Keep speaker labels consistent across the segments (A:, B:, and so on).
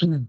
A: Deal.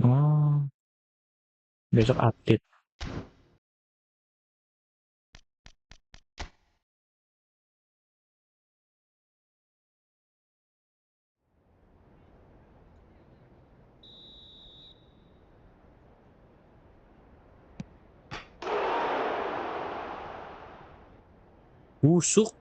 A: Oh, besok update. Busuk.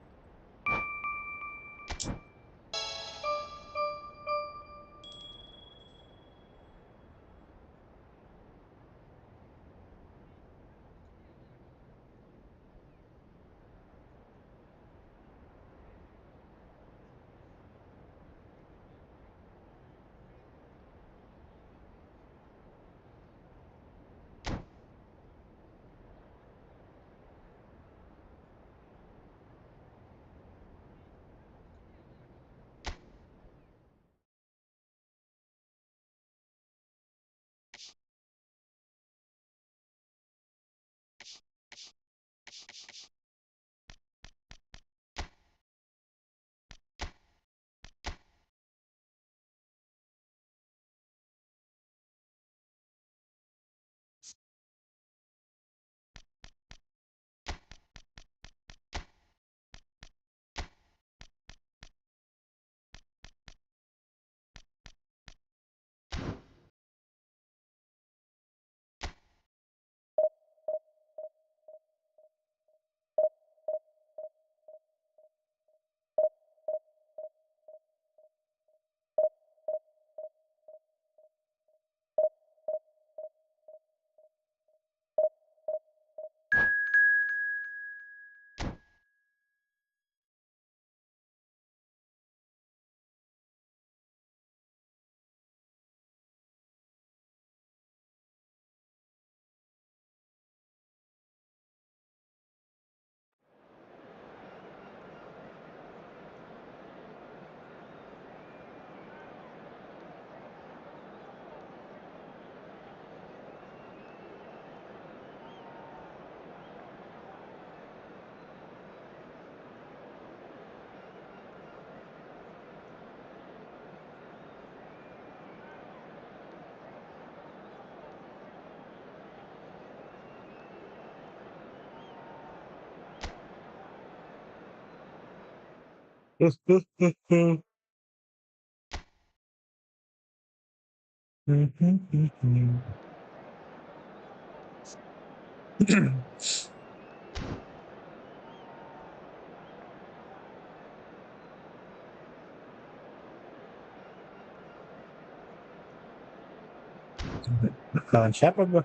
A: Lawan siapa gua?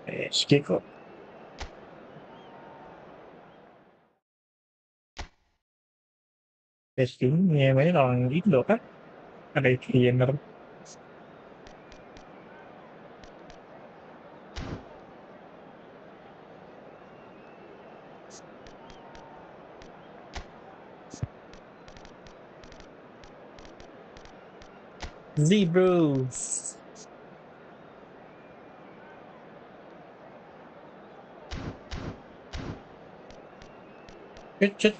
A: SG kok. SG ini mainnya lawan Indo kan? Ada trainer. Zebras. Cet.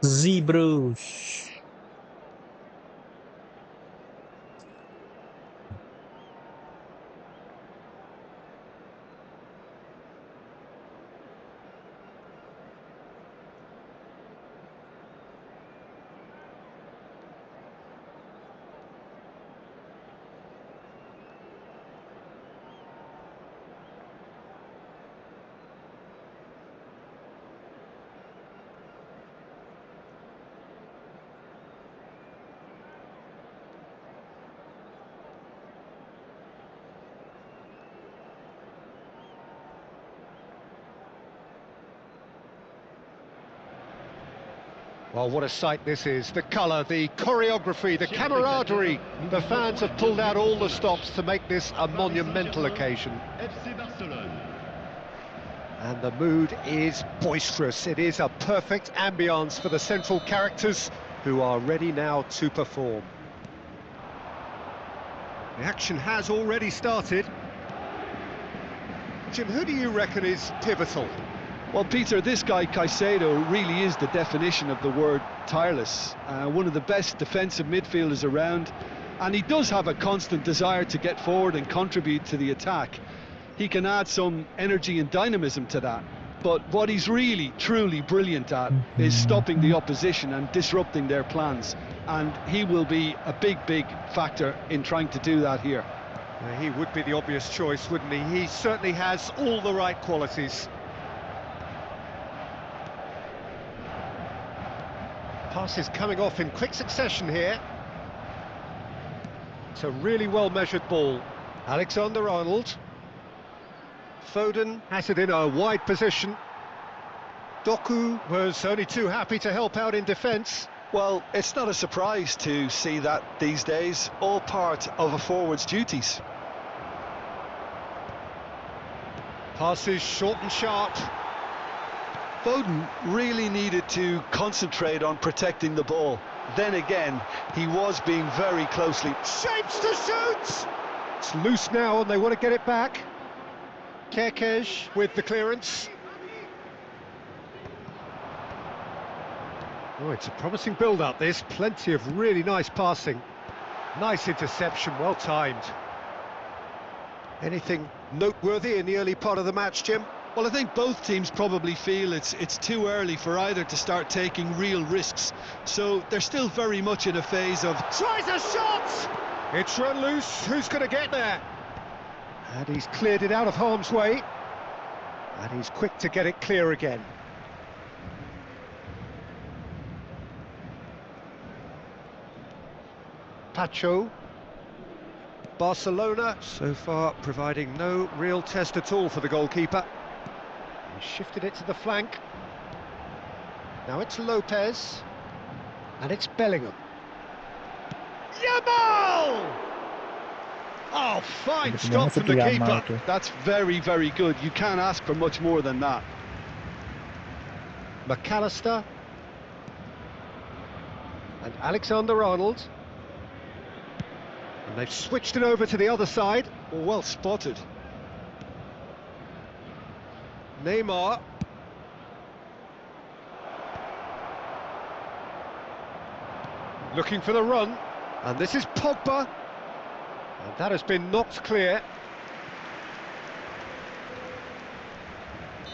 A: Zebras.
B: Well, what a sight this is. The colour, the choreography, the camaraderie. The fans have pulled out all the stops to make this a monumental occasion. And the mood is boisterous. It is a perfect ambience for the central characters who are ready now to perform. The action has already started. Jim, who do you reckon is pivotal?
C: Well, Peter, this guy Caicedo really is the definition of the word tireless. One of the best defensive midfielders around, and he does have a constant desire to get forward and contribute to the attack. He can add some energy and dynamism to that. But what he's really, truly brilliant at is stopping the opposition and disrupting their plans. And he will be a big, big factor in trying to do that here.
B: He would be the obvious choice, wouldn't he? He certainly has all the right qualities. Passes coming off in quick succession here. It's a really well-measured ball. Alexander-Arnold. Foden has it in a wide position. Doku was only too happy to help out in defence.
C: Well, it's not a surprise to see that these days, all part of a forward's duties.
B: Passes short and sharp.
C: Foden really needed to concentrate on protecting the ball. Then again, he was being very closely...
B: Shapes to shoot! It's loose now and they want to get it back. Kerkez with the clearance. Oh, it's a promising build-up, this. Plenty of really nice passing. Nice interception, well timed. Anything noteworthy in the early part of the match, Jim?
C: Well, I think both teams probably feel it's too early for either to start taking real risks. So they're still very much in a phase of...
B: Tries a shot! It's run loose. Who's going to get there? And he's cleared it out of harm's way. And he's quick to get it clear again. Pacho. Barcelona so far providing no real test at all for the goalkeeper. He shifted it to the flank. Now it's Lopez. And it's Bellingham. Yamal! Oh, fine stop from the keeper.
C: That's very, very good. You can't ask for much more than that.
B: McAllister. And Alexander-Arnold. And they've switched it over to the other side.
C: Well spotted.
B: Neymar. Looking for the run. And this is Pogba. And that has been knocked clear.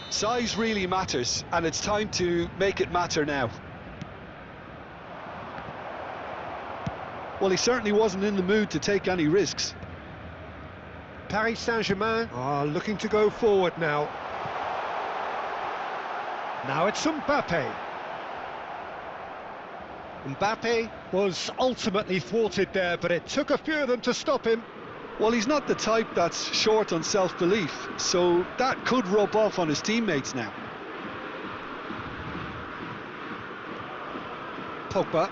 C: Size really matters, and it's time to make it matter now. Well, he certainly wasn't in the mood to take any risks.
B: Paris Saint-Germain are looking to go forward now. Now it's Mbappe. Mbappe was ultimately thwarted there, but it took a few of them to stop him.
C: Well, he's not the type that's short on self-belief, so that could rub off on his teammates now.
B: Pogba.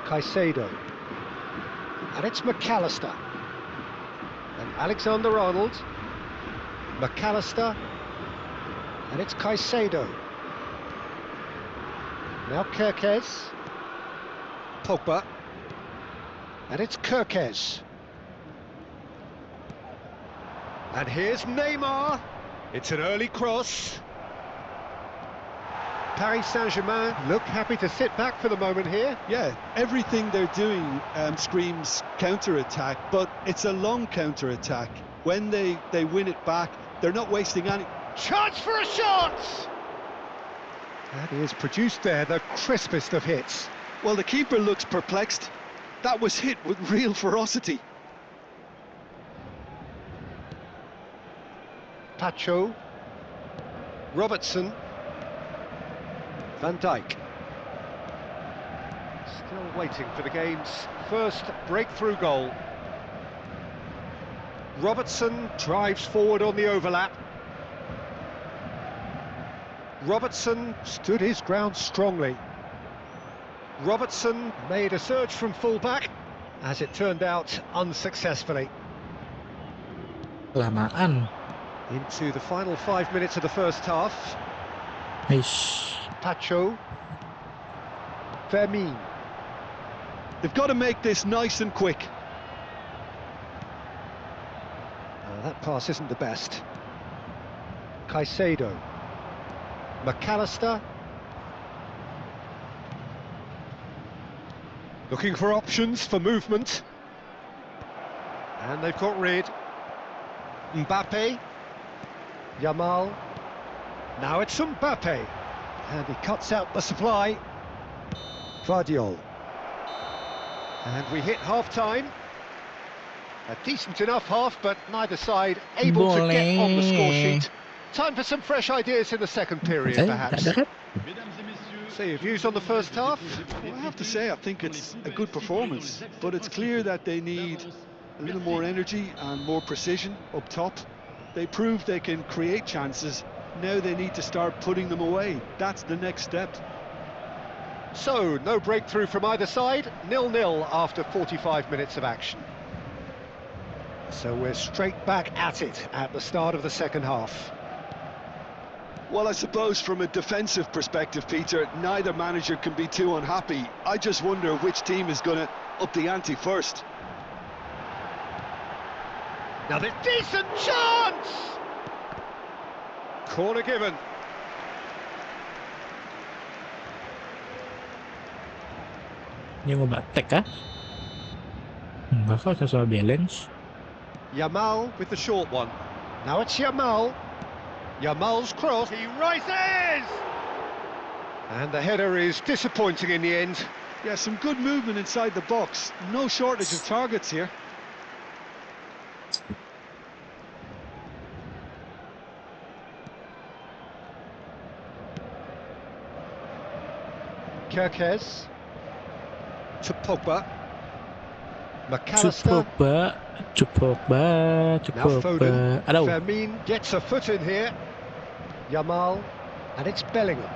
B: Caicedo. And it's McAllister. And Alexander-Arnold. McAllister. And it's Caicedo. Now Kerkez. Pogba. And it's Kerkez. And here's Neymar. It's an early cross. Paris Saint-Germain look happy to sit back for the moment here.
C: Yeah, everything they're doing screams counter-attack, but it's a long counter-attack. When they win it back, they're not wasting any...
B: Chance for a shot! And he has produced there the crispest of hits.
C: Well, the keeper looks perplexed. That was hit with real ferocity.
B: Pacho. Robertson. Van Dijk. Still waiting for the game's first breakthrough goal. Robertson drives forward on the overlap. Robertson stood his ground strongly. Robertson made a surge from full-back, as it turned out unsuccessfully.
A: Kelamaan.
B: Into the final 5 minutes of the first half.
A: Eish.
B: Pacho. Fermin.
C: They've got to make this nice and quick.
B: That pass isn't the best. Caicedo. McAllister. Looking for options for movement. And they've got rid. Mbappe. Yamal. Now it's Mbappe. And he cuts out the supply. Vardiol. And we hit half-time. A decent enough half, but neither side able to get on the score sheet. Time for some fresh ideas in the second period, perhaps. So your views on the first half?
C: Well, I have to say, I think it's a good performance, but it's clear that they need a little more energy and more precision up top. They proved they can create chances. Now they need to start putting them away. That's the next step.
B: So, no breakthrough from either side, 0-0 after 45 minutes of action. So we're straight back at it at the start of the second half.
C: Well, I suppose from a defensive perspective, Peter, neither manager can be too unhappy. I just wonder which team is going to up the ante first.
B: Now there's decent chance! Corner given.
A: Dia mau batek kah? Bakal sesuai balance.
B: Yamal with the short one. Now it's Yamal. Yamal's cross. He rises! And the header is disappointing in the end.
C: Yeah, some good movement inside the box. No shortage of targets here.
B: Kerkez. To Pogba. McAllister.
A: To Pogba.
B: Now Foden.
A: Aduh.
B: Fermin gets a foot in here. Yamal. And it's Bellingham.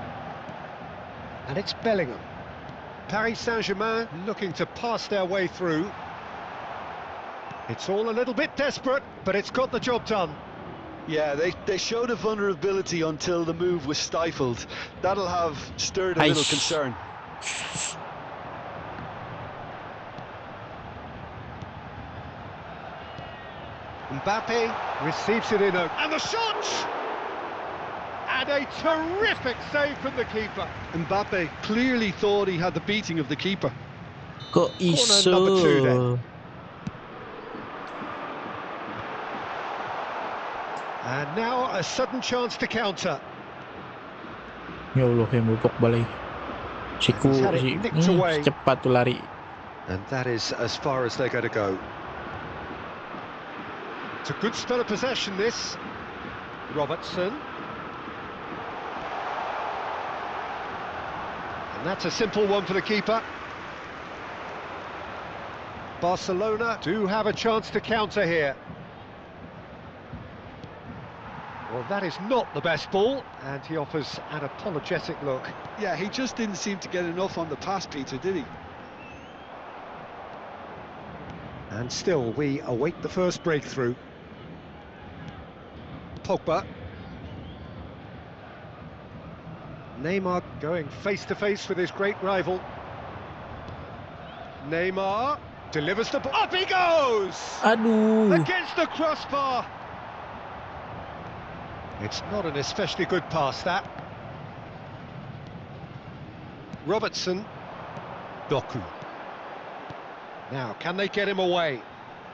B: And it's Bellingham. Paris Saint-Germain looking to pass their way through. It's all a little bit desperate, but it's got the job done.
C: Yeah, they showed a vulnerability until the move was stifled. That'll have stirred a little concern.
B: Mbappe receives it in and the shot! And a terrific save from the keeper.
C: Mbappe clearly thought he had the beating of the keeper.
A: Kok
B: Corner
A: iso?
B: number 2 then. And now a sudden chance to counter.
A: Ya Allah, yang bubuk balik. Siku
B: He's had it nicked away.
A: cepat tuh lari.
B: And that is as far as they're going to go. It's a good spell of possession, this. Robertson. And that's a simple one for the keeper. Barcelona do have a chance to counter here. Well, that is not the best ball, and he offers an apologetic look.
C: Yeah, he just didn't seem to get enough on the pass, Peter, did he?
B: And still, we await the first breakthrough. Pogba. Neymar going face-to-face with his great rival. Neymar delivers the ball. Up he goes!
A: Aduh.
B: Against the crossbar. It's not an especially good pass, that. Robertson. Doku. Now, can they get him away?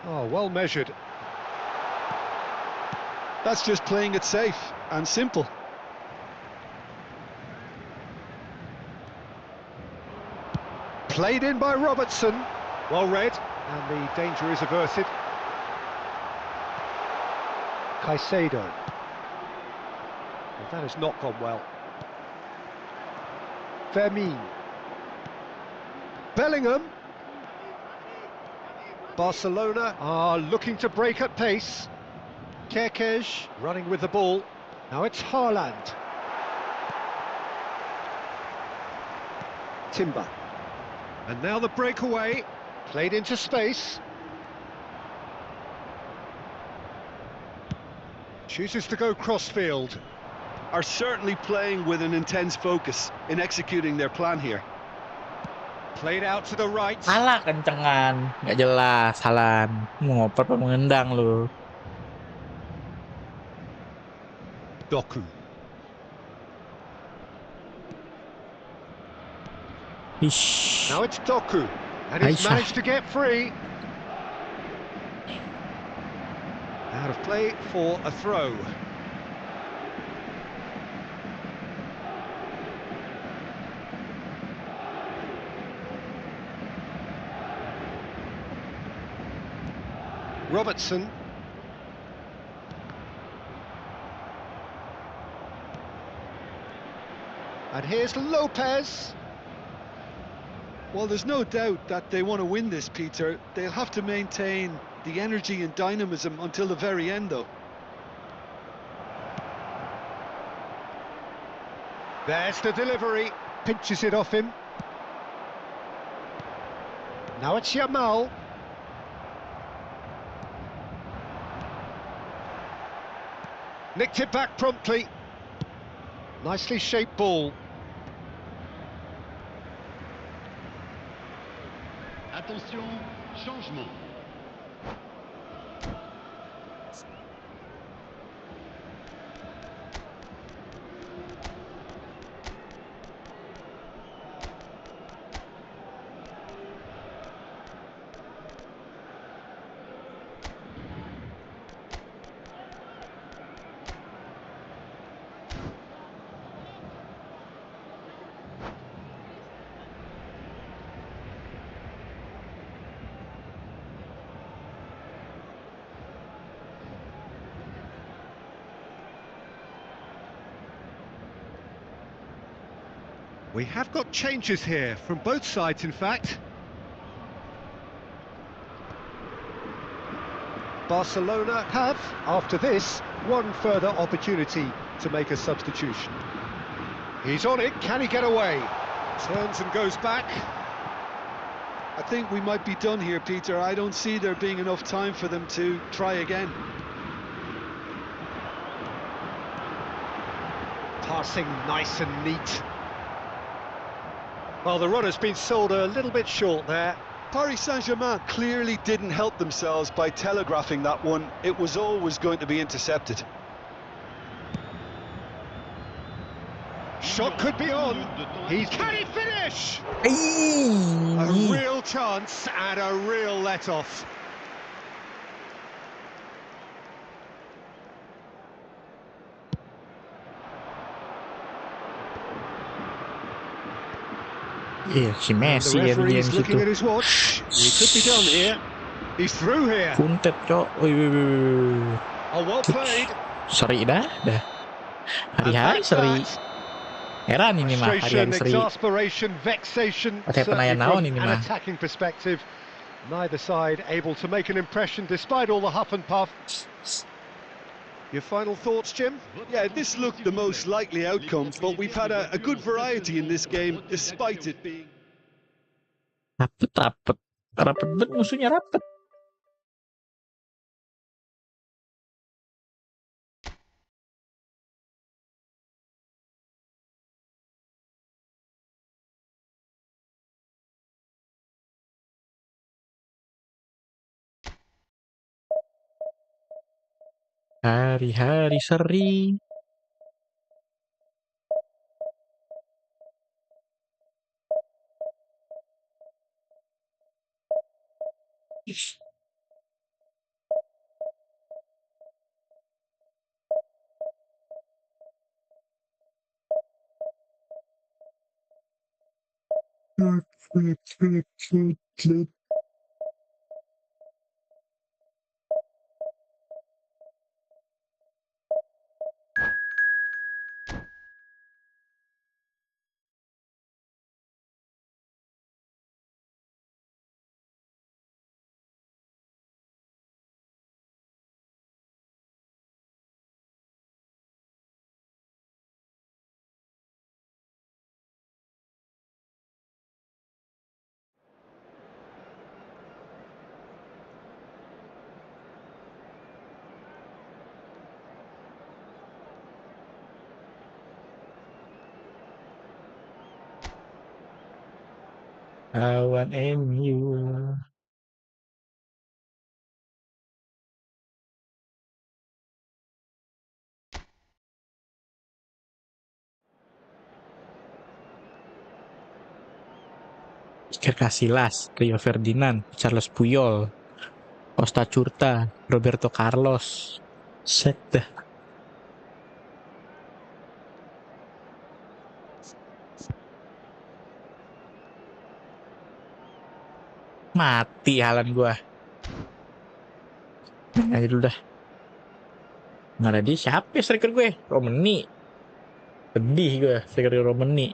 B: Oh, well measured.
C: That's just playing it safe and simple.
B: Played in by Robertson. Well read, and the danger is averted. Caicedo. Well, that has not gone well. Fermin. Bellingham. Barcelona are looking to break at pace. Kerkez running with the ball. Now it's Haaland. Timber. And now the breakaway. Played into space. Chooses to go crossfield.
C: Are certainly playing with an intense focus in executing their plan here.
B: Played out to the right.
A: Alah kencengan, nggak jelas, Halan. Ngoper apa mengendang lu.
B: Doku.
A: Ish.
B: Now it's Doku. And he's
A: Aisyah.
B: managed to get free. Out of play for a throw. Robertson. And here's Lopez.
C: Well, there's no doubt that they want to win this, Peter. They'll have to maintain the energy and dynamism until the very end, though.
B: There's the delivery. Pinches it off him. Now it's Yamal. Nicked it back promptly. Nicely shaped ball.
D: Attention, changement.
B: We have got changes here from both sides, in fact. Barcelona have, after this, one further opportunity to make a substitution. He's on it, can he get away? Turns and goes back.
C: I think we might be done here, Peter. I don't see there being enough time for them to try again.
B: Passing nice and neat. Well, the runner's been sold a little bit short there.
C: Paris Saint-Germain clearly didn't help themselves by telegraphing that one. It was always going to be intercepted.
B: shot could be on. Can he finish? A
A: Ih,
B: real chance and a real let-off.
A: iya si
B: And the
A: Messi ya di
B: referee's
A: game
B: looking
A: situ.
B: at his watch. He could be done here. He's through here.
A: Kuntet, cok. Wih, wih, wih, wih.
B: Oh, well played.
A: Seri dah.
B: And
A: Hari-hari
B: that's
A: seri.
B: that.
A: Heran ini mah
B: Frustration,
A: hari-hari seri.
B: exasperation, vexation,
A: Pakai
B: certainly
A: penayan
B: from
A: naon ini
B: an
A: mah.
B: attacking perspective. Neither side able to make an impression despite all the huff and puff. Your final thoughts, Jim?
C: Yeah, this looked the most likely outcome, but we've had a good variety in this game, despite it being...
A: Rapet, rapet. Rapet banget musuhnya, rapet. Hari-hari seri. Lawan MU. Iker Casillas, Rio Ferdinand, Charles Puyol, Costa Curta, Roberto Carlos. Set dah. Mati halan gua. Nah, aja dulu dah. Nggak ada dia siapa ya striker gue? Romani. Sedih gue striker Romani.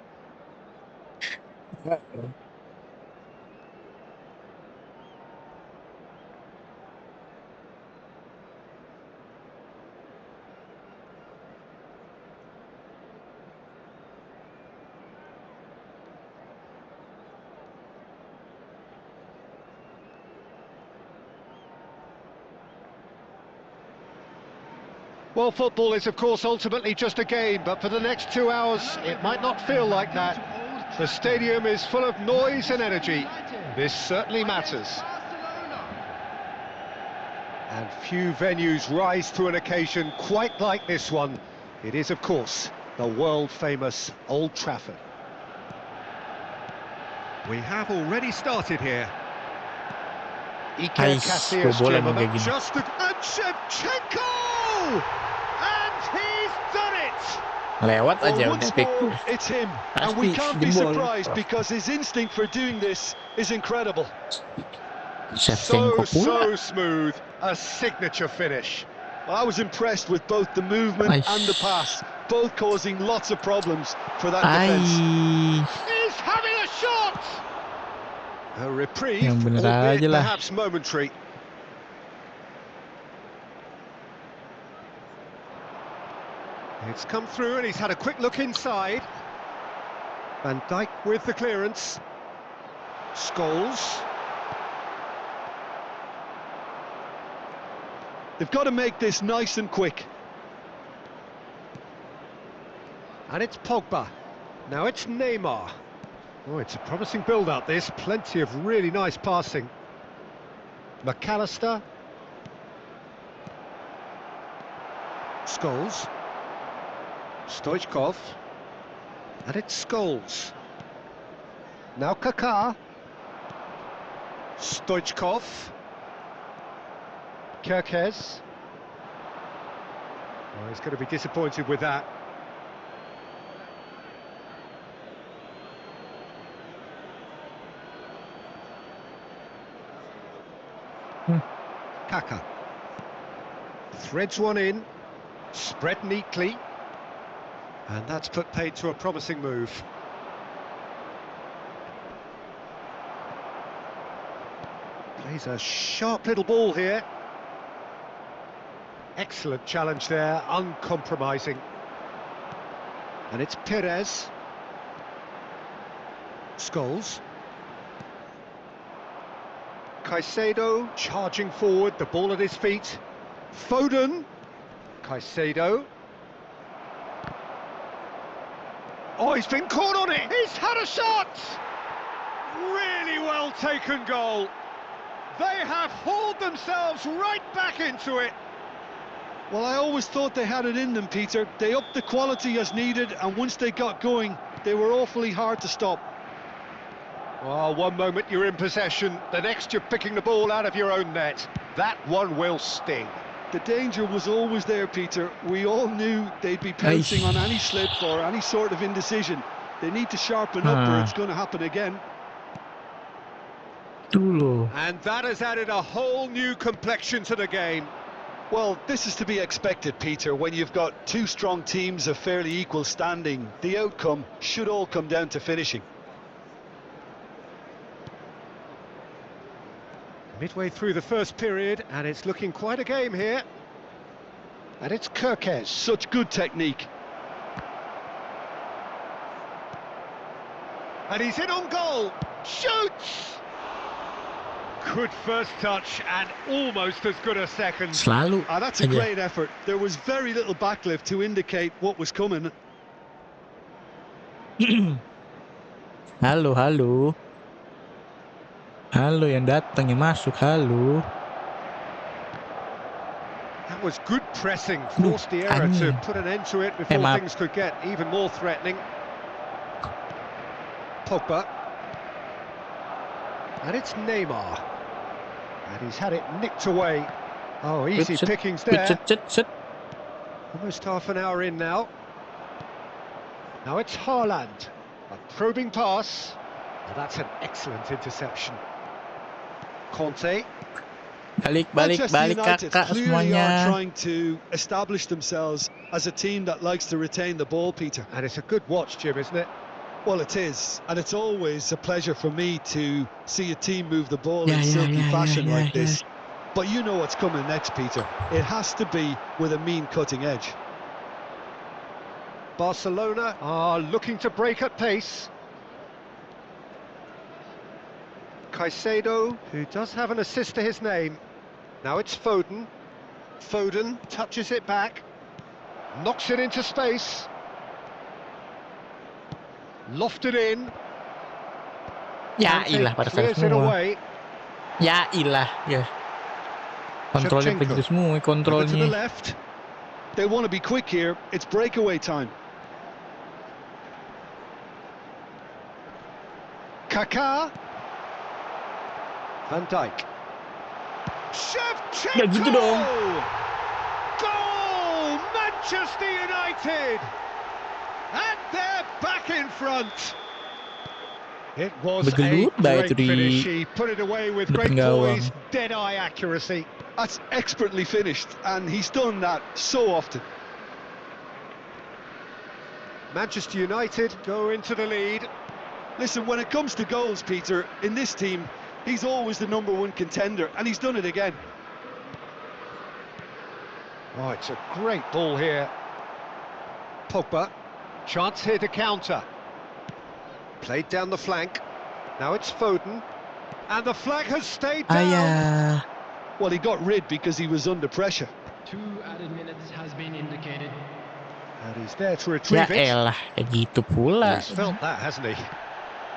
B: Well, football is, of course, ultimately just a game, but for the next 2 hours, it might not feel like that. The stadium is full of noise and energy. This certainly matters. And few venues rise to an occasion quite like this one. It is, of course, the world-famous Old Trafford. We have already started here. Iker
A: Ais,
B: Casillas,
A: bobolan
B: Jim,
A: kayak gini.
B: just and Shevchenko! And he's done it!
A: Lewat
C: Well,
A: aja udah
C: once
A: pick.
C: more, it's him, and we
A: Pasti
C: can't be
A: jebol.
C: surprised because his instinct for doing this is incredible.
A: Shevchenko pula.
B: So smooth, a signature finish.
C: Well, I was impressed with both the movement
A: Ais.
C: and the pass, both causing lots of problems for that defence.
B: He's having a shot! A reprieve,
A: Yang bener
B: albeit
A: aja lah.
B: perhaps momentary. It's come through and he's had a quick look inside. Van Dijk with the clearance. Scholes.
C: They've got to make this nice and quick.
B: And it's Pogba. Now it's Neymar. Oh, it's a promising build-up, this. Plenty of really nice passing. McAllister. Scholes. Stoichkov. And it's Scholes. Now Kaká. Stoichkov. Kirkes. Oh, he's going to be disappointed with that. Kaká. Threads one in. Spread neatly. And that's put paid to a promising move. Plays a sharp little ball here. Excellent challenge there, uncompromising. And it's Perez. Scholes. Caicedo charging forward, the ball at his feet. Foden. Caicedo. Oh, he's been caught on it! He's had a shot! Really well taken goal. They have hauled themselves right back into it.
C: Well, I always thought they had it in them, Peter. They upped the quality as needed, and once they got going, they were awfully hard to stop.
B: Oh, one moment you're in possession, the next you're picking the ball out of your own net. That one will sting.
C: The danger was always there, Peter. We all knew they'd be pouncing on any slip or any sort of indecision. They need to sharpen up or it's going to happen again.
B: And that has added a whole new complexion to the game.
C: Well, this is to be expected, Peter. When you've got two strong teams of fairly equal standing, the outcome should all come down to finishing.
B: Midway through the first period, and it's looking quite a game here. And it's Kirkes.
C: Such good technique.
B: And he's in on goal. Shoots! Good first touch and almost as good a second.
A: Selalu.
C: That's a great effort. There was very little backlift to indicate what was coming.
A: Halo, halo. Halo yang datang, yang masuk, halo.
B: That was good pressing, forced the error to put an end to it before things could get even more threatening. Pogba. And it's Neymar. And he's had it nicked away. Oh, easy pickings there. Almost half an hour in now. Now it's Haaland. A probing pass. Oh, that's an excellent interception. Conte.
A: Balik
C: United
A: kakak
C: clearly
A: semuanya.
C: are trying to establish themselves as a team that likes to retain the ball, Peter.
B: And it's a good watch, Jim, isn't it?
C: Well, it is, and it's always a pleasure for me to see a team move the ball in silky fashion like this. But you know what's coming next, Peter. It has to be with a mean cutting edge.
B: Barcelona are looking to break at pace. Caicedo, who does have an assist to his name. Now it's Foden. Foden touches it back. Knocks it into space. Lofted in.
A: Ya ilah pada salah semua. Ya ilah ya. Kontrolnya begitu semua, kontrolnya.
C: They want to be quick here. It's breakaway time. Kaká.
B: Van Dijk.
A: Ya gitu dong.
B: Goal! Manchester United! And they're back in front. It was a great finish. He put it away with great poise, dead-eye accuracy.
C: That's expertly finished, and he's done that so often.
B: Manchester United go into the lead.
C: Listen, when it comes to goals, Peter, in this team, he's always the #1 contender, and he's done it again.
B: Oh, it's a great ball here. Pogba, chance here to counter. Played down the flank. Now it's Foden. And the flag has stayed down.
C: Well, he got rid because he was under pressure.
D: 2 added minutes has been indicated.
B: And he's there to retrieve it.
A: Ya elah, kayak gitu pula.
B: He's felt that, hasn't he?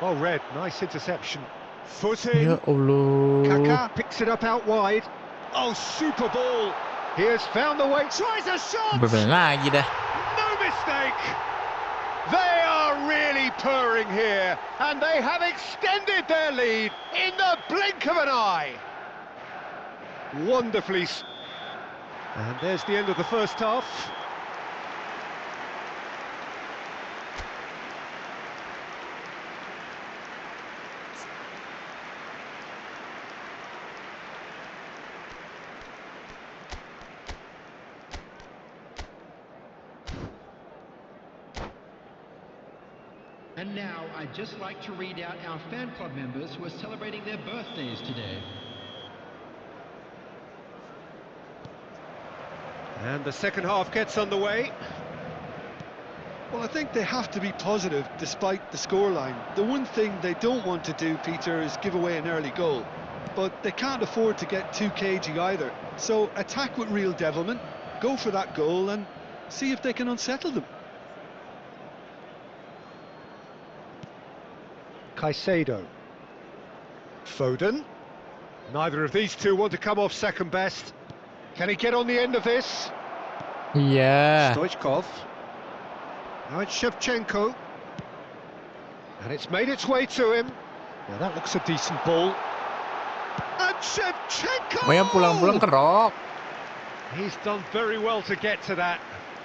B: Well read, nice interception. Foot in.
A: Ya Allah.
B: Kaká picks it up out wide. Oh, super ball. He has found the way. Tries a shot.
A: Berbeda lagi dah.
B: No mistake. They are really purring here, and they have extended their lead in the blink of an eye. Wonderfully. And there's the end of the first half.
D: And now, I'd just like to read out our fan club members who are celebrating their birthdays today.
B: And the second half gets underway.
C: Well, I think they have to be positive despite the scoreline. The one thing they don't want to do, Peter, is give away an early goal. But they can't afford to get too cagey either. So attack with real devilment, go for that goal and see if they can unsettle them.
B: Caicedo. Foden. Neither of these two want to come off second best. Can he get on the end of this?
A: Iya.
B: Stoichkov. Now it's Shevchenko. And it's made its way to him. Now that looks a decent ball. And Shevchenko!
A: Pokoknya pulang-pulang kerok.
B: He's done very well to get to that.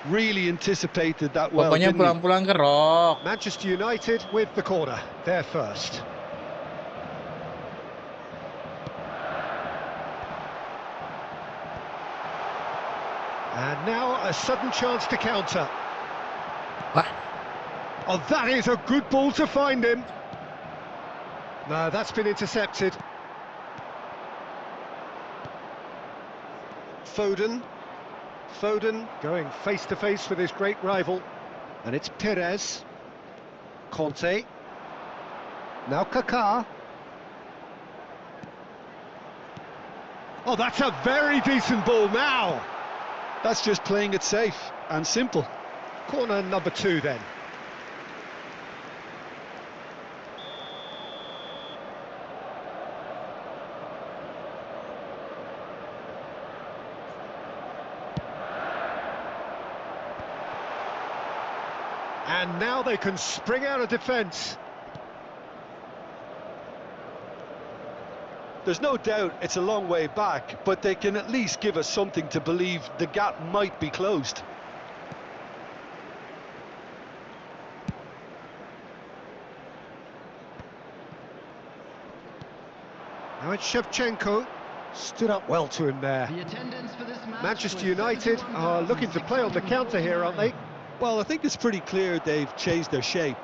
C: Really anticipated that well,
A: Pokoknya
C: didn't he?
A: pulang-pulang kerok.
B: Manchester United with the corner. They're first. And now a sudden chance to counter.
A: Wah,
B: Oh, that is a good ball to find him. No, that's been intercepted. Foden. Foden going face to face with his great rival. And it's Perez. Conte. Now Kaká. Oh, that's a very decent ball now.
C: That's just playing it safe and simple.
B: Corner number 2 then. And now they can spring out of defence.
C: There's no doubt it's a long way back, but they can at least give us something to believe the gap might be closed.
B: Now it's Shevchenko. Stood up well to him there.
D: The attendance for this match
B: Manchester
D: was
B: United are looking to play on the counter here, aren't they?
C: Well, I think it's pretty clear they've changed their shape,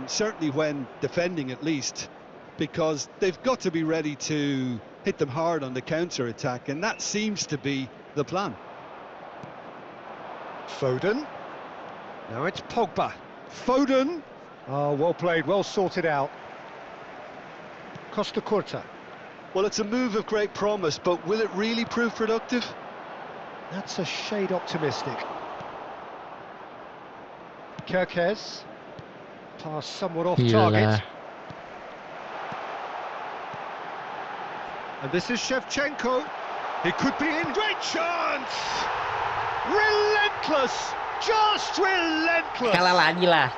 C: certainly when defending at least, because they've got to be ready to hit them hard on the counter-attack, and that seems to be the plan.
B: Foden. Now it's Pogba. Foden. Oh, well played, well sorted out. Costa Curta.
C: Well, it's a move of great promise, but will it really prove productive?
B: That's a shade optimistic. Kerkez. Pass somewhat off target.
A: Gila.
B: And this is Shevchenko. He could be in. Great chance! Relentless! Just relentless!
A: Kalah lagi lah.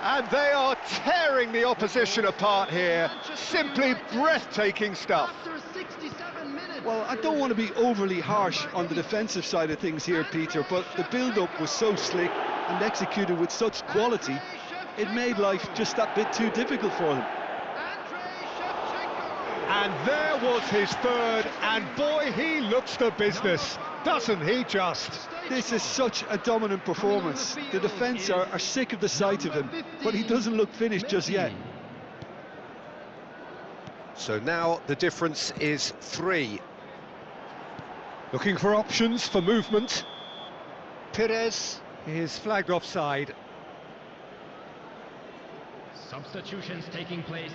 B: And they are tearing the opposition apart here. Simply breathtaking stuff.
D: After 67 minutes.
C: Well, I don't want to be overly harsh on the defensive side of things here, Peter, but the build-up was so slick and executed with such quality, it made life just that bit too difficult for them.
B: And there was his third, and boy, he looks the business, doesn't he just?
C: This is such a dominant performance. The defence are sick of the sight of him, but he doesn't look finished just yet.
B: So now the difference is 3. Looking for options for movement. Perez is flagged offside.
D: Substitutions taking place.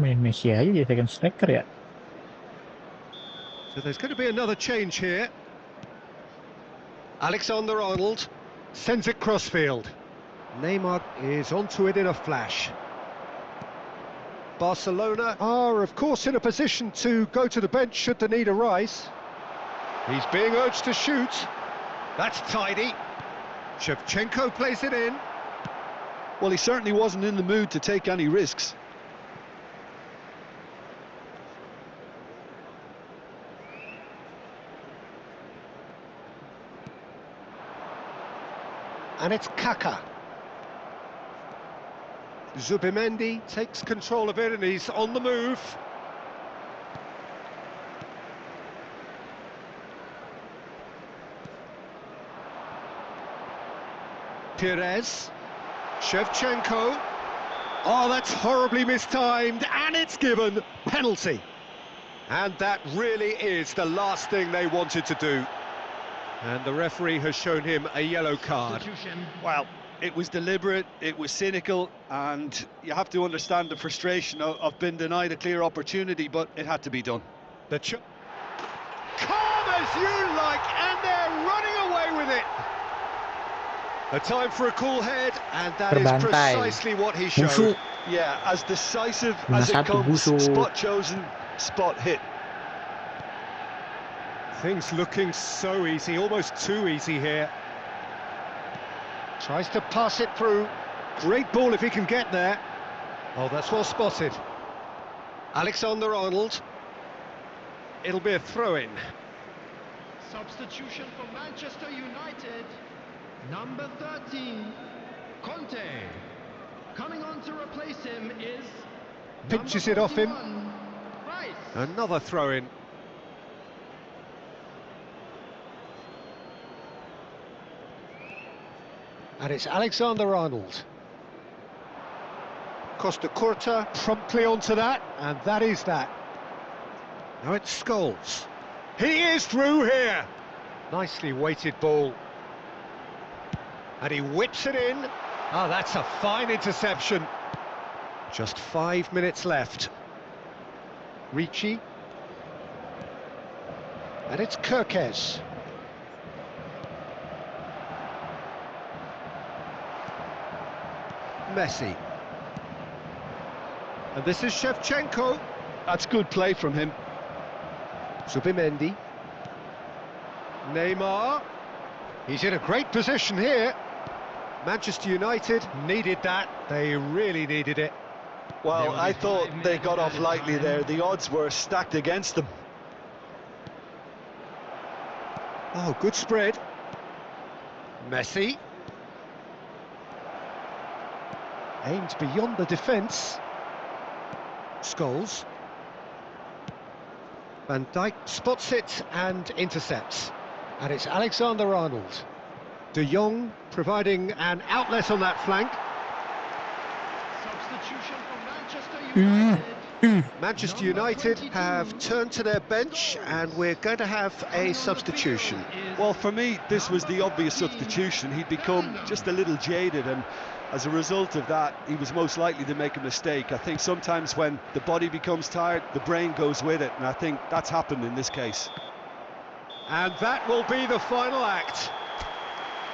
A: Main Messi aja jadi second striker ya.
B: So there's going to be another change here. Alexander-Arnold sends it crossfield. Neymar is onto it in a flash. Barcelona are, of course, in a position to go to the bench should the need arise. He's being urged to shoot. That's tidy. Shevchenko plays it in.
C: Well, he certainly wasn't in the mood to take any risks.
B: And it's Kaka. Zubimendi takes control of it and he's on the move. Perez. Shevchenko. Oh, that's horribly mistimed, and it's given. Penalty. And that really is the last thing they wanted to do. And the referee has shown him a yellow card.
C: Well, it was deliberate, it was cynical, and you have to understand the frustration of being denied a clear opportunity, but it had to be done.
B: Calm as you like, and they're running away with it. A time for a cool head, and that is
A: Terbantai.
B: precisely what he showed.
A: Busuk.
C: Yeah, as decisive as it
A: 5-1
C: comes,
A: busuk.
C: spot chosen, spot hit.
B: Things looking so easy, almost too easy here. Tries to pass it through. Great ball if he can get there. Oh, that's well spotted. Alexander-Arnold. It'll be a throw-in.
D: Substitution for Manchester United. Number 13, Conte. Coming on to replace him is
B: Pinches
D: number
B: it off him.
D: 41, Rice.
B: Another throw-in. And it's Alexander-Arnold. Costa Curta promptly onto that, and that is that. Now it's Scholes. He is through here. Nicely weighted ball. And he whips it in. Oh, that's a fine interception. Just 5 minutes left. Ricci. And it's Kirkes. Messi. And this is Shevchenko.
C: That's good play from him.
B: Zubimendi. Neymar. He's in a great position here. Manchester United needed that. They really needed it.
C: Well, I thought they got off lightly there. The odds were stacked against them.
B: Oh, good spread. Messi. Aimed beyond the defence. Scholes. Van Dijk spots it and intercepts. And it's Alexander-Arnold. De Jong providing an outlet on that flank.
D: Substitution for Manchester United.
B: Manchester United have turned to their bench and we're going to have a substitution.
C: Well, for me, this was the obvious substitution. He'd become just a little jaded, and as a result of that, he was most likely to make a mistake. I think sometimes when the body becomes tired, the brain goes with it, and I think that's happened in this case.
B: And that will be the final act.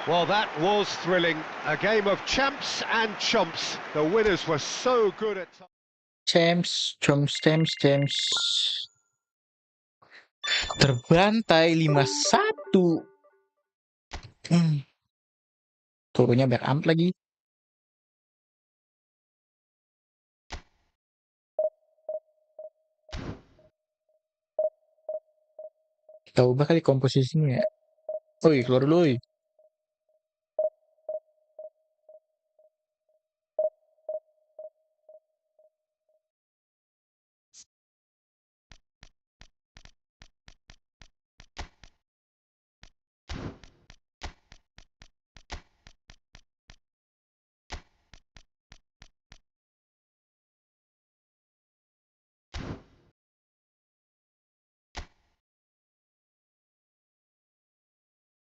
B: Well, that was thrilling. A game of champs and chumps. The winners were so good at times.
A: Champs. Terbantai 5-1. Turunnya back amat lagi. Kita ubah kali komposisinya ya. Oi, keluar dulu oi.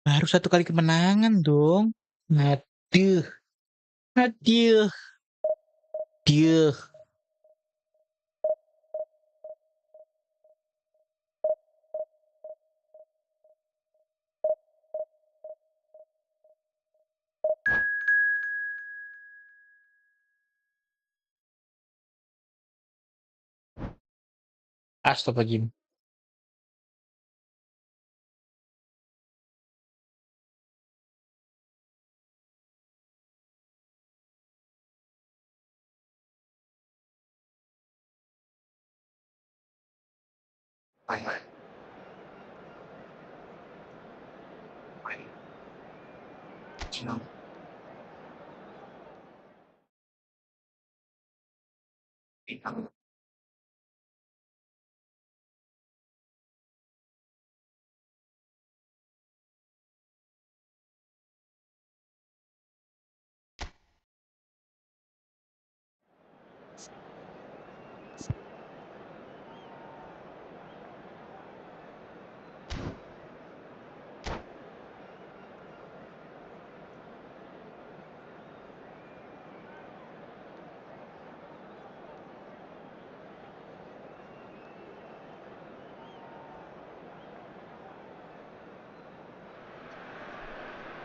A: Baru 1 kali kemenangan dong. Aduh. Astagfirullahaladzim.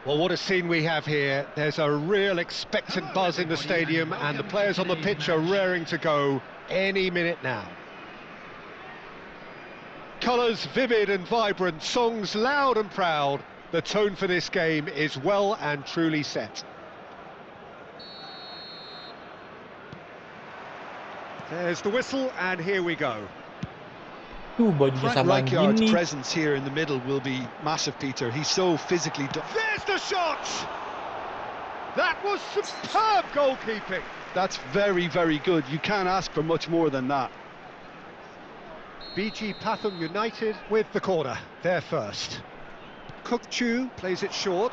B: Well, what a scene we have here. There's a real expectant buzz in the stadium, and the players on the pitch are raring to go any minute now. Colours vivid and vibrant, songs loud and proud. The tone for this game is well and truly set. There's the whistle, and here we go.
A: Bajunya
C: Frank
A: samaan
C: Rijkaard's
A: gini.
C: presence here in the middle will be massive, Peter. He's so physically...
B: There's the shot! That was superb goalkeeping.
C: That's very, very good. You can't ask for much more than that.
B: BG Pathum United with the corner, they're first. Cook Chu plays it short.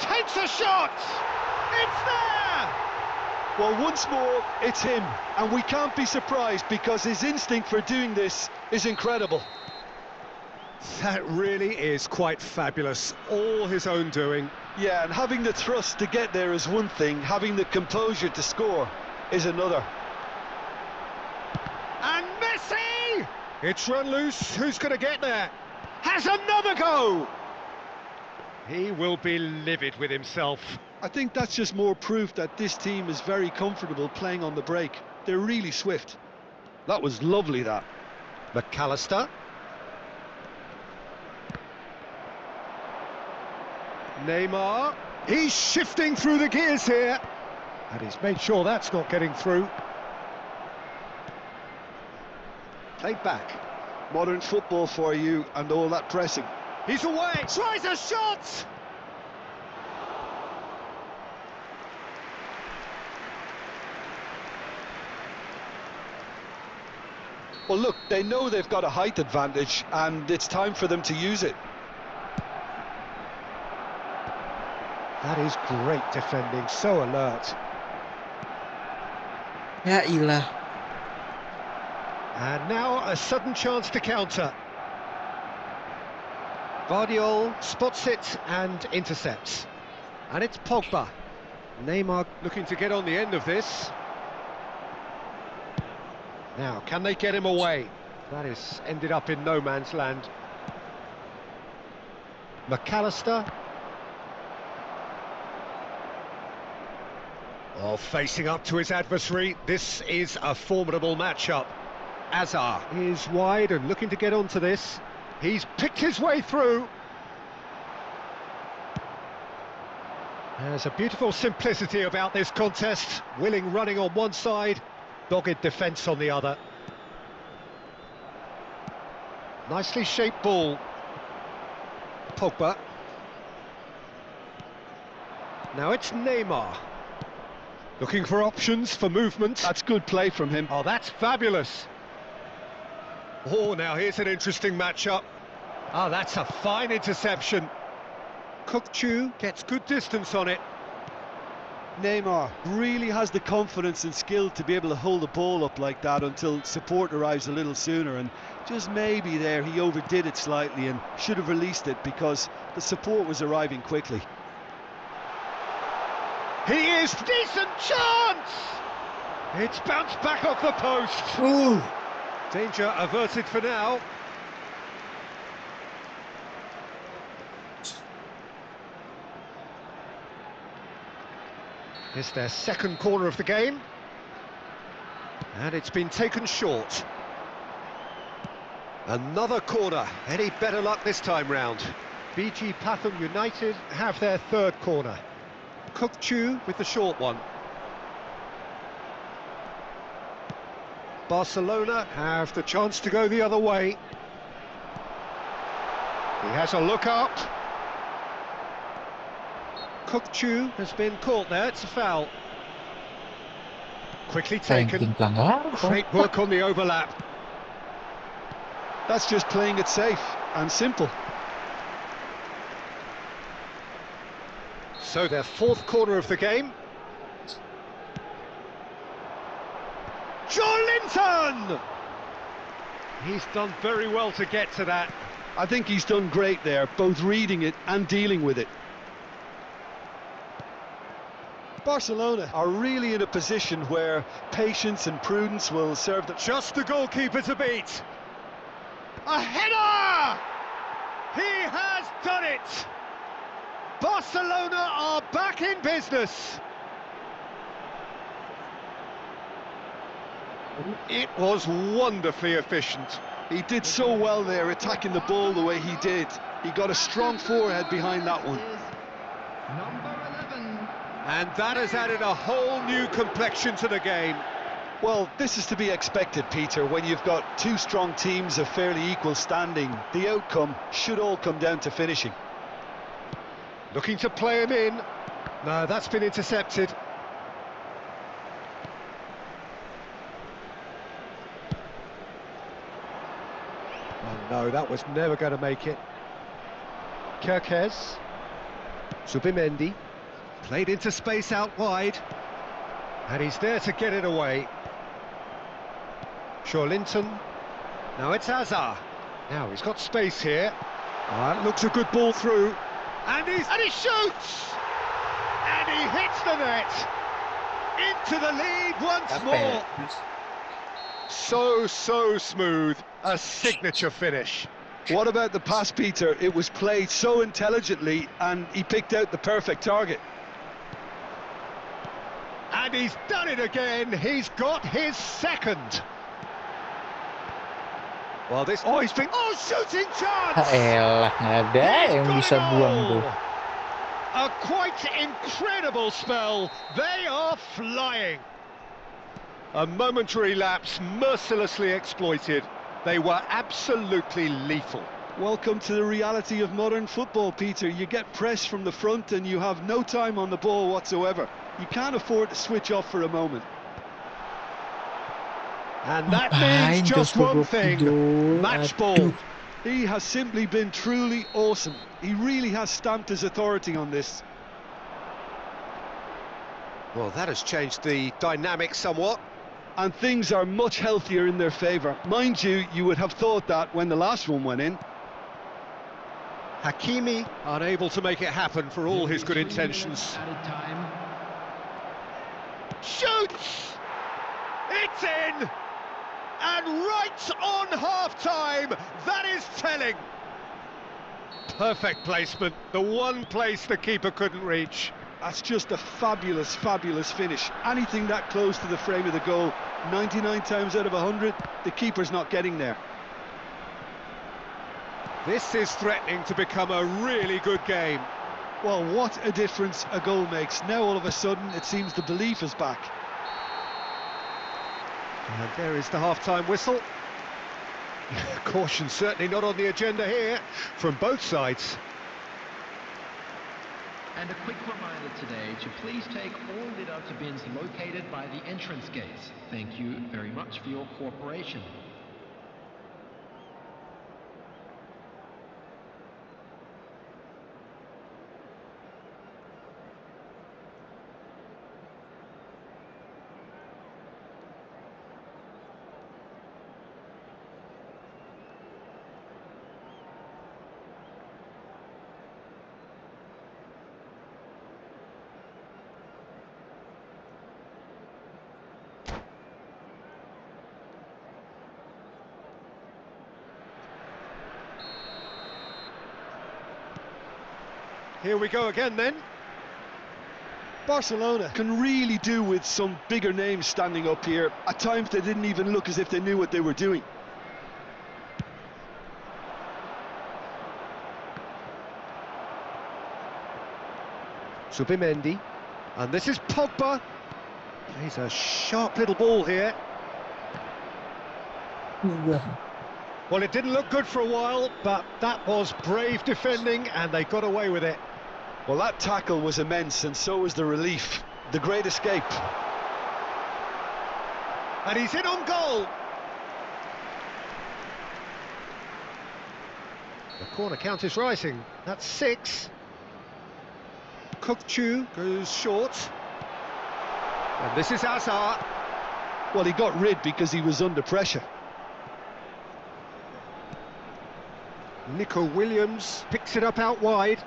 B: Takes a shot! It's there!
C: Well, once more, it's him. And we can't be surprised because his instinct for doing this is incredible.
B: That really is quite fabulous. All his own doing.
C: Yeah, and having the thrust to get there is one thing. Having the composure to score is another.
B: And Messi! It's run loose. Who's going to get there? Has another go! He will be livid with himself.
C: I think that's just more proof that this team is very comfortable playing on the break. They're really swift. That was lovely, that.
B: McAllister. Neymar. He's shifting through the gears here. And he's made sure that's not getting through. Played back.
C: Modern football for you and all that pressing.
B: He's away. Tries a shot!
C: Well, look, they know they've got a height advantage and it's time for them to use it.
B: That is great defending, so alert.
A: Ya ilah.
B: And now a sudden chance to counter. Vardiol spots it and intercepts. And it's Pogba. Neymar looking to get on the end of this. Now, can they get him away? That is ended up in no man's land. McAllister. Oh, facing up to his adversary. This is a formidable matchup. Azar is wide and looking to get onto this. He's picked his way through. There's a beautiful simplicity about this contest. Willing running on one side, dogged defence on the other. Nicely shaped ball. Pogba. Now it's Neymar. Looking for options for movement.
C: That's good play from him.
B: Oh, that's fabulous. Oh, now here's an interesting matchup. Oh, that's a fine interception. Cook Chu gets good distance on it.
C: Neymar really has the confidence and skill to be able to hold the ball up like that until support arrives a little sooner, and just maybe there he overdid it slightly and should have released it because the support was arriving quickly.
B: He is decent chance! It's bounced back off the post.
A: Ooh.
B: Danger averted for now. It's their second corner of the game. And it's been taken short. Another corner. Any better luck this time round? BG Pathum United have their third corner. Cook Chu with the short one. Barcelona have the chance to go the other way. He has a look up. Cook Chu has been caught there, it's a foul. Quickly taken.
A: Ranking pelanggaran.
B: Great work on the overlap.
C: That's just playing it safe and simple.
B: So their fourth corner of the game. Joelinton! He's done very well to get to that.
C: I think he's done great there, both reading it and dealing with it. Barcelona are really in a position where patience and prudence will serve them.
B: Just the goalkeeper to beat. A header! He has done it! Barcelona are back in business. It was wonderfully efficient.
C: He did so well there, attacking the ball the way he did. He got a strong forehead behind that one.
D: Number 11.
B: And that has added a whole new complexion to the game.
C: Well, this is to be expected, Peter. When you've got two strong teams of fairly equal standing, the outcome should all come down to finishing.
B: Looking to play him in. No, that's been intercepted. Oh no, that was never going to make it. Kerkez. Zubimendi. Played into space out wide. And he's there to get it away. Joelinton. Now it's Hazard. Now he's got space here. That looks a good ball through. And he shoots! And he hits the net! Into the lead once more! So smooth. A signature finish.
C: What about the pass, Peter? It was played so intelligently and he picked out the perfect target.
B: And he's done it again. He's got his second. Well, this... Oh, he's been... Oh, shooting chance!
A: Elah, nggak ada yang bisa buang tuh.
B: A quite incredible spell. They are flying. A momentary lapse mercilessly exploited. They were absolutely lethal.
C: Welcome to the reality of modern football, Peter. You get pressed from the front and you have no time on the ball whatsoever. You can't afford to switch off for a moment.
B: And that means just one thing, match ball.
C: He has simply been truly awesome. He really has stamped his authority on this.
B: Well, that has changed the dynamic somewhat.
C: And things are much healthier in their favour. Mind you, you would have thought that when the last one went in.
B: Hakimi unable to make it happen for all his good intentions.
D: Added time.
B: Shoots! It's in! And right on half-time, that is telling. Perfect placement, the one place the keeper couldn't reach.
C: That's just a fabulous finish. Anything that close to the frame of the goal, 99 times out of 100, the keeper's not getting there.
B: This is threatening to become a really good game.
C: Well, what a difference a goal makes. Now all of a sudden it seems the belief is back.
B: And there is the half-time whistle. Caution certainly not on the agenda here from both sides.
D: And a quick reminder today to please take all litter bins located by the entrance gates. Thank you very much for your cooperation.
B: Here we go again then.
C: Barcelona can really do with some bigger names standing up here. At times they didn't even look as if they knew what they were doing.
B: Subimendi. And this is Pogba. Plays a sharp little ball here. Well, it didn't look good for a while, but that was brave defending, and they got away with it.
C: Well, that tackle was immense, and so was the relief. The great escape.
B: And he's in on goal. The corner count is rising. That's 6. Kokchu goes short. And this is Hazard.
C: Well, he got rid because he was under pressure.
B: Nico Williams picks it up out wide.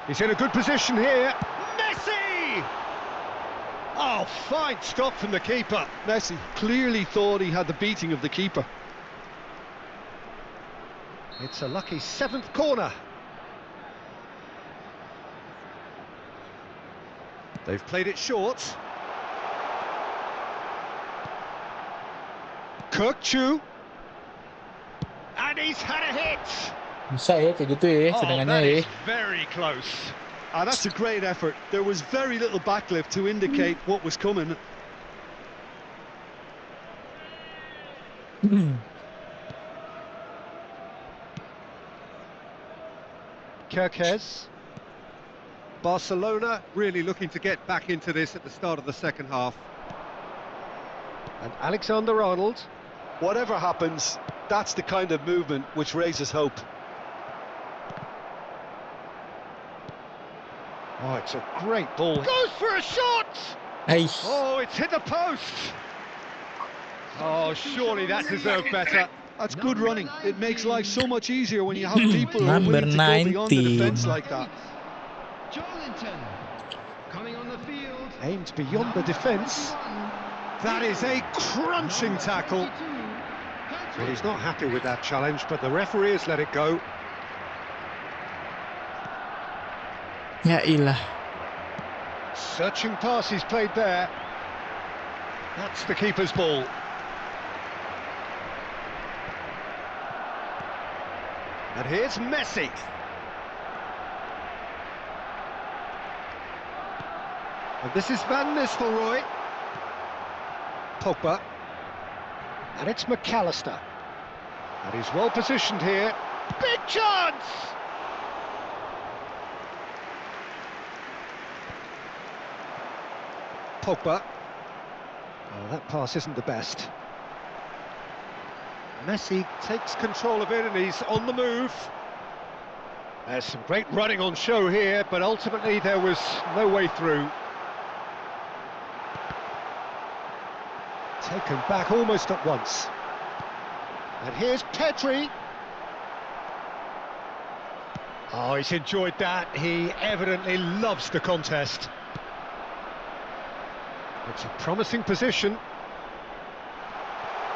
B: He's in a good position here. Messi! Oh, fine stop from the keeper.
C: Messi clearly thought he had the beating of the keeper.
B: It's a lucky 7th corner. They've played it short. Kokchu. And he's had a hit.
A: Bisa ya kayak gitu ya
B: Oh,
A: serangannya
B: that
A: ya.
B: is very close.
C: That's a great effort. There was very little backlift to indicate what was coming.
B: Kirkez. Barcelona really looking to get back into this at the start of the second half. And Alexander-Arnold.
C: Whatever happens, that's the kind of movement which raises hope.
B: Oh, it's a great ball. Goes for a shot!
A: Aish.
B: Oh, it's hit the post! Oh, surely that deserved better.
C: That's good running. It makes life so much easier when you have people who are
A: Number
C: willing to go beyond the
A: 19.
C: defence like that.
D: Jolinton coming on the field.
B: Aimed beyond the defence. That is a crunching tackle. Well, he's not happy with that challenge, but the referee has let it go.
A: Ya ilah.
B: Searching pass he's played there. That's the keeper's ball. And here's Messi. And this is Van Nistelrooy. Pogba. And it's McAllister. And he's well positioned here. Big chance! Pogba. Oh, that pass isn't the best. Messi takes control of it and he's on the move. There's some great running on show here, but ultimately there was no way through. Taken back almost at once. And here's Pedri. Oh, he's enjoyed that. He evidently loves the contest. It's a promising position.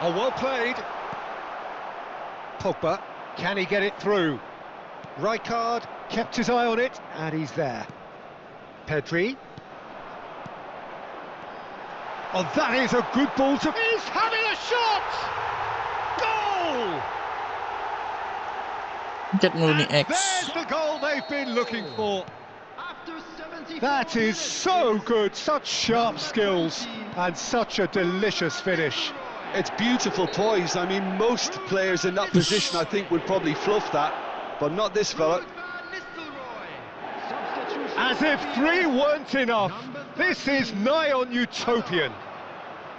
B: Oh, well played. Pogba, can he get it through? Rijkaard kept his eye on it, and he's there. Pedri. Oh, that is a good ball to... He's having a shot! Goal!
A: Pencet mulu nih X.
B: There's the goal they've been looking for.
D: After 74
B: That is so good, such sharp skills, and such a delicious finish.
C: It's beautiful poise. I mean, most players in that position, I think, would probably fluff that, but not this fella.
B: As if 3 weren't enough. This is nigh on utopian.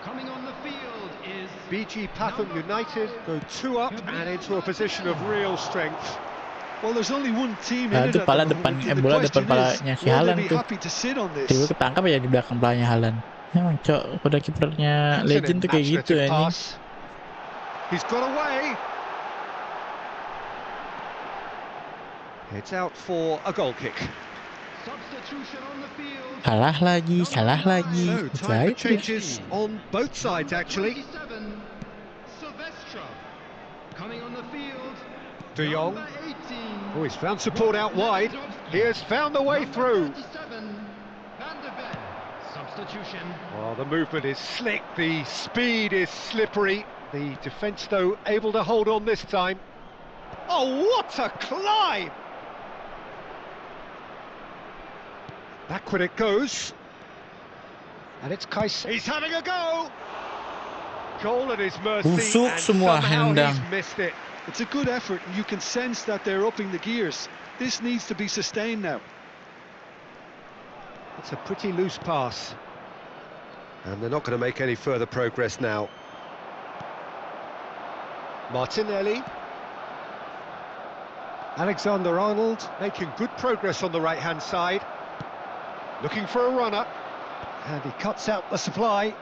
D: Coming on the field is
B: BG Pathum United go 2 up and into a position of real strength.
C: Well, there's only one team
A: Nah,
C: in it
A: itu
C: at
A: pala
C: the
A: depan,
C: moment. The
A: bola
C: question
A: depan palanya
C: is,
A: si
C: will they
A: Haaland
C: be
A: tuh.
C: happy to sit on this?
A: Tiba ketangkap ya di belakang palanya Haaland. Emang cok, udah kipernya legend tuh kayak gitu ya nih.
B: He's got away. It's out for a goal kick.
D: substitution on the field.
A: Kalah lagi.
B: So, time for
A: Baik.
B: changes on both sides, actually.
D: 27, Silvestre coming on the field.
B: De Jong.
D: Number 18.
B: Oh, he's found support out wide. He has found the way through.
D: 37, Van de Ven. Substitution.
B: Oh, the movement is slick, the speed is slippery. The defence, though, able to hold on this time. Oh, what a climb! Backward it goes. And it's Kais. He's having a go! Goal at his mercy,
A: Busuk
B: and
A: semua
B: somehow
A: Hendang.
B: he's missed it.
C: It's a good effort, and you can sense that they're upping the gears. This needs to be sustained now.
B: It's a pretty loose pass. And they're not going to make any further progress now. Martinelli. Alexander-Arnold making good progress on the right-hand side. Looking for a runner. And he cuts out the supply.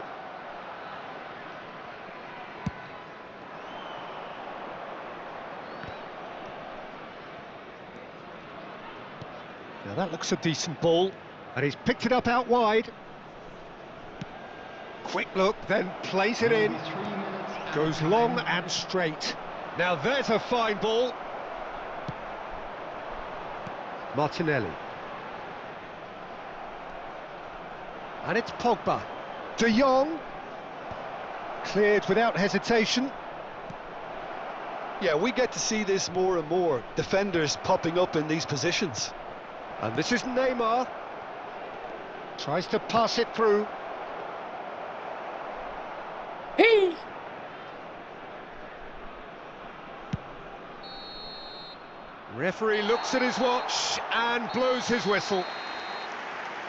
B: Now that looks a decent ball. And he's picked it up out wide. Quick look, then plays it in.
D: 3 minutes and
B: Goes long and straight. Now there's a fine ball. Martinelli. And it's Pogba. De Jong. Cleared without hesitation.
C: Yeah, we get to see this more and more. Defenders popping up in these positions.
B: And this is Neymar. Tries to pass it through.
A: Hey.
B: Referee looks at his watch and blows his whistle.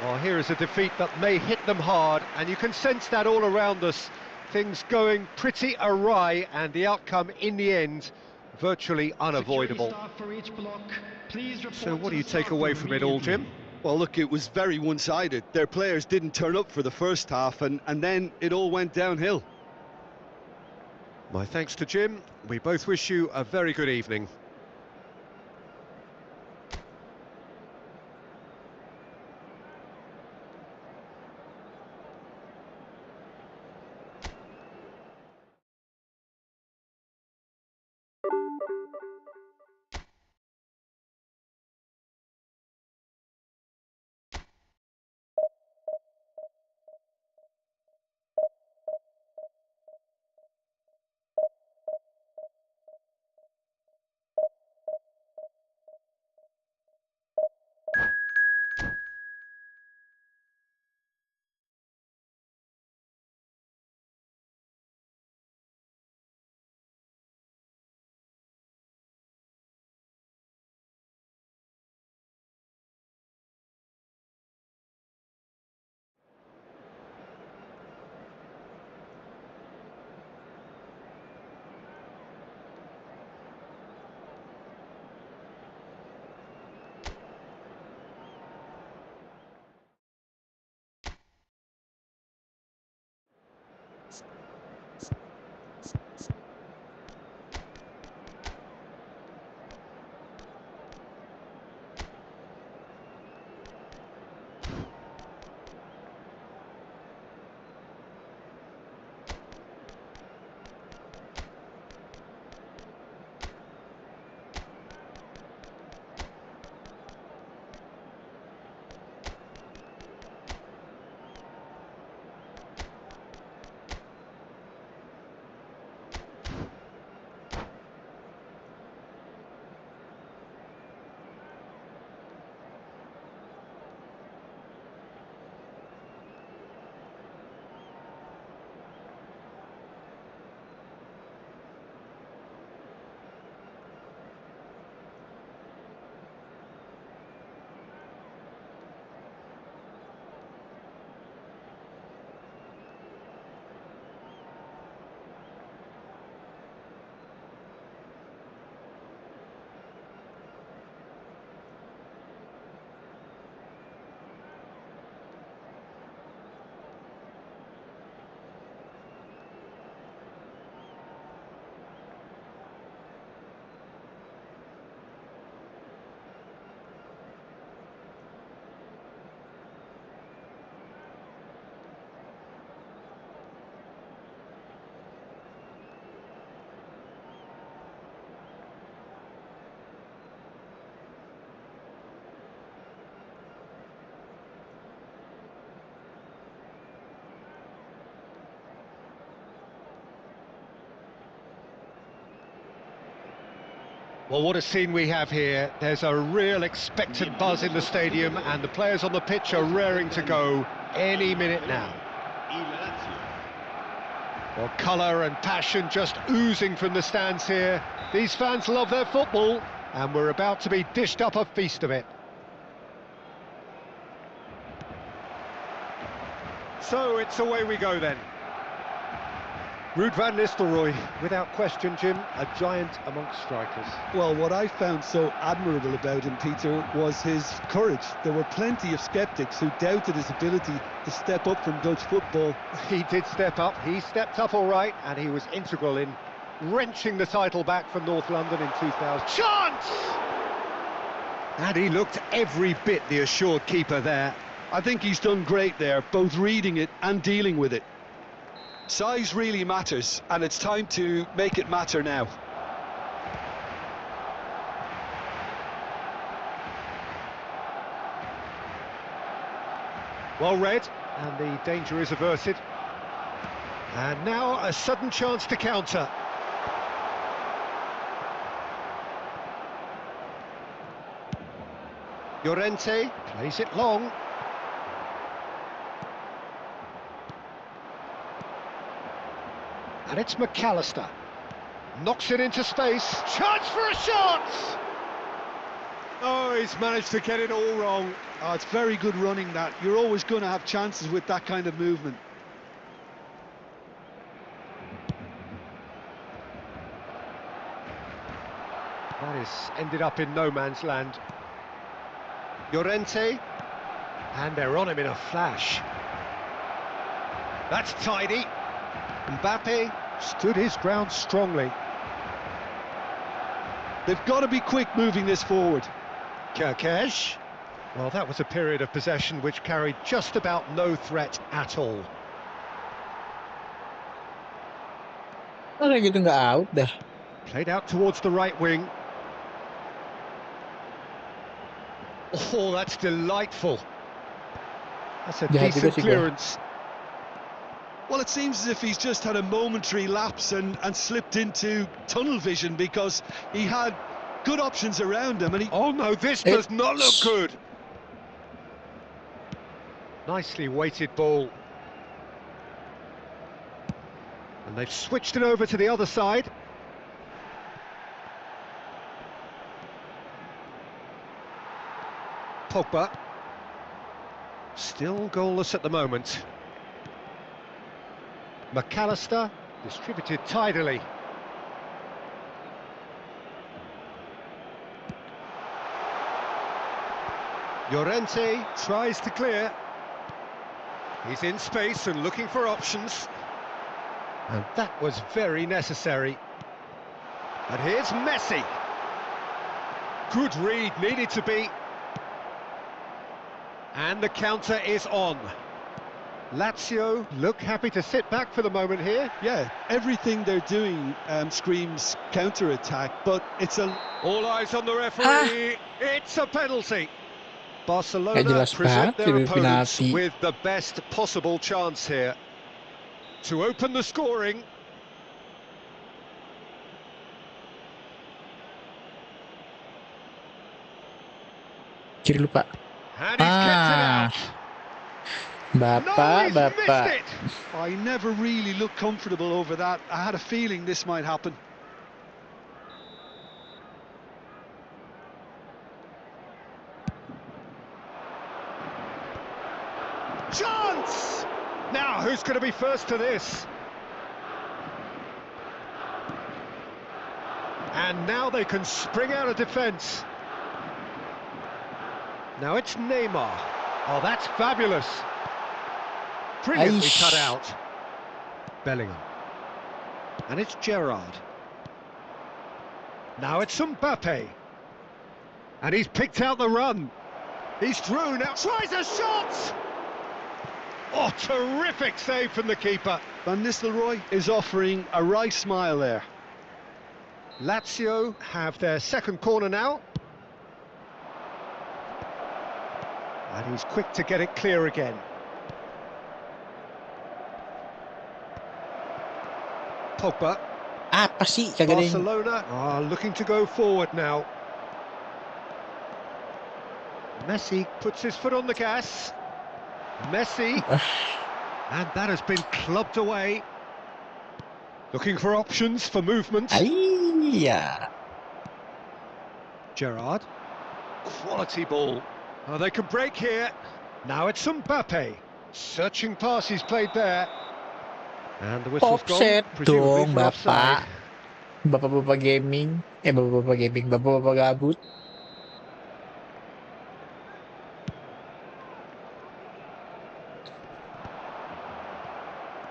B: Well, here is a defeat that may hit them hard, and you can sense that all around us. Things going pretty awry, and the outcome in the end virtually unavoidable.
D: Security staff for each block, please report
B: So what
D: to
B: do you
D: the
B: take
D: staff
B: away
D: room
B: from it all,
D: immediately.
B: Jim?
C: Well, look, it was very one-sided. Their players didn't turn up for the first half, and then it all went downhill.
B: My thanks to Jim. We both wish you a very good evening. Well, what a scene we have here. There's a real expectant buzz in the stadium, and the players on the pitch are raring to go any minute now. Well, colour and passion just oozing from the stands here. These fans love their football, and we're about to be dished up a feast of it. So it's away we go then. Ruud van Nistelrooy, without question, Jim, a giant amongst strikers.
C: Well, what I found so admirable about him, Peter, was his courage. There were plenty of sceptics who doubted his ability to step up from Dutch football.
B: He did step up, he stepped up all right, and he was integral in wrenching the title back from North London in 2000. Chance! And he looked every bit the assured keeper there.
C: I think he's done great there, both reading it and dealing with it. Size really matters, and it's time to make it matter now.
B: Well read, and the danger is averted. And now a sudden chance to counter. Llorente plays it long. And it's McAllister. Knocks it into space. Chance for a shot! Oh, he's managed to get it all wrong.
C: Oh, it's very good running, that. You're always going to have chances with that kind of movement.
B: That is ended up in no man's land. Llorente. And they're on him in a flash. That's tidy. Mbappe stood his ground strongly.
C: They've got to be quick moving this forward.
B: Kirkesh. Well, that was a period of possession which carried just about no threat at all.
A: Masa gitu nggak out dah.
B: Played out towards the right wing. Oh, that's delightful. That's a
A: Yeah,
B: decent
A: Divisi,
B: clearance.
C: Well, it seems as if he's just had a momentary lapse and slipped into tunnel vision, because he had good options around him, and he...
B: Oh no, this does not look good. Nicely weighted ball. And they've switched it over to the other side. Pogba. Still goalless at the moment. McAllister distributed tidily. Llorente tries to clear. He's in space and looking for options. And that was very necessary. And here's Messi. Good read, needed to be. And the counter is on. Lazio look happy to sit back for the moment here.
C: Yeah, everything they're doing screams counter-attack, but it's a...
B: All eyes on the referee. It's a penalty. Barcelona
A: jelas
B: present
A: banget
B: their
A: ini
B: opponents
A: penalti.
B: with the best possible chance here to open the scoring.
A: Kiri lupa.
B: And he's kept it out.
A: Bapak,
B: Missed
A: Bapak.
B: it.
C: I never really looked comfortable over that. I had a feeling this might happen.
B: Chance! Now, who's going to be first to this? And now they can spring out of defence. Now it's Neymar. Oh, that's fabulous. Brilliantly
A: Aish.
B: cut out. Bellingham. And it's Gerrard. Now it's Mbappe. And he's picked out the run. He's through now. Tries a shot! Oh, terrific save from the keeper.
C: Van Nistelrooy is offering a right smile there.
B: Lazio have their second corner now. And he's quick to get it clear again. Pogba.
A: Apa sih kagak ada yang...
B: Barcelona are looking to go forward now. Messi puts his foot on the gas. Messi, and that has been clubbed away. Looking for options for movement.
A: Iya.
B: Gerrard, quality ball. Oh, they can break here. Now it's Mbappe. Searching pass he's played there. And the whistle's
A: Offset
B: gone, presumably
A: dong,
B: for offside.
A: Bapak. Bapak-bapak gaming. Bapak-bapak gaming. Bapak-bapak gabut.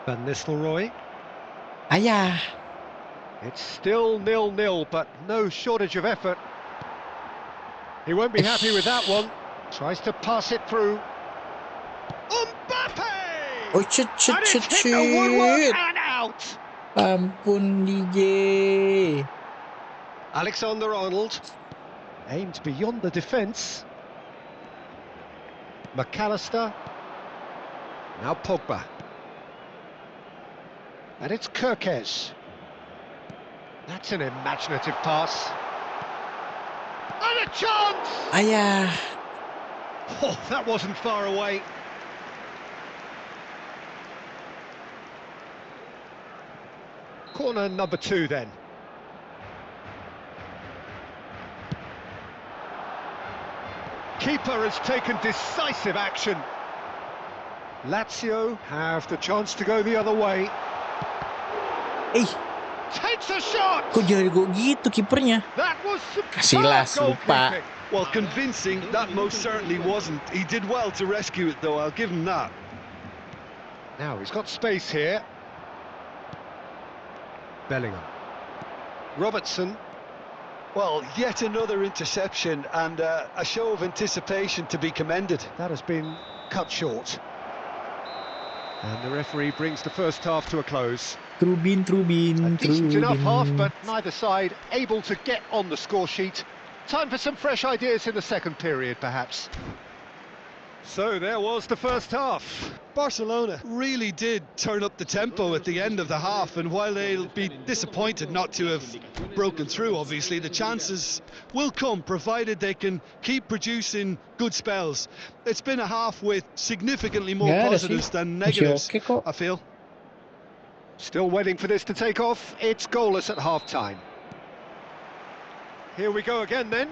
B: Van Nistelrooy.
A: Ayah.
B: It's still 0-0, but no shortage of effort. He won't be happy with that one. Tries to pass it through. Mbappe!
A: Oh, shit.
B: And it's hit the woodwork and out.
A: Ampun, DJ.
B: Alexander-Arnold aimed beyond the defence. McAllister. Now Pogba. And it's Kirkes. That's an imaginative pass. And a chance!
A: Ayah.
B: Oh, that wasn't far away. Corner number 2 then. Keeper has taken decisive action. Lazio have the chance to go the other way. Takes a shot!
A: Kok jago gitu kipernya?
B: That was
A: Kasihlah,
B: superb
A: lupa.
B: goalkeeping.
C: Well, convincing, that most certainly wasn't. He did well to rescue it, though, I'll give him that.
B: Now he's got space here. Bellingham. Robertson.
C: Well, yet another interception and a show of anticipation to be commended.
B: That has been cut short. And the referee brings the first half to a close.
A: Trubin.
B: A decent enough half, but neither side able to get on the score sheet. Time for some fresh ideas in the second period, perhaps. So there was the first half.
C: Barcelona really did turn up the tempo at the end of the half, and while they'll be disappointed not to have broken through, obviously, the chances will come, provided they can keep producing good spells. It's been a half with significantly more
A: Nggak ada
C: positives
A: sih.
C: than
A: Masih
C: negatives,
A: oke kok.
C: I feel.
B: Still waiting for this to take off. It's goalless at half-time. Here we go again then.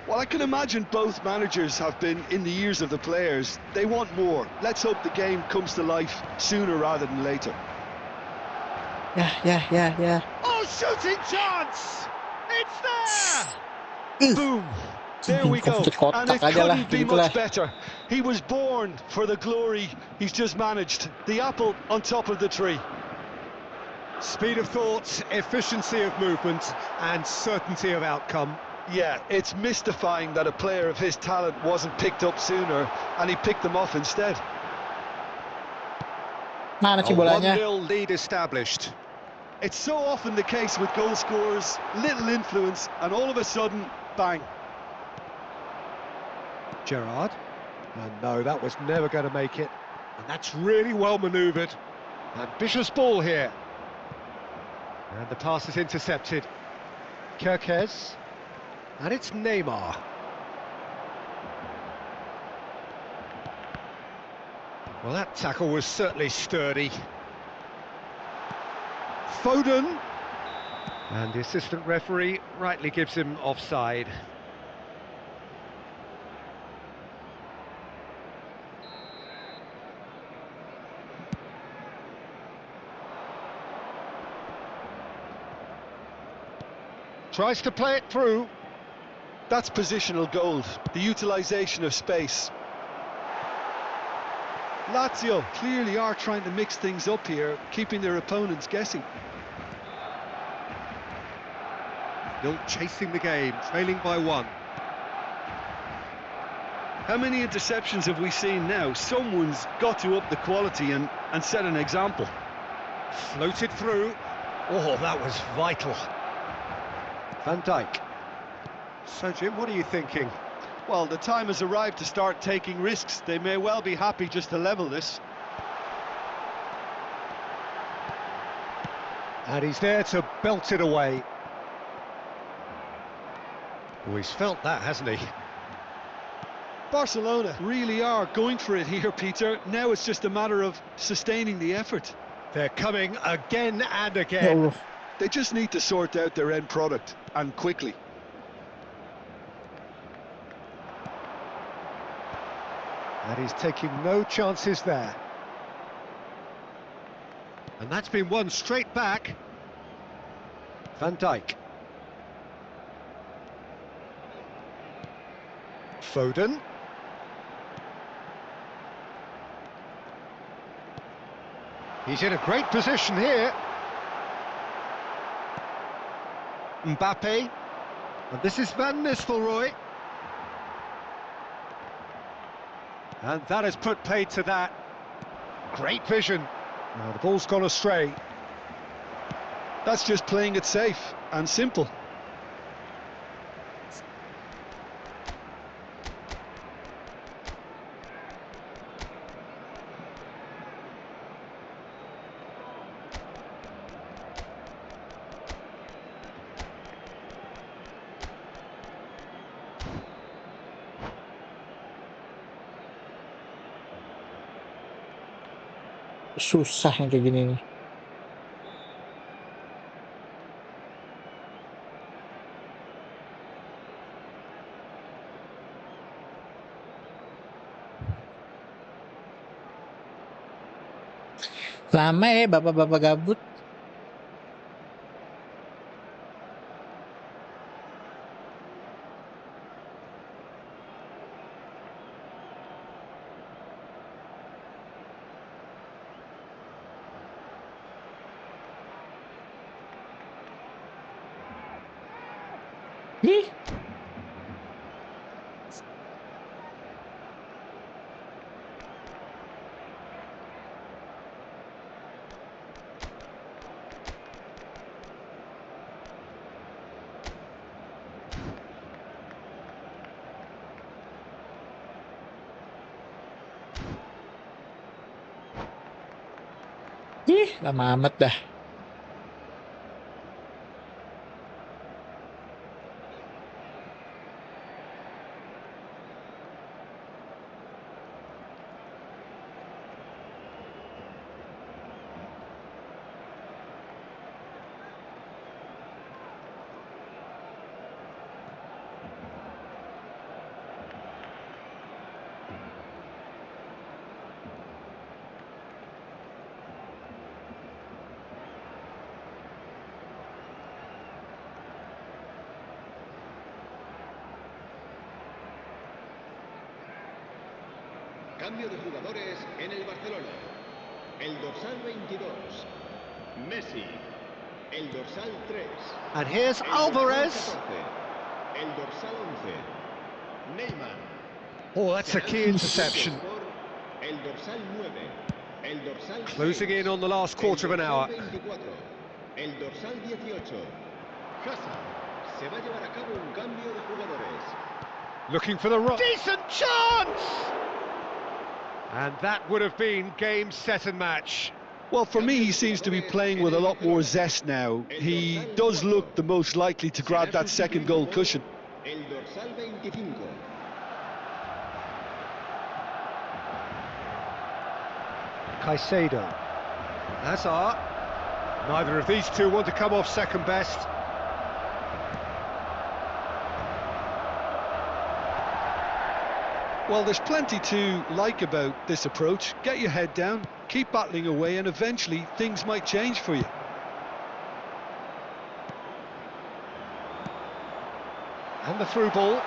C: Well, I can imagine both managers have been in the ears of the players. They want more. Let's hope the game comes to life sooner rather than later.
A: Ya.
B: Oh, shooting chance! It's there!
C: Boom! There we go. And it couldn't be much better. He was born for the glory he's just managed. The apple on top of the tree.
B: Speed of thought, efficiency of movement, and certainty of outcome.
C: Yeah, it's mystifying that a player of his talent wasn't picked up sooner, and he picked them off instead.
A: Mana
B: A
A: sih bolanya?
B: 1-0 lead established.
C: It's so often the case with goal scorers, little influence, and all of a sudden, bang.
B: Gerrard. And no, that was never going to make it. And that's really well manoeuvred. Ambitious ball here. And the pass is intercepted. Kirkes. And it's Neymar. Well, that tackle was certainly sturdy. Foden. And the assistant referee rightly gives him offside. Tries to play it through.
C: That's positional gold, the utilisation of space. Lazio clearly are trying to mix things up here, keeping their opponents guessing.
B: Still chasing the game, trailing by 1.
C: How many interceptions have we seen now? Someone's got to up the quality and set an example.
B: Floated through. Oh, that was vital. Van Dijk. So, Jim, what are you thinking?
C: Well, the time has arrived to start taking risks. They may well be happy just to level this.
B: And he's there to belt it away. Oh, he's felt that, hasn't he?
C: Barcelona really are going for it here, Peter. Now it's just a matter of sustaining the effort.
B: They're coming again and
A: Ya
B: again.
A: Allah.
C: They just need to sort out their end product, and quickly.
B: And he's taking no chances there. And that's been won straight back. Van Dijk. Foden. He's in a great position here. Mbappe. And this is Van Nistelrooy. And that has put paid to that. Great vision. Now the ball's gone astray.
C: That's just playing it safe and simple.
A: Susah yang kayak gini nih. Lama ya bapak-bapak gabut. Ih, lama amat dah.
D: Cambio de jugadores en el Barcelona. El dorsal 22, Messi. El dorsal 3.
B: And here's
D: El
B: Alvarez.
D: dorsal 14, el dorsal 11, Neymar.
B: Oh, that's a key interception.
D: El dorsal 9, el dorsal 6,
B: Closing in on the last quarter of an hour.
D: el dorsal 24, el dorsal 18. Hazard. Se va a llevar a cabo un cambio de jugadores.
B: Looking for the right. Decent chance! And that would have been game, set and match.
C: Well, for me, he seems to be playing with a lot more zest now. He does look the most likely to grab that second goal cushion.
D: El dorsal 25.
B: Caicedo. Hazard. Neither of these two want to come off second best.
C: Well, there's plenty to like about this approach. Get your head down, keep battling away, and eventually things might change for you.
B: And the through ball.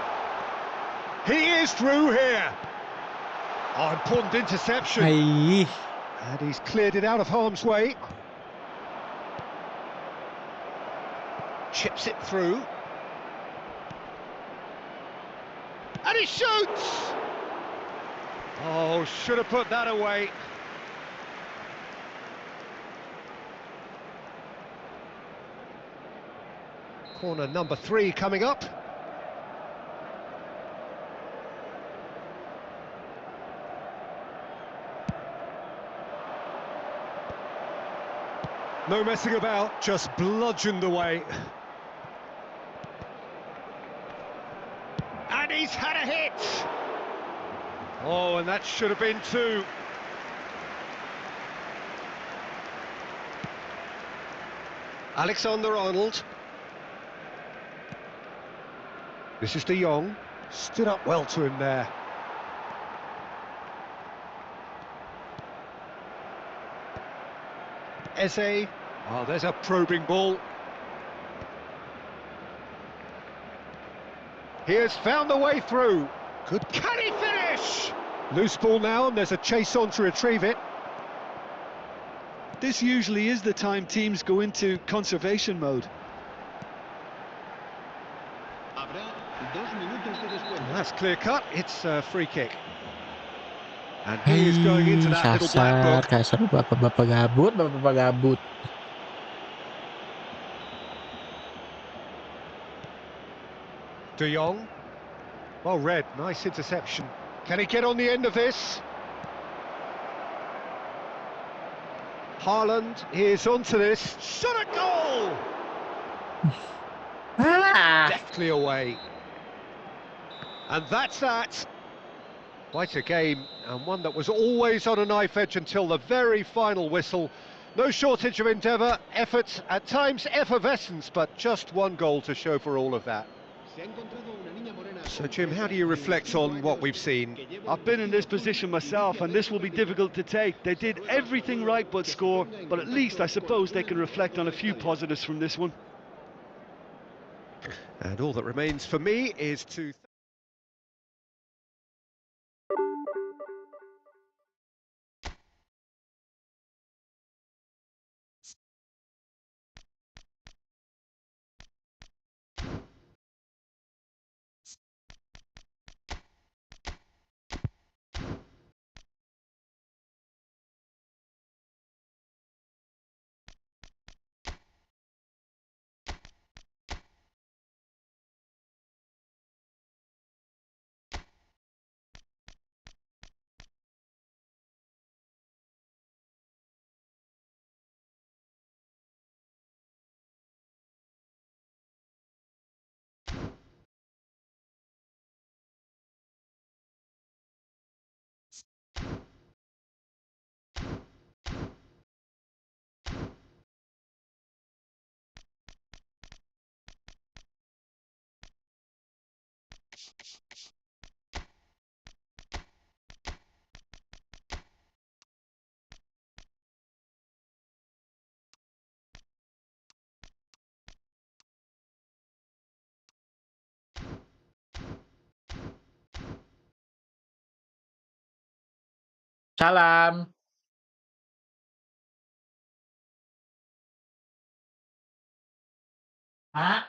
B: He is through here. Oh, important interception.
A: Meaih.
B: And he's cleared it out of harm's way. Chips it through. And he shoots! Oh, should have put that away. Corner number 3 coming up. No messing about, just bludgeoned away. And he's had a hit! Oh, and that should have been two. Alexander-Arnold. This is De Jong. Stood up well to him there. Eze. Oh, there's a probing ball. He has found the way through. Can he finish? Loose ball now, and there's a chase on to retrieve it.
C: This usually is the time teams go into conservation mode.
B: That's clear cut. It's a free kick. And he is going into that little black book.
A: Kasar, bapak-bapak gabut, bapak-bapak gabut.
B: De Jong. Well read, nice interception. Can he get on the end of this? Haaland is onto this. Shot a goal! Deftly away. And that's that. Quite a game, and one that was always on a knife edge until the very final whistle. No shortage of endeavour, effort, at times effervescence, but just one goal to show for all of that. So Jim, how do you reflect on what we've seen?
C: I've been in this position myself, and this will be difficult to take. They did everything right but score, but at least I suppose they can reflect on a few positives from this one.
B: And all that remains for me is to...
A: Salam. Hah?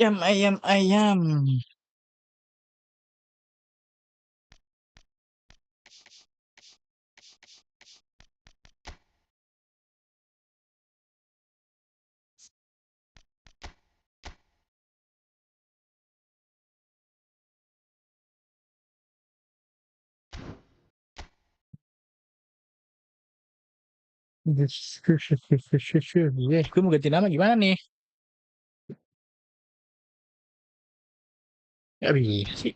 A: Ayam, ayam, ayam. Gue mau ganti nama gimana nih? Gak bisa sih.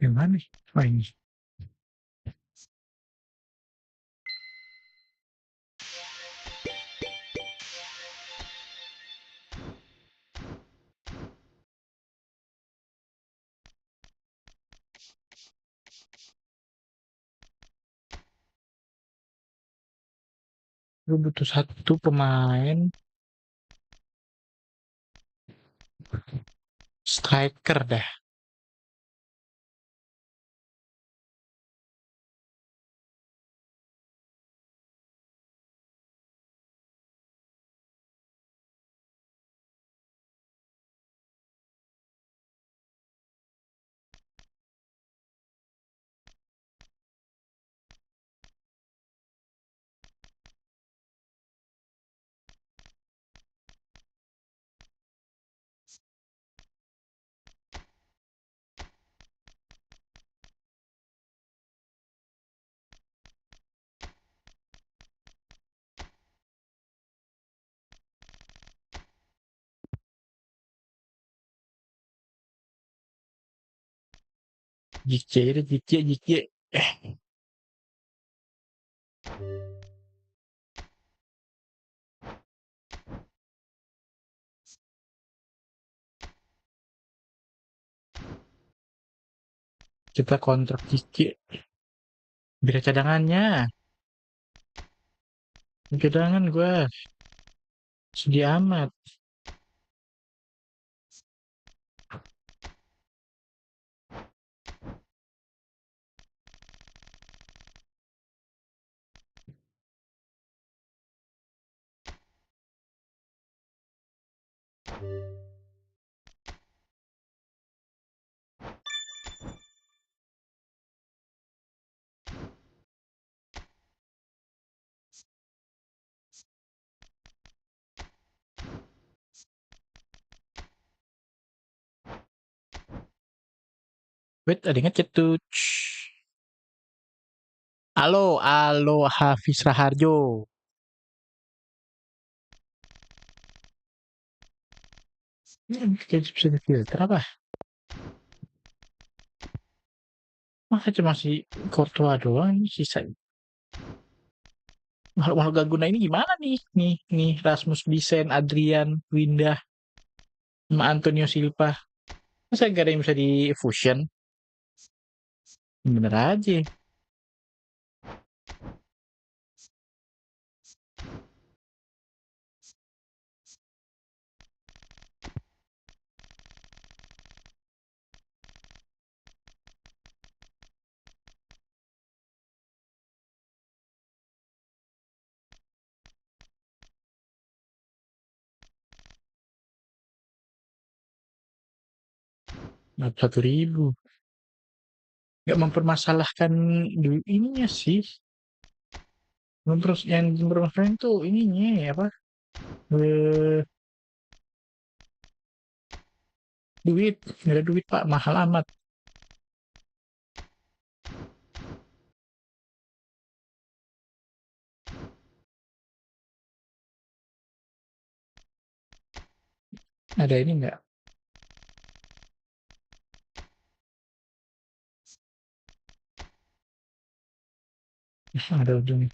A: Gimana nih? Oh, ini. Gue butuh satu pemain striker dah. JJ deh, JJ, JJ. Eh, kita kontrak JJ. Biar cadangannya. Cadangan gue. Sedih amat. Wait, ada ngechat tuh. Halo, halo, Hafiz Raharjo. Kayak bisa difilter apa? Masa cuma si Courtois doang ini sisa. Makhluk gak guna ini gimana nih? Nih, Rasmus Bisen, Adrian, Windah, sama Antonio Silva. Masa gak ada yang bisa di fusion? Bener aja. Nah, 1.000. Gak mempermasalahkan ininya sih. Yang mempermasalahkan tuh ininya apa? Eh, duit. Gak ada duit pak, mahal amat. Ada ini nggak? Ada ujung.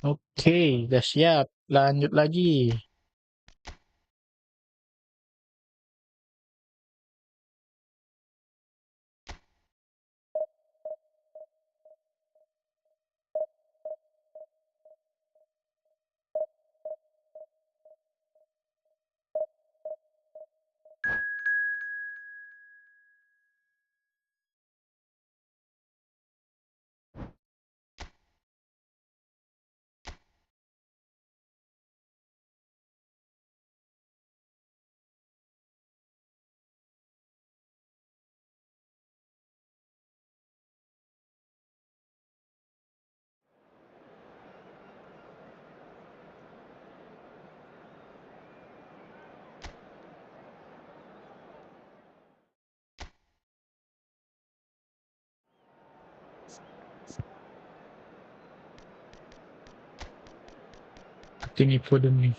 A: Oke, udah siap. Lanjut lagi. Tinggi pudem nih.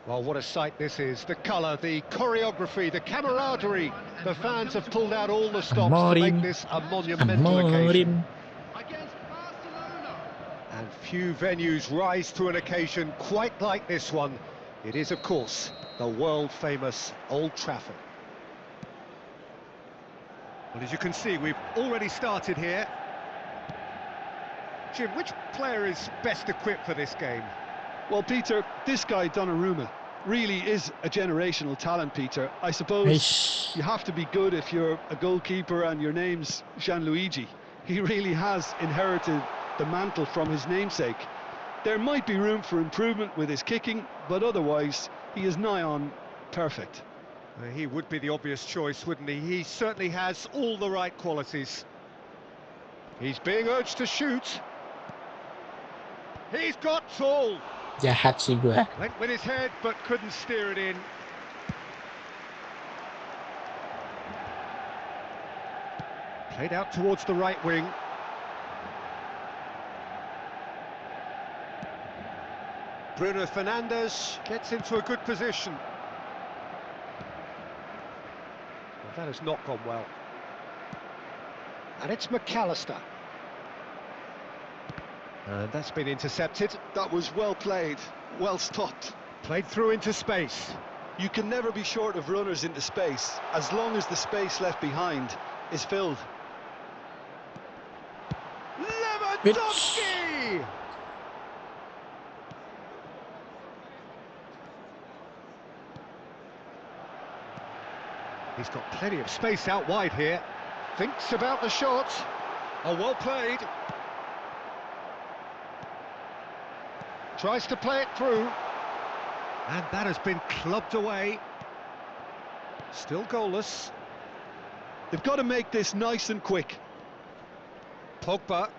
B: Well, what a sight this is. The colour, the choreography, the camaraderie. The fans have pulled out all the stops to make this a monumental occasion.
D: Against Barcelona.
B: And few venues rise to an occasion quite like this one. It is, of course, the world-famous Old Trafford. Well, as you can see, we've already started here. Jim, which player is best equipped for this game?
C: Well, Peter, this guy, Donnarumma, really is a generational talent, Peter. I suppose
A: Eish.
C: you have to be good if you're a goalkeeper and your name's Gianluigi. He really has inherited the mantle from his namesake. There might be room for improvement with his kicking, but otherwise, he is nigh on perfect.
B: He would be the obvious choice, wouldn't he? He certainly has all the right qualities. He's being urged to shoot. He's got tall.
A: Jahat sih gue.
B: Went with his head, but couldn't steer it in. Played out towards the right wing. Bruno Fernandes gets into a good position. Well, that has not gone well. And it's McAllister. And that's been intercepted.
C: That was well played, well stopped.
B: Played through into space.
C: You can never be short of runners into space, as long as the space left behind is filled.
B: Lewandowski! He's got plenty of space out wide here. Thinks about the shot. Oh, well played. Tries to play it through. And that has been clubbed away. Still goalless.
C: They've got to make this nice and quick.
B: Pogba.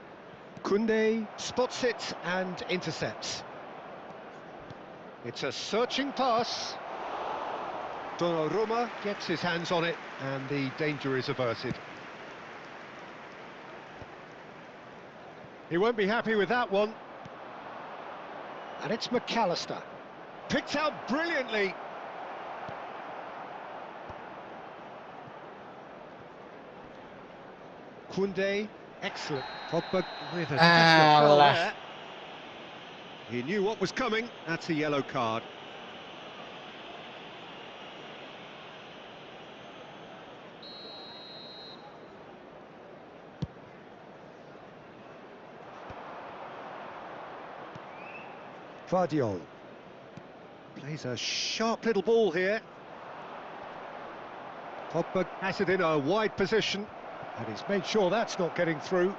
B: Koundé spots it and intercepts. It's a searching pass. Donnarumma gets his hands on it and the danger is averted. He won't be happy with that one. And it's McAllister. Picked out brilliantly. Koundé, excellent. Pogba with a foul there. He knew what was coming. That's a yellow card. Vardiol plays a sharp little ball here. Pogba has it in a wide position, and he's made sure that's not getting through.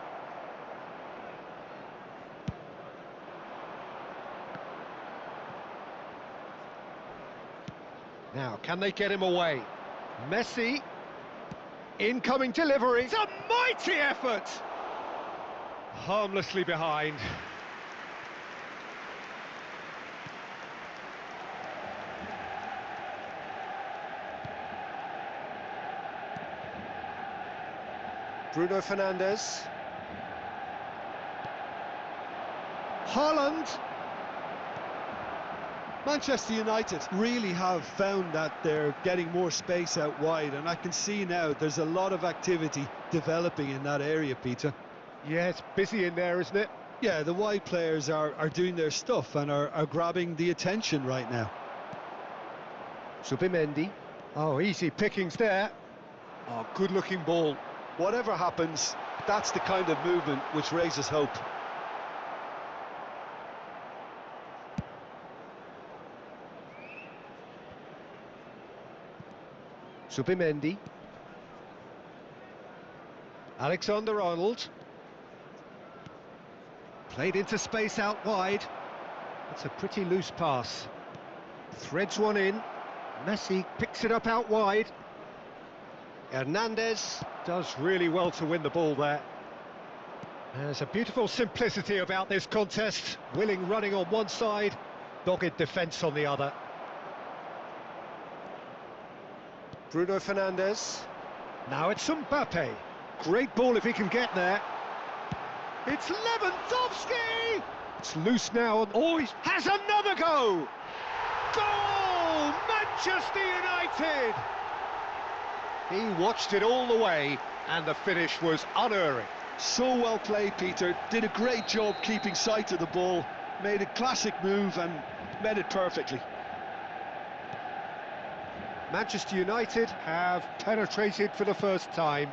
B: Now, can they get him away? Messi, incoming delivery. It's a mighty effort! Harmlessly behind. Bruno Fernandes. Haaland.
C: Manchester United really have found that they're getting more space out wide, and I can see now there's a lot of activity developing in that area, Peter.
B: Yeah, it's busy in there, isn't it?
C: Yeah, the wide players are doing their stuff and are grabbing the attention right now.
B: Subimendi. Oh, easy pickings there. Oh, good-looking ball.
C: Whatever happens, that's the kind of movement which raises hope.
B: Subimendi. Alexander-Arnold. Played into space out wide. That's a pretty loose pass. Threads one in. Messi picks it up out wide. Hernandez does really well to win the ball there. There's a beautiful simplicity about this contest. Willing running on one side, dogged defence on the other. Bruno Fernandes. Now it's Mbappe. Great ball if he can get there. It's Lewandowski! It's loose now. Oh, he has another go! Goal! Manchester United! He watched it all the way, and the finish was unerring.
C: So well played, Peter. Did a great job keeping sight of the ball. Made a classic move and met it perfectly.
B: Manchester United have penetrated for the first time.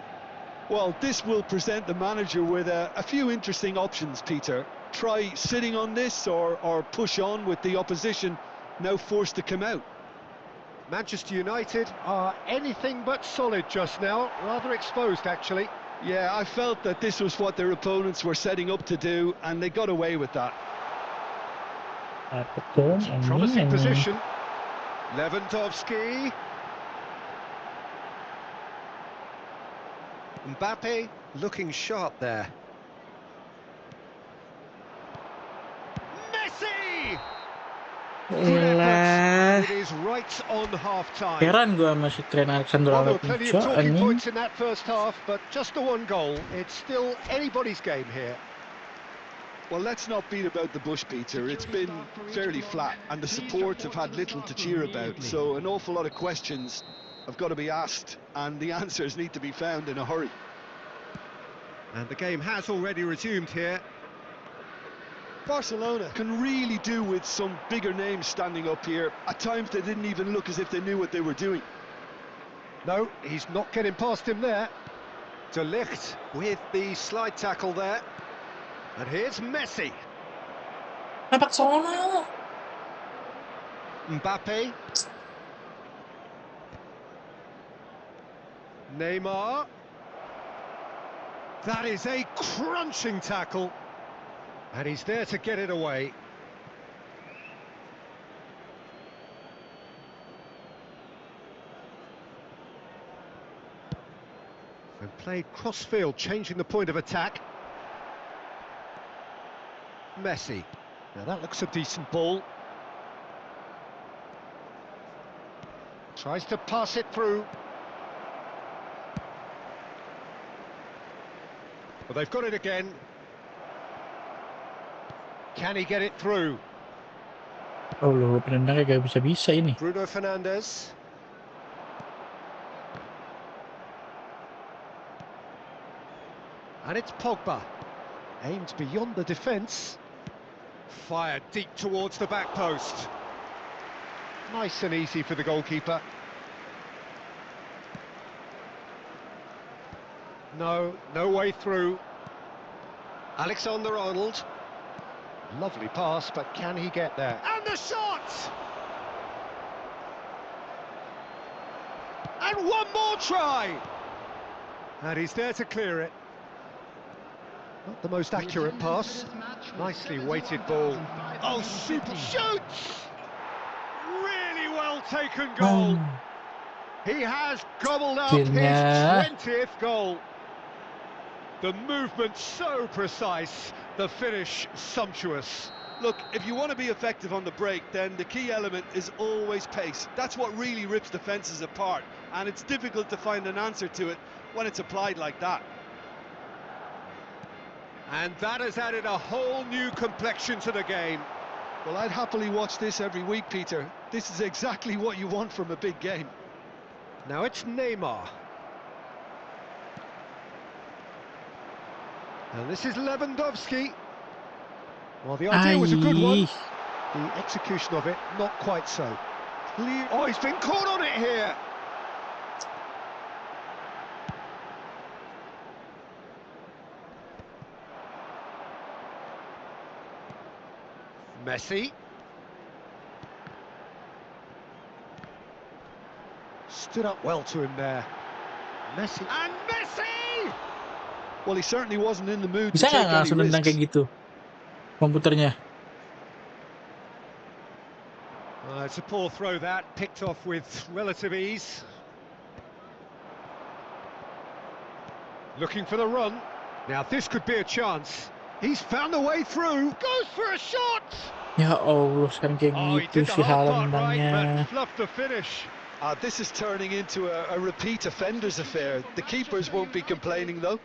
C: Well, this will present the manager with a few interesting options, Peter. Try sitting on this or push on with the opposition now forced to come out.
B: Manchester United are anything but solid just now, rather exposed actually.
C: Yeah, I felt that this was what their opponents were setting up to do, and they got away with that.
B: Promising position. Lewandowski. Mbappe looking sharp there. Messi! Good effort. It is right on half-time.
A: Heran gue sama si Trent
B: Well, there were
A: Alexander-Arnold
B: plenty
A: Mucho
B: of talking
A: anjing.
B: points in that first half, but just the one goal. It's still anybody's game here.
C: Well, let's not beat about the bush, Peter. It's been fairly flat, and the support have had little to cheer about, so an awful lot of questions have got to be asked, and the answers need to be found in a hurry.
B: And the game has already resumed here.
C: Barcelona can really do with some bigger names standing up here. At times they didn't even look as if they knew what they were doing.
B: No, he's not getting past him there. De Ligt with the slide tackle there. And here's Messi.
A: Napaksono!
B: Mbappe. Neymar. That is a crunching tackle. And he's there to get it away. And played cross-field, changing the point of attack. Messi. Now that looks a decent ball. Tries to pass it through. Well, they've got it again. Can he get it through?
A: Oh loh, penendang kagak bisa-bisa ini.
B: Bruno Fernandes. And it's Pogba. Aimed beyond the defence. Fired deep towards the back post. Nice and easy for the goalkeeper. No way through. Alexander-Arnold. Lovely pass, but can he get there? And the shot! And one more try! And he's there to clear it. Not the most accurate pass. Nicely weighted ball. Oh, super shoots! Really well taken goal. He has gobbled up his
A: Akhirnya.
B: 20th goal. The movement so precise, the finish sumptuous.
C: Look, if you want to be effective on the break, then the key element is always pace. That's what really rips defences apart, and it's difficult to find an answer to it when it's applied like that.
B: And that has added a whole new complexion to the game.
C: Well, I'd happily watch this every week, Peter. This is exactly what you want from a big game.
B: Now it's Neymar. And this is Lewandowski. Well, the idea was a good one. The execution of it, not quite so. Oh, he's been caught on it here. Messi. Stood up well to him there. Messi. And Messi!
C: Well, he certainly wasn't in the mood
A: Bisa
C: to take
A: nggak langsung
C: any
A: nendang
C: risks.
A: kayak gitu komputernya?
B: It's a poor throw that, picked off with relative ease. Looking for the run. Now this could be a chance. He's found a way through. Goes for a shot!
A: Ya Allah, sekarang kayak
B: Oh, he
A: gitu
B: did the
A: sih
B: hard
A: Haaland
B: part right,
A: nendangnya.
B: but fluffed the finish.
C: This is turning into a repeat offenders affair. The keepers won't be complaining, though.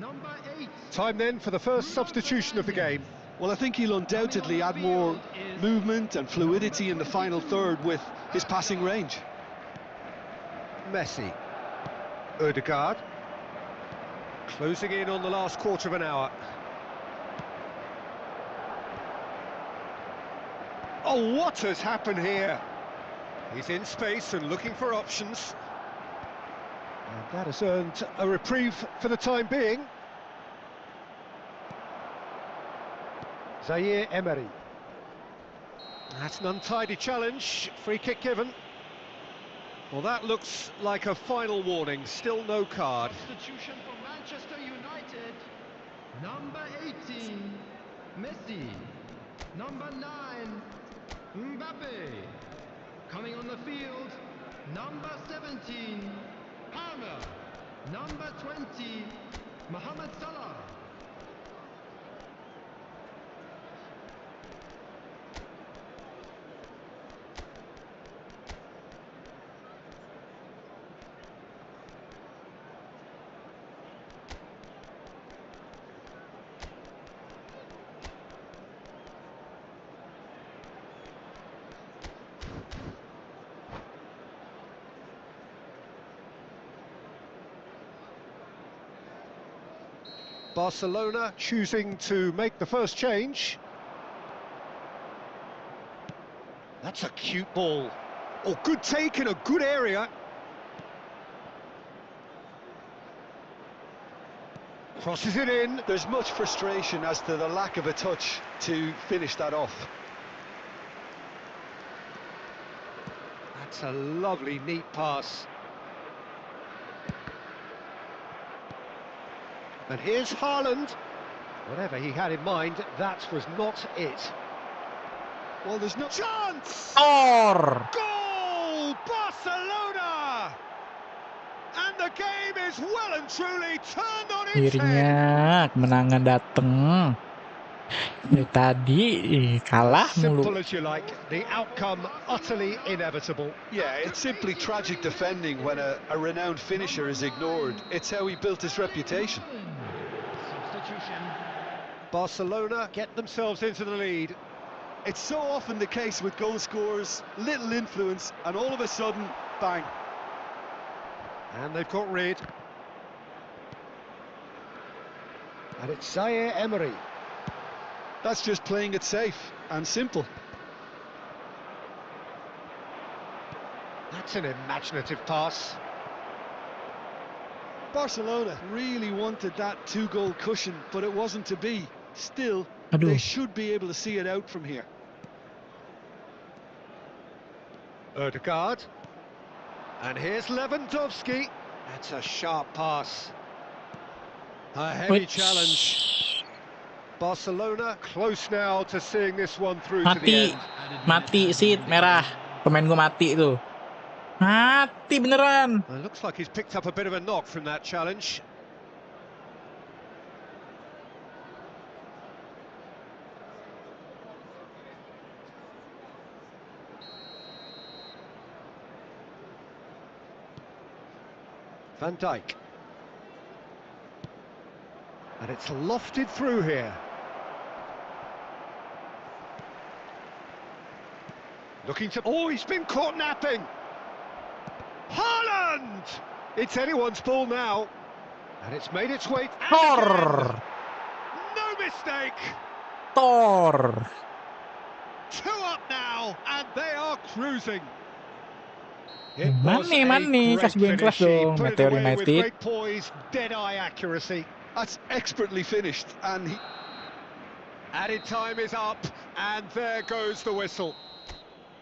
D: Number 8.
B: Time then for the first substitution of the game.
C: Well, I think he'll undoubtedly add more movement and fluidity in the final third with his passing range.
B: Messi. Ødegaard. Closing in on the last quarter of an hour. Oh, what has happened here? He's in space and looking for options. And that has earned a reprieve for the time being. Zaire Emery. That's an untidy challenge. Free kick given. Well, that looks like a final warning. Still no card.
D: Substitution for Manchester United. Number 18, Messi. Number 9, Mbappe. Coming on the field, number 17, Palmer. Number 20, Mohamed Salah.
B: Barcelona choosing to make the first change. That's a cute ball. Oh, good take in a good area. Crosses it in.
C: There's much frustration as to the lack of a touch to finish that off.
B: That's a lovely, neat pass. And here's Haaland. Whatever he had in mind, that was not it.
C: Well, there's no
B: Chance!
A: Tor!
B: Goal! Barcelona! And the game is well and truly turned on its head.
A: Akhirnya kemenangan dateng. Dari tadi kalah mulu.
B: Simple as you like, the outcome utterly inevitable.
C: Yeah, it's simply tragic defending when a renowned finisher is ignored. It's how he built his reputation.
D: Substitution.
B: Barcelona get themselves into the lead.
C: It's so often the case with goal scorers, little influence, and all of a sudden, bang.
B: And they've got rid. And it's Zaire Emery.
C: That's just playing it safe and simple.
B: That's an imaginative pass.
C: Barcelona really wanted that two-goal cushion, but it wasn't to be. Still,
A: Aduh.
C: they should be able to see it out from here.
B: Ødegaard. And here's Lewandowski. That's a sharp pass. A heavy challenge. Barcelona close now to seeing this one through to the
A: Mati,
B: end.
A: mati seat merah. Pemain gue mati tuh. Mati beneran.
B: Well, it looks like he's picked up a bit of a knock from that challenge. Van Dijk. And it's lofted through here. Looking to... Oh, he's been caught napping! Haaland! It's anyone's ball now. And it's made its way...
A: Tor!
B: No mistake!
A: Tor!
B: 2 up now, and they are cruising.
A: Mane, kasih gue yang kelas dong.
B: Put it
A: Meteor
B: away with
A: United.
B: great poise, dead-eye accuracy.
C: That's expertly finished, and he...
B: Added time is up, and there goes the whistle.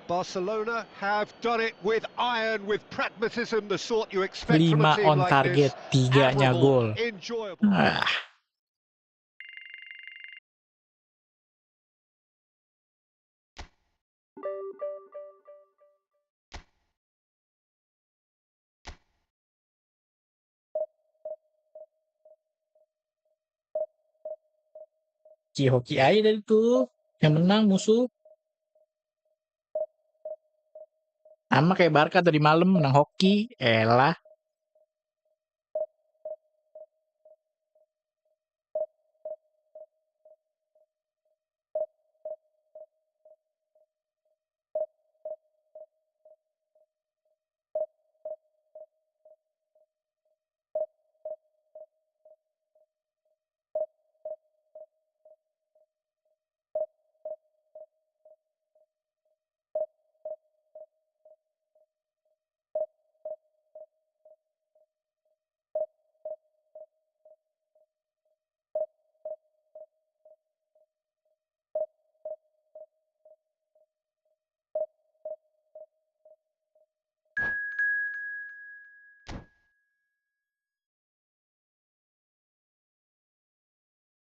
B: Barcelona have done it with iron, with pragmatism, the sort you expect from a
A: 5
B: team
A: on
B: like
A: target,
B: this.
A: 3-nya
B: Admirable,
A: gol.
B: enjoyable.
A: Ah. Hoki aja dari tuh. Yang menang musuh. Sama kayak Barca tadi malam menang hoki. Elah.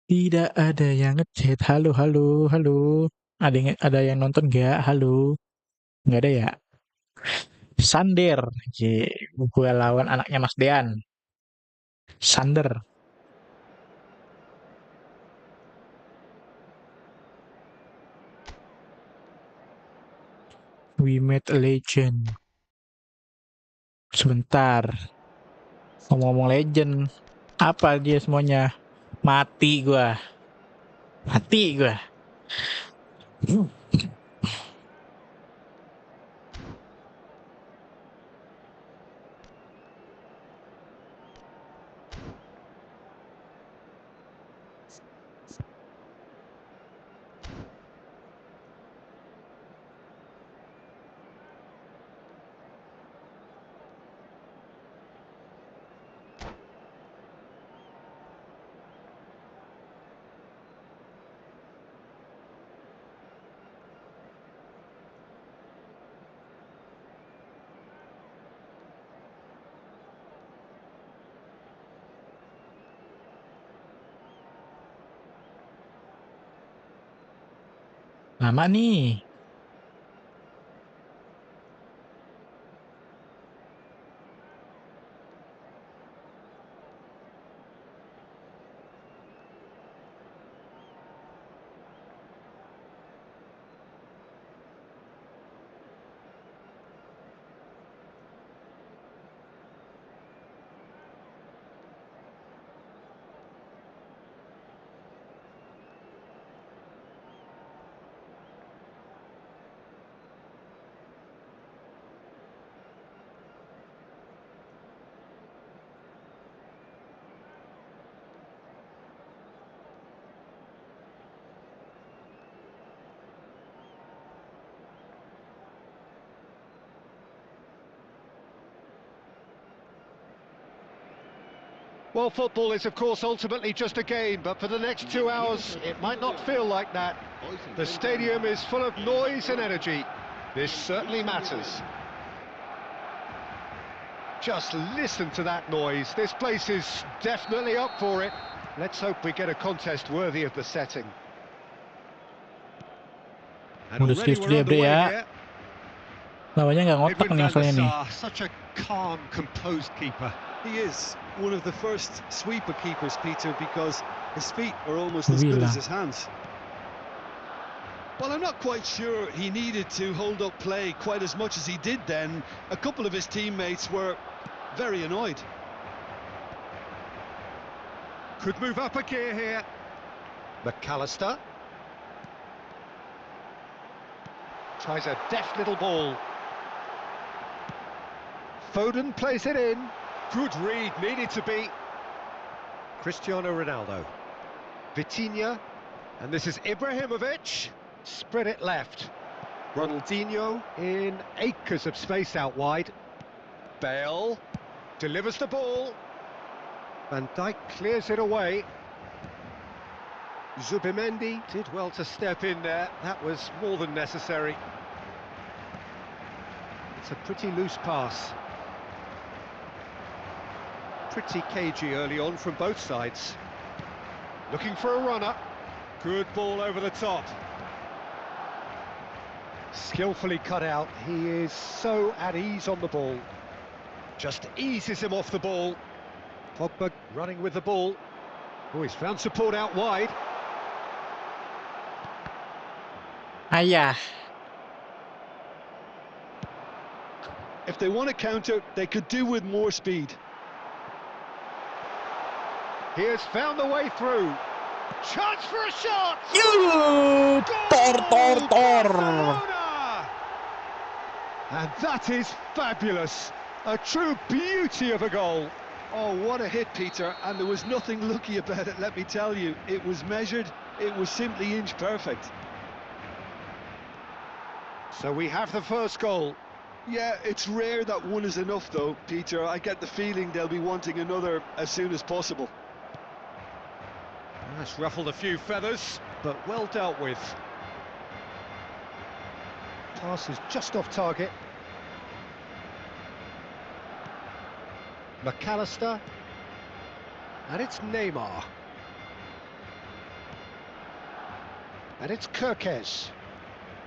A: Tidak ada yang ngechat. Halo, halo, halo. Ada yang nonton nggak? Halo. Nggak ada ya? Sander. Gue lawan anaknya Mas Dean. Sander. We met a legend. Sebentar. Ngomong-ngomong legend. Apa dia semuanya? Mati gua. Mati gua. Sama nih.
B: Well, football is, of course, ultimately just a game, but for the next 2 hours, it might not feel like that. The stadium is full of noise and energy. This certainly matters. Just listen to that noise. This place is definitely up for it. Let's hope we get a contest worthy of the setting. And
A: Udah
B: already
A: serius
B: we're
A: dia, Bre,
B: underway
A: ya.
B: here.
A: Lawannya nggak ngotak
B: Edwin
A: nih
B: van der
A: masalahnya nih.
B: Sar, such a calm, composed keeper.
C: He is one of the first sweeper keepers, Peter, because his feet are almost as good as his hands. Well, I'm not quite sure he needed to hold up play quite as much as he did then. A couple of his teammates were very annoyed.
B: Could move up a gear here. McAllister. Tries a deft little ball. Foden plays it in. Good read, needed to be. Cristiano Ronaldo. Vitinha. And this is Ibrahimovic. Spread it left. Ronaldinho in acres of space out wide. Bale delivers the ball. Van Dijk clears it away. Zubimendi did well to step in there. That was more than necessary. It's a pretty loose pass. Pretty cagey early on from both sides. Looking for a runner. Good ball over the top. Skillfully cut out. He is so at ease on the ball. Just eases him off the ball. Pogba running with the ball. Oh, he's found support out wide.
A: Ayah.
C: If they want to counter, they could do with more speed.
B: He has found the way through. Chance for a shot!
A: Yuh, tor.
B: Barcelona! And that is fabulous. A true beauty of a goal.
C: Oh, what a hit, Peter, and there was nothing lucky about it, let me tell you. It was measured, it was simply inch perfect.
B: So we have the first goal.
C: Yeah, it's rare that one is enough, though, Peter. I get the feeling they'll be wanting another as soon as possible.
B: That's ruffled a few feathers, but well dealt with. Pass is just off target. McAllister. And it's Neymar. And it's Kirkes.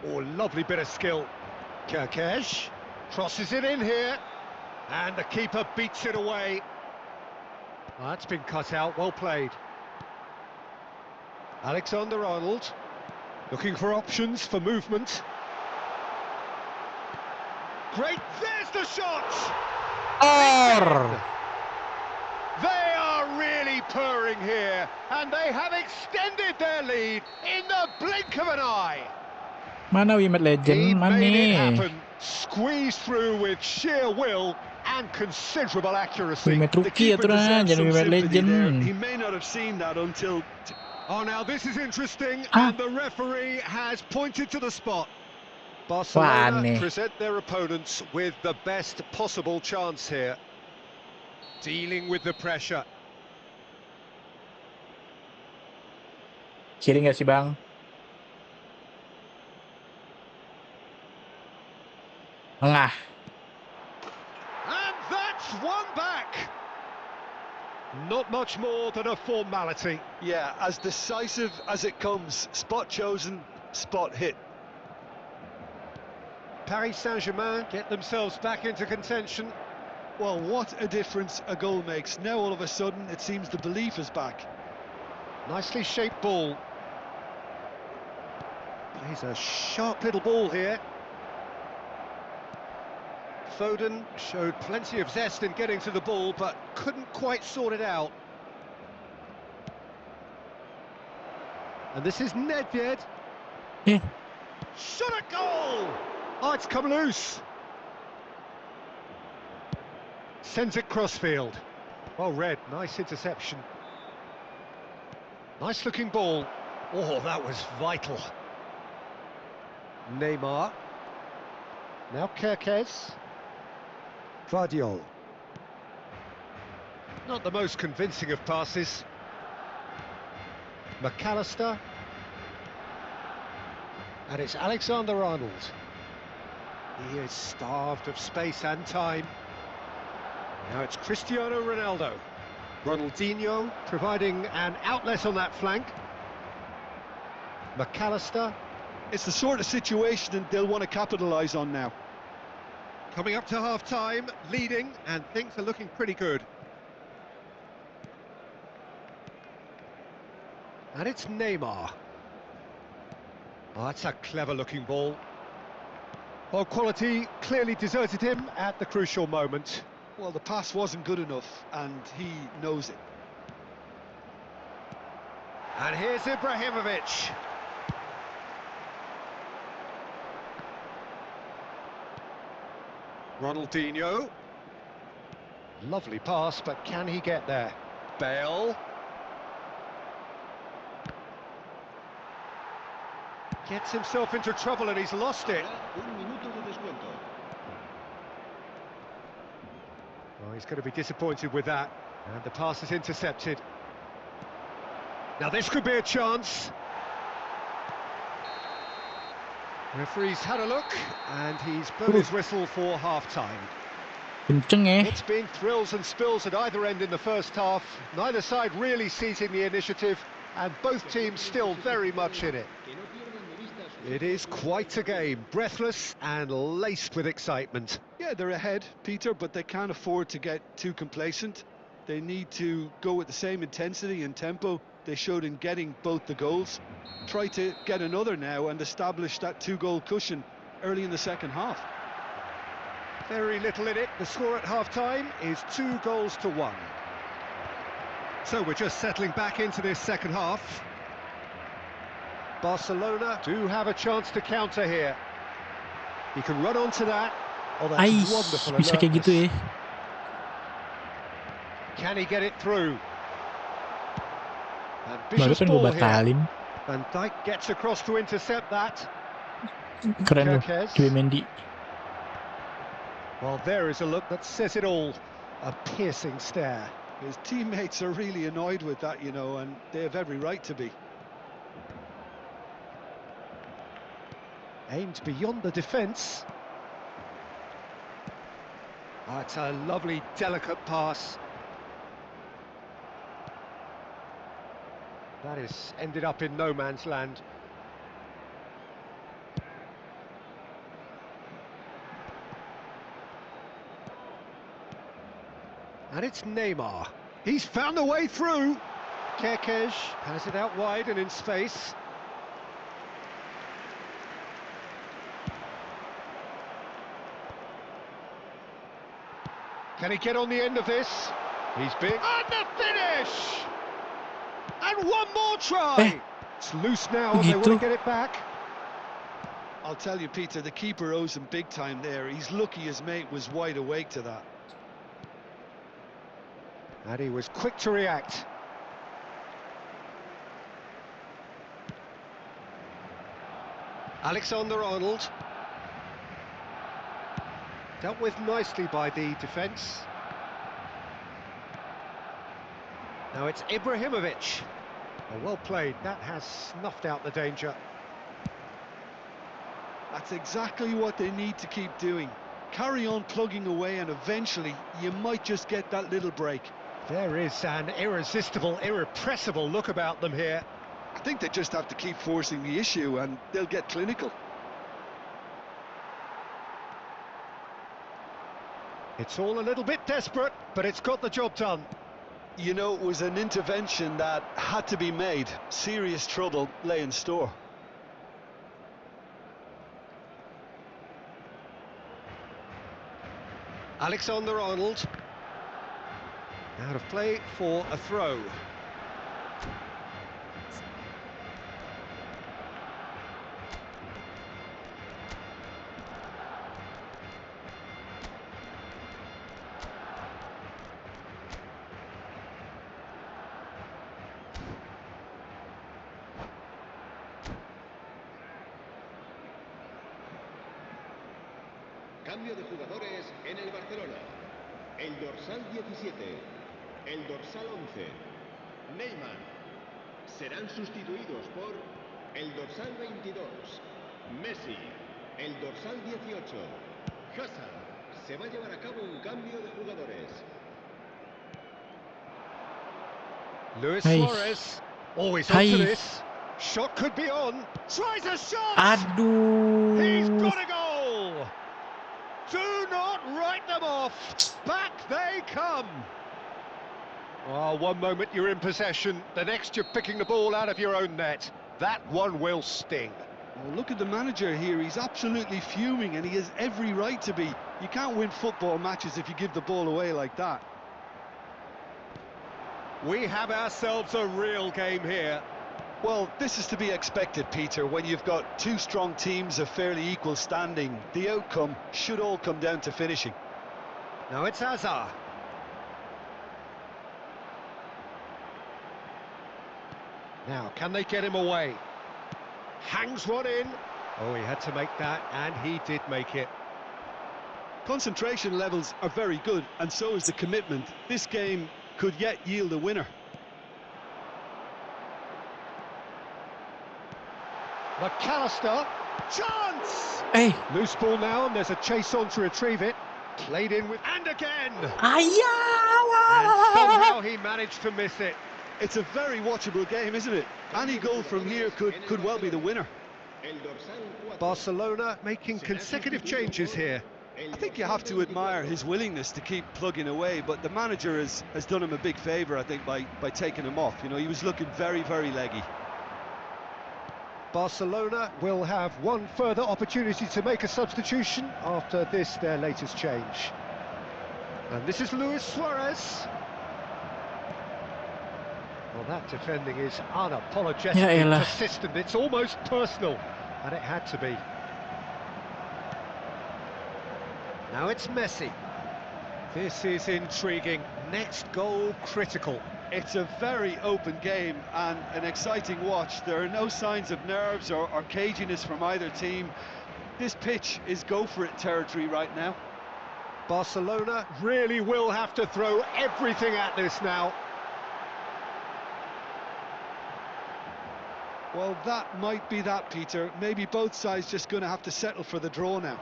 B: Oh, lovely bit of skill. Kirkes crosses it in here. And the keeper beats it away. Oh, that's been cut out, well played. Alexander-Arnold, looking for options for movement. Great, there's the shot!
A: Tor.
B: They are really purring here, and they have extended their lead in the blink of an eye.
A: Mana Wimet
B: He
A: Legend? Mana
B: made it
A: nih?
B: happen, squeezed through with sheer will and considerable accuracy.
A: Wimet
C: The
A: Rookie ya
C: keeper
A: tuh
C: deserves
A: jangan
C: some
A: Wimet
C: sympathy there.
A: Legend.
C: He may not have seen that until...
B: Oh, now this is interesting,
A: Ah.
B: and the referee has pointed to the spot.
A: Wah,
B: Barcelona
A: aneh.
B: present their opponents with the best possible chance here. Dealing with the pressure.
A: Kiri nggak sih, Bang? Tengah.
B: And that's one back. Not much more than a formality.
C: Yeah, as decisive as it comes. Spot chosen, spot hit.
B: Paris Saint-Germain get themselves back into contention.
C: Well, what a difference a goal makes. Now all of a sudden it seems the belief is back.
B: Nicely shaped ball. Plays a sharp little ball here. Foden showed plenty of zest in getting to the ball, but couldn't quite sort it out. And this is Nedved.
A: Eh,
B: Shot a goal! Oh, it's come loose. Sends it crossfield. Well read, nice interception. Nice looking ball. Oh, that was vital. Neymar. Now Kerkez. Vardiol. Not the most convincing of passes. McAllister. And it's Alexander-Arnold. He is starved of space and time. Now it's Cristiano Ronaldo. Ronaldinho providing an outlet on that flank. McAllister.
C: It's the sort of situation they'll want to capitalise on now.
B: Coming up to half-time, leading, and things are looking pretty good. And it's Neymar. Oh, that's a clever-looking ball. Well, quality clearly deserted him at the crucial moment.
C: Well, the pass wasn't good enough, and he knows it.
B: And here's Ibrahimovic. Ronaldinho. Lovely pass, but can he get there? Bale. Gets himself into trouble and he's lost it. Oh, he's going to be disappointed with that. And the pass is intercepted. Now this could be a chance. Referee's had a look and he's blown his whistle for half-time.
A: kenceng ya.
B: It's been thrills and spills at either end in the first half. Neither side really seizing the initiative and both teams still very much in it. It is quite a game, breathless and laced with excitement.
C: Yeah, they're ahead, Peter, but they can't afford to get too complacent. They need to go with the same intensity and tempo they showed in getting both the goals. Try to get another now and establish that two-goal cushion early in the second half.
B: Very little in it. The score at half-time is 2-1. So we're just settling back into this second half. Barcelona do have a chance to counter here. He can run onto that. Oh, that's
A: Aish,
B: wonderful
A: bisa kayak gitu
B: alertness.
A: ya.
B: Can he get it through?
A: Baru
B: Ambitious
A: kan gue
B: ball here.
A: batalin.
B: Van Dijk gets across to intercept that.
A: Keren loh,
B: Kerkez.
A: Dwi Mendy.
B: Well, there is a look that says it all. A piercing stare.
C: His teammates are really annoyed with that, you know, and they have every right to be.
B: Aimed beyond the defence. Oh, it's a lovely, delicate pass. That has ended up in no man's land. And it's Neymar. He's found a way through. Kerkez has it out wide and in space. Can he get on the end of this? He's big. And the finish! And one more try! It's loose now and they want to get it back.
C: I'll tell you, Peter, the keeper owes him big time there. He's lucky his mate was wide awake to that.
B: And he was quick to react. Alexander-Arnold. Dealt with nicely by the defence. Now it's Ibrahimovic. Oh, well played. That has snuffed out the danger.
C: That's exactly what they need to keep doing. Carry on plugging away and eventually you might just get that little break.
B: There is an irresistible, irrepressible look about them here.
C: I think they just have to keep forcing the issue and they'll get clinical.
B: It's all a little bit desperate, but it's got the job done.
C: You know, it was an intervention that had to be made. Serious trouble lay in store.
B: Alexander-Arnold. Out of play for a throw.
D: Cambio de jugadores en el Barcelona. El dorsal 17, el dorsal 11, Neymar. Serán sustituidos por el dorsal 22, Messi. El dorsal 18, Hazard. Se va a llevar a cabo un cambio de jugadores.
B: Luis
A: Hai.
B: Suarez. Oh, he's onto
A: Hai.
B: this. Shot could be on. Tries a shot! He's
A: Aduh.
B: got a goal! Do not write them off. Back they come. Oh, one moment you're in possession, the next you're picking the ball out of your own net. That one will sting.
C: Well, look at the manager here. He's absolutely fuming, and he has every right to be. You can't win football matches if you give the ball away like that.
B: We have ourselves a real game here.
C: Well, this is to be expected, Peter, when you've got two strong teams of fairly equal standing. The outcome should all come down to finishing.
B: Now it's Hazard. Now, can they get him away? Hangs one in. Oh, he had to make that, and he did make it.
C: Concentration levels are very good, and so is the commitment. This game could yet yield a winner.
B: McAllister, chance!
A: Hey.
B: Loose ball now, and there's a chase on to retrieve it. Played in with, and again!
A: Ayah.
B: And somehow he managed to miss it.
C: It's a very watchable game, isn't it? Any goal from here could well be the winner.
B: Barcelona making consecutive changes here.
C: I think you have to admire his willingness to keep plugging away, but the manager has done him a big favour, I think, by taking him off. You know, he was looking very, very leggy.
B: Barcelona will have one further opportunity to make a substitution after this, their latest change. And this is Luis Suarez. Well, that defending is unapologetically
A: Ya elah.
B: persistent. It's almost personal, and it had to be. Now it's Messi. This is intriguing. Next goal critical.
C: It's a very open game and an exciting watch. There are no signs of nerves or caginess from either team. This pitch is go-for-it territory right now.
B: Barcelona really will have to throw everything at this now.
C: Well, that might be that, Peter. Maybe both sides just going to have to settle for the draw now.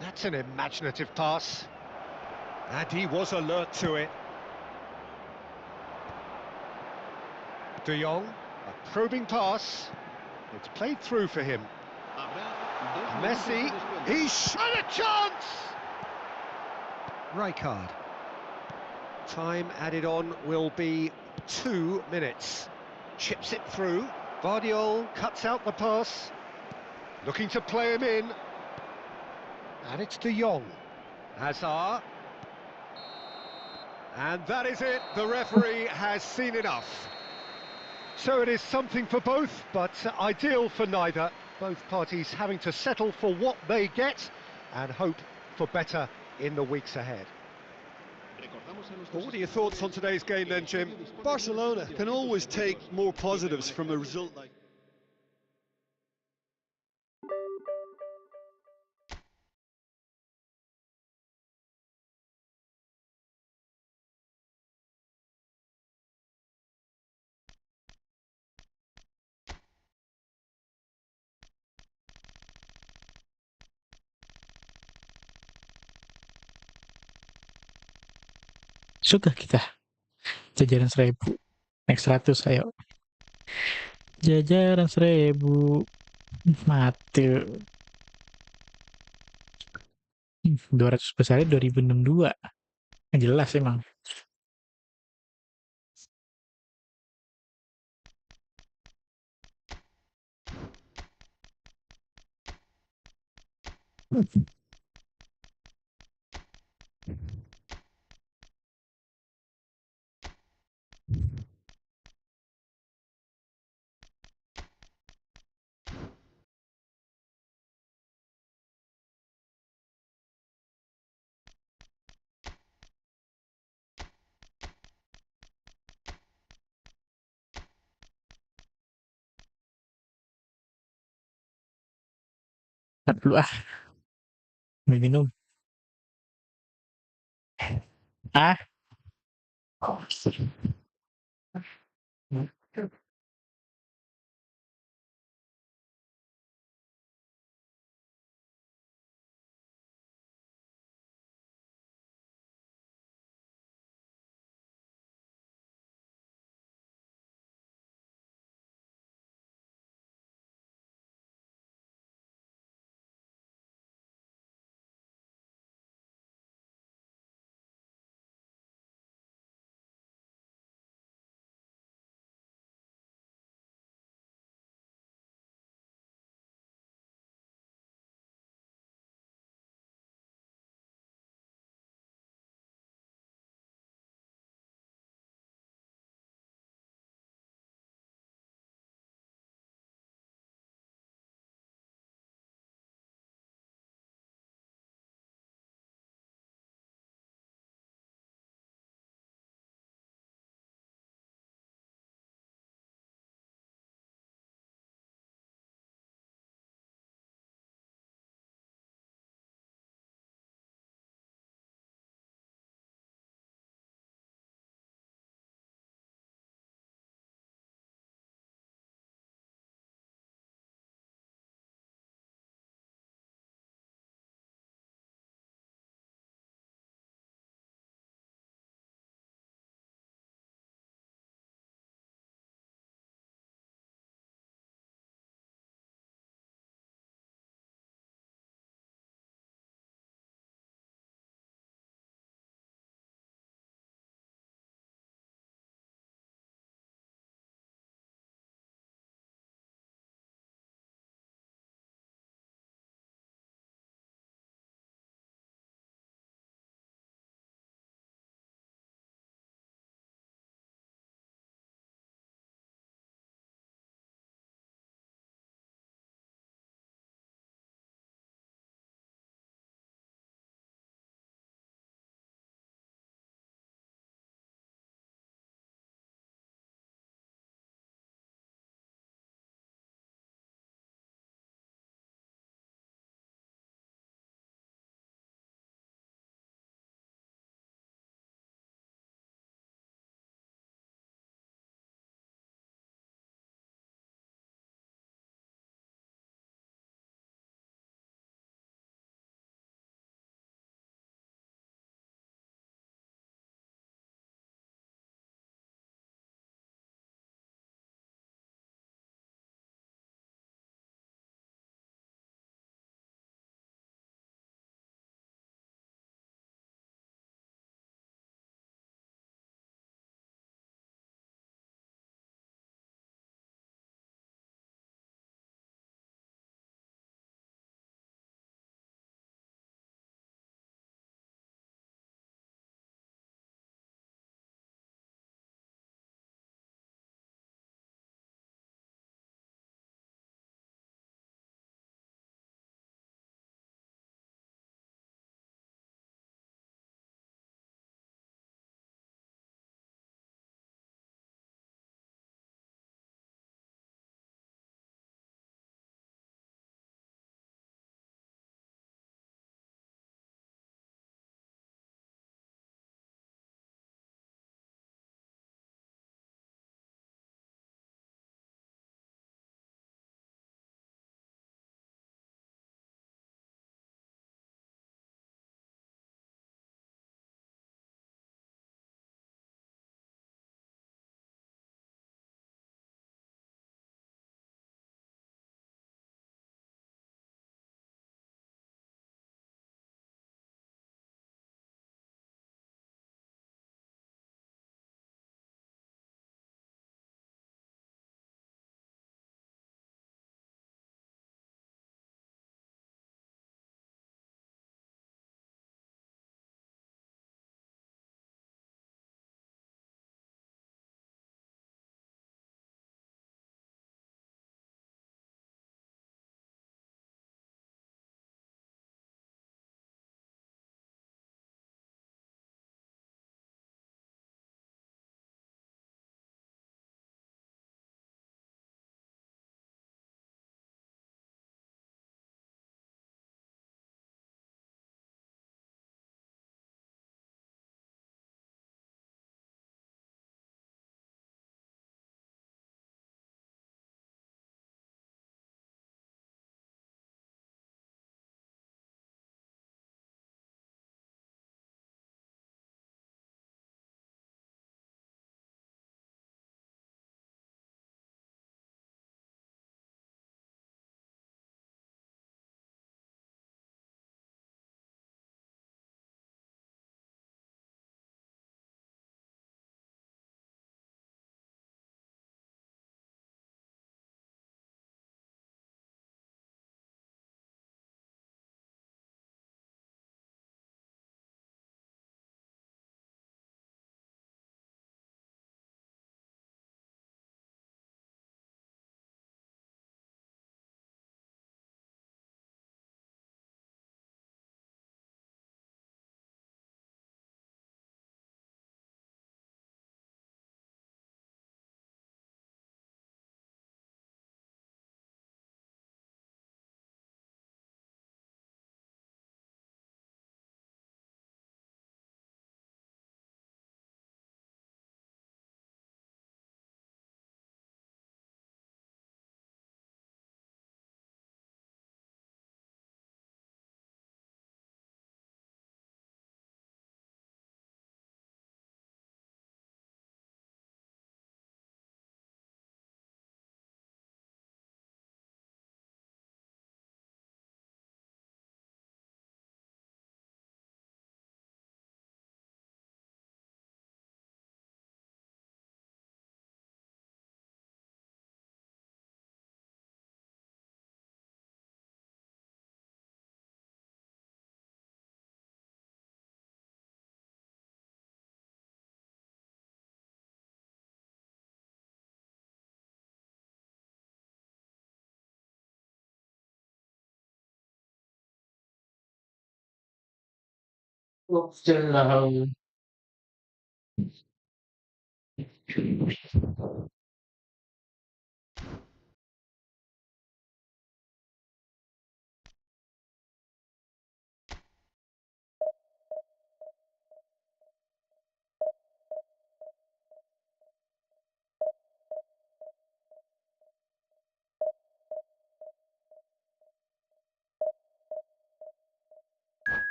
B: That's an imaginative pass. And he was alert to it. De Jong, a probing pass. It's played through for him. Messi, he shot a chance! Rijkaard. Time added on will be 2 minutes. Chips it through. Vardiol cuts out the pass. Looking to play him in. And it's De Jong. Hazard. And that is it. The referee has seen enough. So it is something for both, but ideal for neither. Both parties having to settle for what they get and hope for better in the weeks ahead. Well, what are your thoughts on today's game then, Jim?
C: Barcelona can always take more positives from a result like...
A: Suka kita. Jajaran 1000. Next 100, ayo. Jajaran 1000. Mati. 200 besarnya 2062. Jelas emang. Ntar dulu ah, minum. Ah,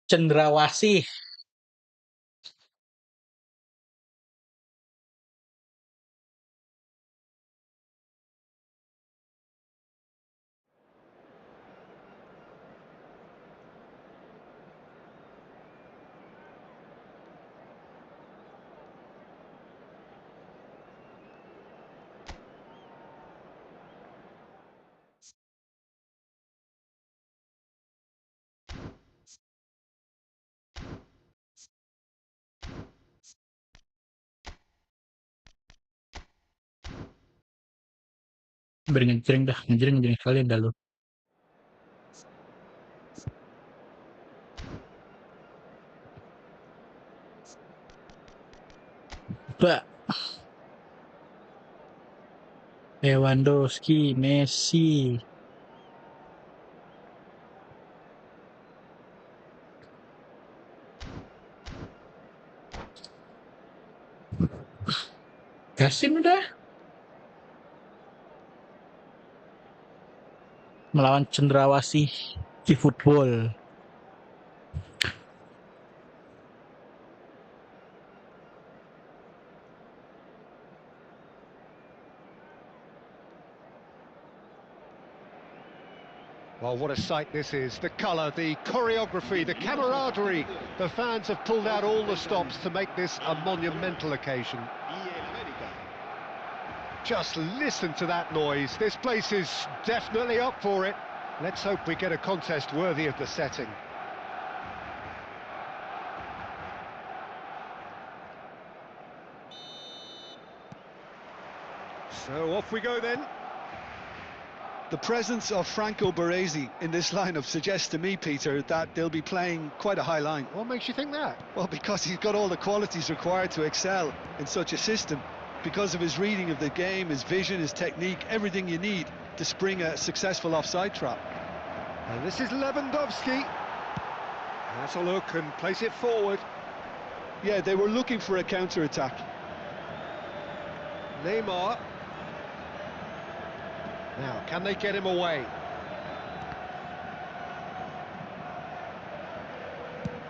A: Cendrawasih. Beri ngejreng dah, ngejreng sekalian dah lu. Bah. Lewandowski, Messi. Gasin udah. Melawan Cendrawasih Efootball.
B: Well, what a sight this is. The colour, the choreography, the camaraderie. The fans have pulled out all the stops to make this a monumental occasion. Just listen to that noise. This place is definitely up for it. Let's hope we get a contest worthy of the setting. So off we go then.
C: The presence of Franco Baresi in this lineup suggests to me, Peter, that they'll be playing quite a high line.
B: What makes you think that?
C: Well, because he's got all the qualities required to excel in such a system. Because of his reading of the game, his vision, his technique, everything you need to spring a successful offside trap.
B: And this is Lewandowski. That's a look and place it forward.
C: Yeah, they were looking for a counter-attack.
B: Neymar. Now, can they get him away?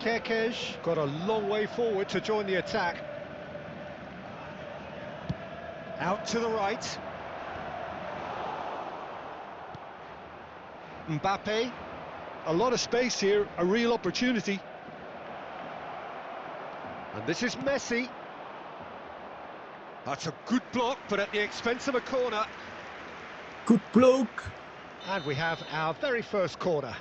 B: Kerkez got a long way forward to join the attack. Out to the right. Mbappe.
C: A lot of space here, a real opportunity.
B: And this is Messi. That's a good block, but at the expense of a corner.
A: Good bloke.
B: And we have our very first corner.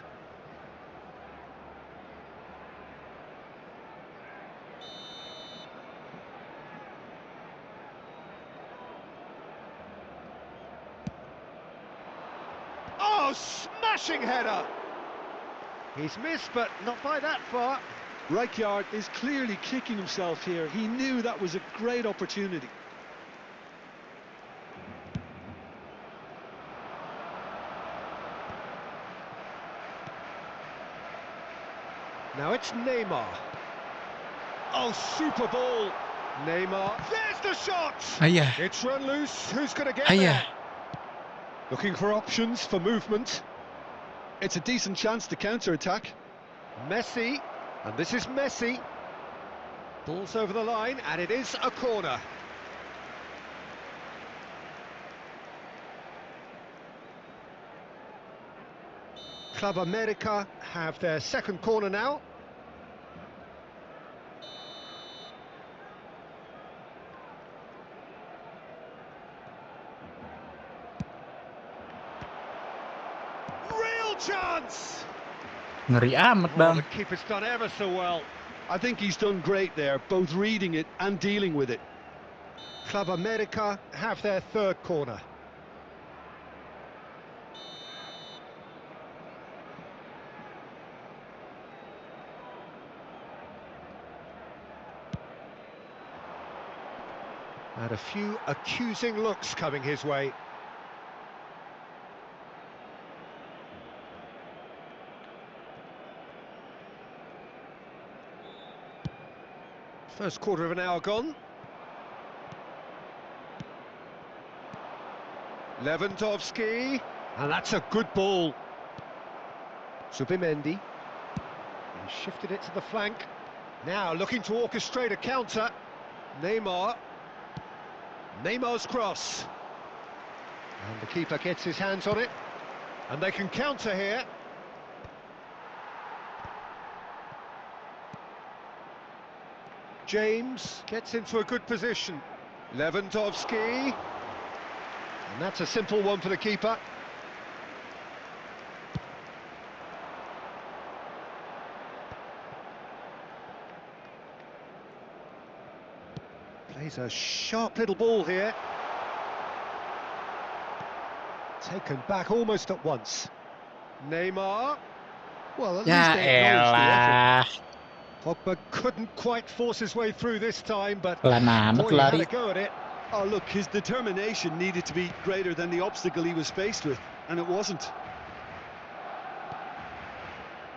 B: Oh, smashing header! He's missed, but not by that far.
C: Rijkaard is clearly kicking himself here. He knew that was a great opportunity.
B: Now it's Neymar. Oh, super ball. Neymar. There's the shot!
A: Ayah.
B: It's run loose. Who's going to get
A: Ayah.
B: there? Looking for options for movement.
C: It's a decent chance to counter-attack.
B: Messi. And this is Messi. Ball's over the line, and it is a corner. Club America have their second corner now. Real chance!
A: Ngeri amat,
B: Oh,
A: Bang.
B: the keeper's done ever so well.
C: I think he's done great there, both reading it and dealing with it.
B: Club America have their third corner. And a few accusing looks coming his way. First quarter of an hour gone. Lewandowski, and that's a good ball. Subimendi, he shifted it to the flank. Now looking to orchestrate a counter. Neymar's cross. And the keeper gets his hands on it. And they can counter here. James gets into a good position. Lewandowski. And that's a simple one for the keeper. Plays a sharp little ball here. Taken back almost at once. Neymar. Well, at least
A: Ya
B: they acknowledged the
A: elah.
B: effort. Pogba couldn't quite force his way through this time, but
A: Pelan amat
B: boy, he had
A: lari.
B: a go at it.
C: Oh, look, his determination needed to be greater than the obstacle he was faced with, and it wasn't.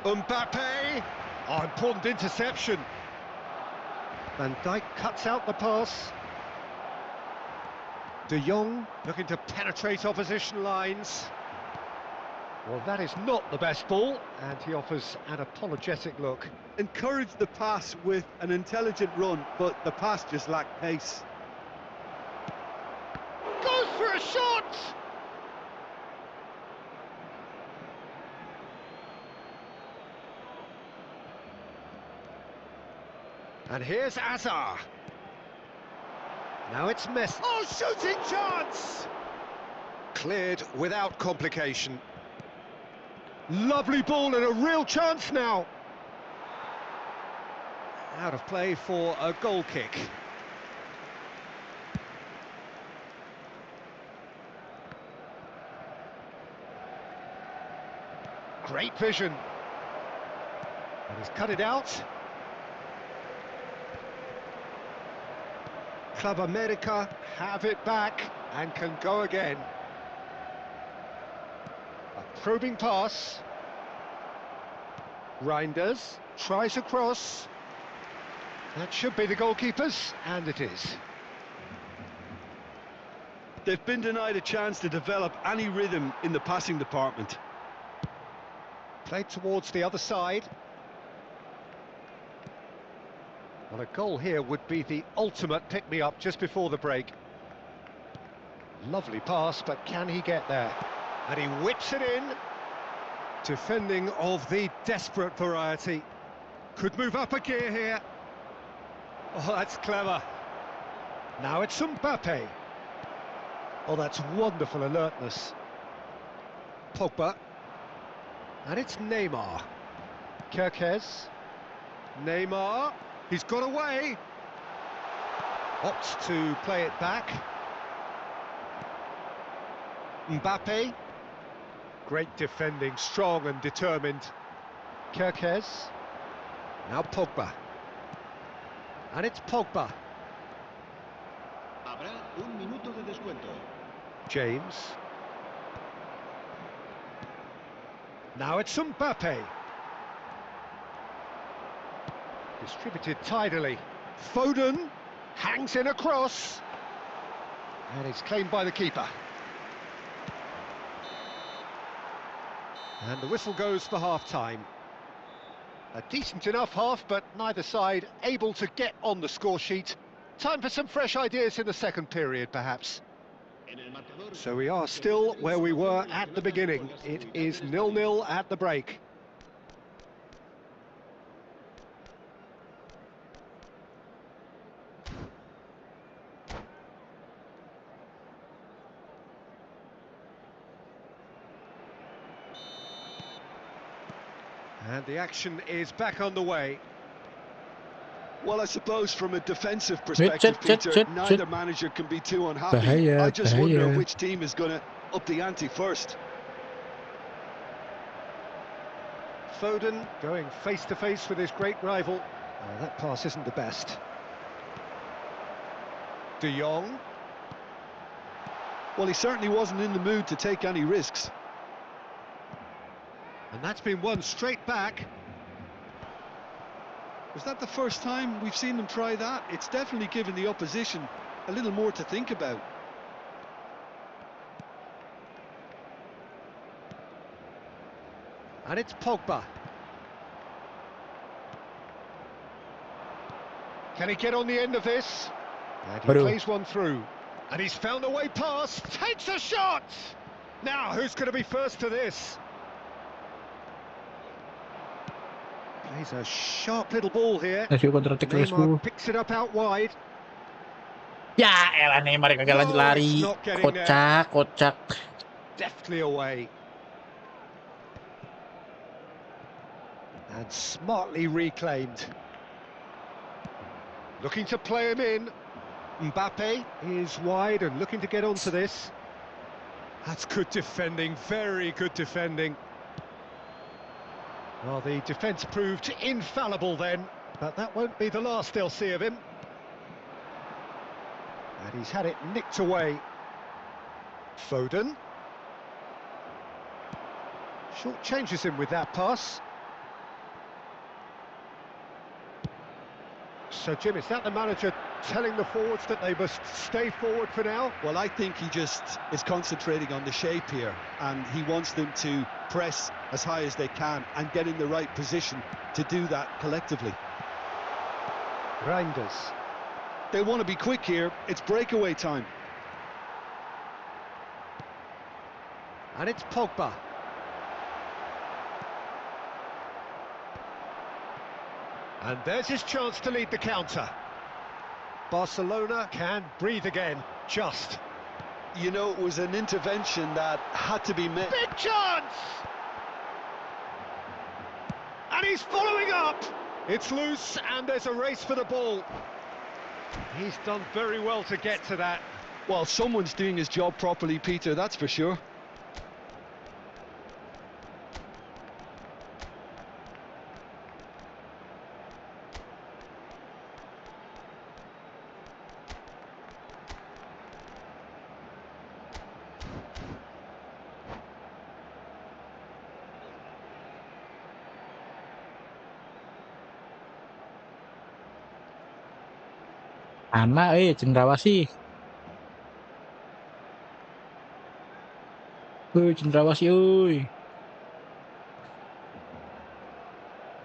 B: Mbappe. Oh, important interception. Van Dijk cuts out the pass. De Jong looking to penetrate opposition lines. Well, that is not the best ball, and he offers an apologetic look.
C: Encouraged the pass with an intelligent run, but the pass just lacked pace.
B: Goes for a shot! And here's Azar. Now it's Messi. Oh, shooting chance! Cleared without complication. Lovely ball and a real chance now. Out of play for a goal kick. Great vision. And he's cut it out. Club America have it back and can go again. A probing pass. Reinders tries a cross. That should be the goalkeepers, and it is.
C: They've been denied a chance to develop any rhythm in the passing department.
B: Played towards the other side. Well, a goal here would be the ultimate pick-me-up just before the break. Lovely pass, but can he get there? And he whips it in. Defending of the desperate variety. Could move up a gear here. Oh, that's clever. Now it's Mbappe. Oh, that's wonderful alertness. Pogba. And it's Neymar. Kerkez. Neymar. He's got away. Opts to play it back. Mbappe. Great defending, strong and determined. Kerkez. Now Pogba. And it's Pogba.
D: Habrá un minuto de descuento.
B: James. Now it's Mbappe. Distributed tidily. Foden hangs in a cross. And it's claimed by the keeper. And the whistle goes for half-time. A decent enough half, but neither side able to get on the score sheet. Time for some fresh ideas in the second period, perhaps. So we are still where we were at the beginning. It is 0-0 at the break. And the action is back on the way.
C: Well, I suppose from a defensive
A: Shit,
C: perspective,
A: shit, shit,
C: Peter,
A: shit,
C: neither
A: shit.
C: manager can be too unhappy.
A: Bahaya,
C: I just wonder
A: bahaya.
C: which team is going to up the ante first.
B: Foden going face to face with his great rival. That pass isn't the best. De Jong.
C: Well, he certainly wasn't in the mood to take any risks.
B: And that's been won straight back.
C: Was that the first time we've seen them try that? It's definitely given the opposition a little more to think about.
B: And it's Pogba. Can he get on the end of this? And he
A: Waduh.
B: plays one through. And he's found a way past. Takes a shot! Now, who's going to be first to this? Plays a sharp little ball here.
A: Let's go counter attack, let's
B: Neymar
A: go.
B: picks it up out wide.
A: Ya elah Neymar kagak lanjut
B: No,
A: lari.
B: it's not getting there.
A: Kocak, kocak.
B: Deftly away. And smartly reclaimed. Looking to play him in. Mbappe is wide and looking to get onto this. That's good defending, very good defending. Well, the defence proved infallible then, but that won't be the last they'll see of him. And he's had it nicked away. Foden. Short changes him with that pass. So, Jim, is that the manager telling the forwards that they must stay forward for now?
C: Well, I think he just is concentrating on the shape here, and he wants them to press as high as they can and get in the right position to do that collectively.
B: Reinders.
C: They want to be quick here. It's breakaway time.
B: And it's Pogba. And there's his chance to lead the counter. Barcelona can breathe again, just.
C: You know, it was an intervention that had to be met.
B: Big chance! And he's following up! It's loose and there's a race for the ball. He's done very well to get to that.
C: Well, someone's doing his job properly, Peter, that's for sure.
A: Anak cendrawasih. Cendrawasih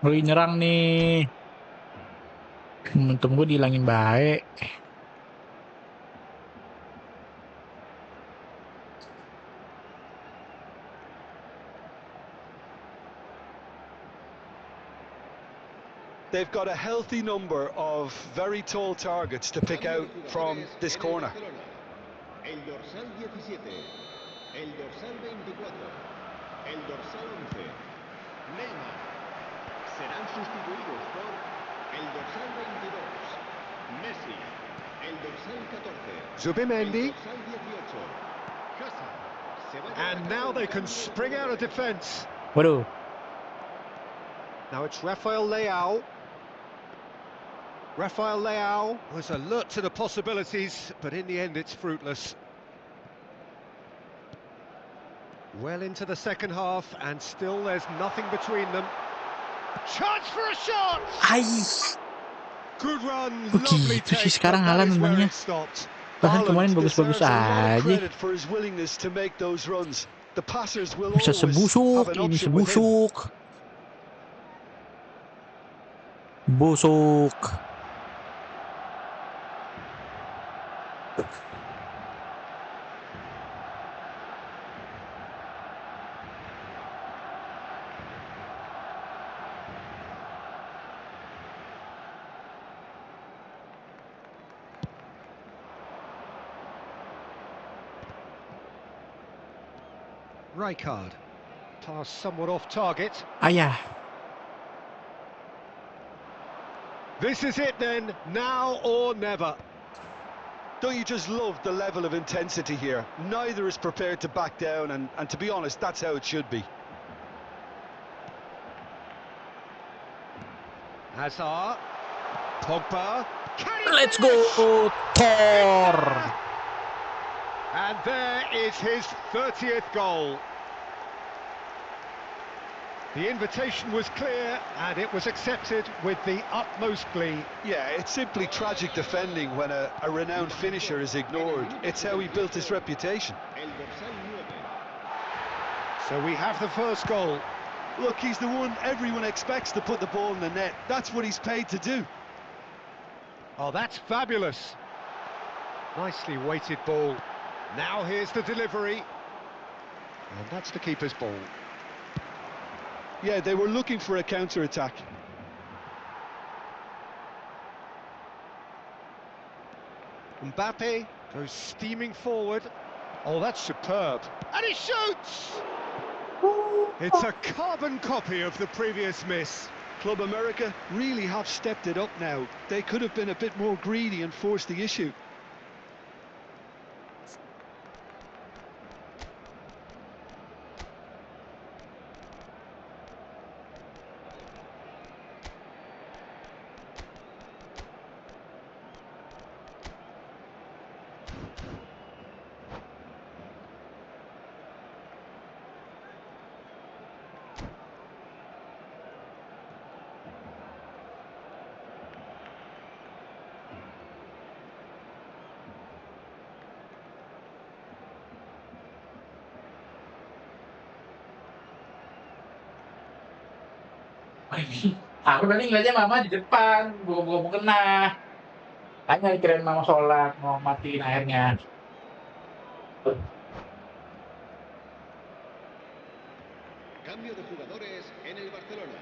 A: Mulai nyerang nih. Momentum gue dihilangin baik.
C: They've got a healthy number of very tall targets to pick out from this corner.
D: El dorsal 17, el dorsal 24, el dorsal 11, Neymar. Serán sustituidos por el dorsal 22, Messi, el dorsal 14,
B: Zubimendi.
D: el dorsal 18, Hazard. Se va a
B: And now they can spring out of defence.
A: Waduh.
B: Now it's Rafael Leao. Rafael Leao was alert to the possibilities, but in the end it's fruitless. Well into the second half, and still there's nothing between them. Chance for a shot!
A: Ay.
B: Good run,
A: Oh,
B: lovely
A: gitu sih
B: take,
A: sekarang
B: but that
A: Haaland
B: is where
A: menangnya.
B: it stopped.
A: Bahkan kemarin
C: Haaland
A: bagus-bagus
C: deserves a lot of
A: aja.
C: credit for his willingness to make those runs. The passers will
A: Bisa
C: always
A: sebusuk,
C: have an
A: ini
C: option with him.
A: sebusuk. Busuk.
B: Rijkaard. Pass somewhat off target.
A: Ayah.
B: This is it then, now or never.
C: Don't you just love the level of intensity here? Neither is prepared to back down, and to be honest, that's how it should be.
B: Hazard, Pogba, can he
A: Let's
B: finish?
A: go, Thor.
B: And there is his 30th goal. The invitation was clear and it was accepted with the utmost glee.
C: Yeah, it's simply tragic defending when a renowned finisher is ignored. It's how he built his reputation.
B: So we have the first goal.
C: Look, he's the one everyone expects to put the ball in the net. That's what he's paid to do.
B: Oh, that's fabulous. Nicely weighted ball. Now here's the delivery. And that's the keeper's ball.
C: Yeah, they were looking for a counter-attack.
B: Mbappe goes steaming forward. Oh, that's superb. And he shoots! It's a carbon copy of the previous miss.
C: Club America really have stepped it up now. They could have been a bit more greedy and forced the issue.
A: Aku tadi ngeliatnya mama di depan, belum kena. Tanya kirain mama sholat, mau matiin airnya.
D: Cambio de jugadores en el Barcelona.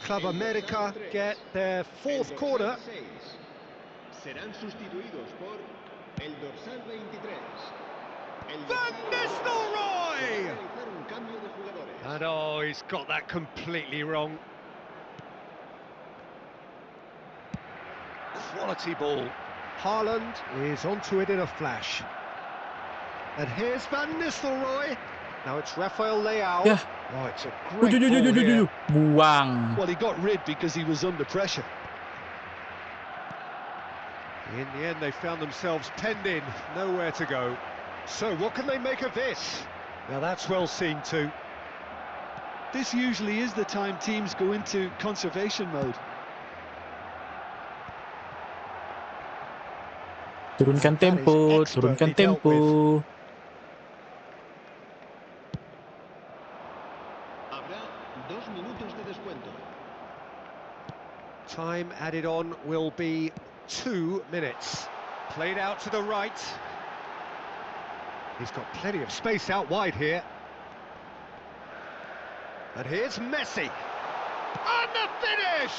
B: Club America get their fourth corner.
D: Serán sustituidos por el dorsal 23.
B: Van Nistelrooy!
D: Realizar un cambio de jugadores.
B: And oh, he's got that completely wrong. Quality ball. Haaland is onto it in a flash. And here's Van Nistelrooy. Now it's Rafael Leao.
A: Yeah.
B: Oh, it's a great ball here.
A: Buang.
C: Well, he got rid because he was under pressure.
B: In the end, they found themselves penned in, nowhere to go. So what can they make of this? Now that's well seen too.
C: This usually is the time teams go into conservation mode.
A: Turunkan
B: That is
A: tempo,
B: expertly
A: turunkan
B: dealt with.
A: tempo.
D: Habrá 2 minutos de descuento.
B: Time added on will be 2 minutes. Played out to the right. He's got plenty of space out wide here. And here's Messi. And the finish!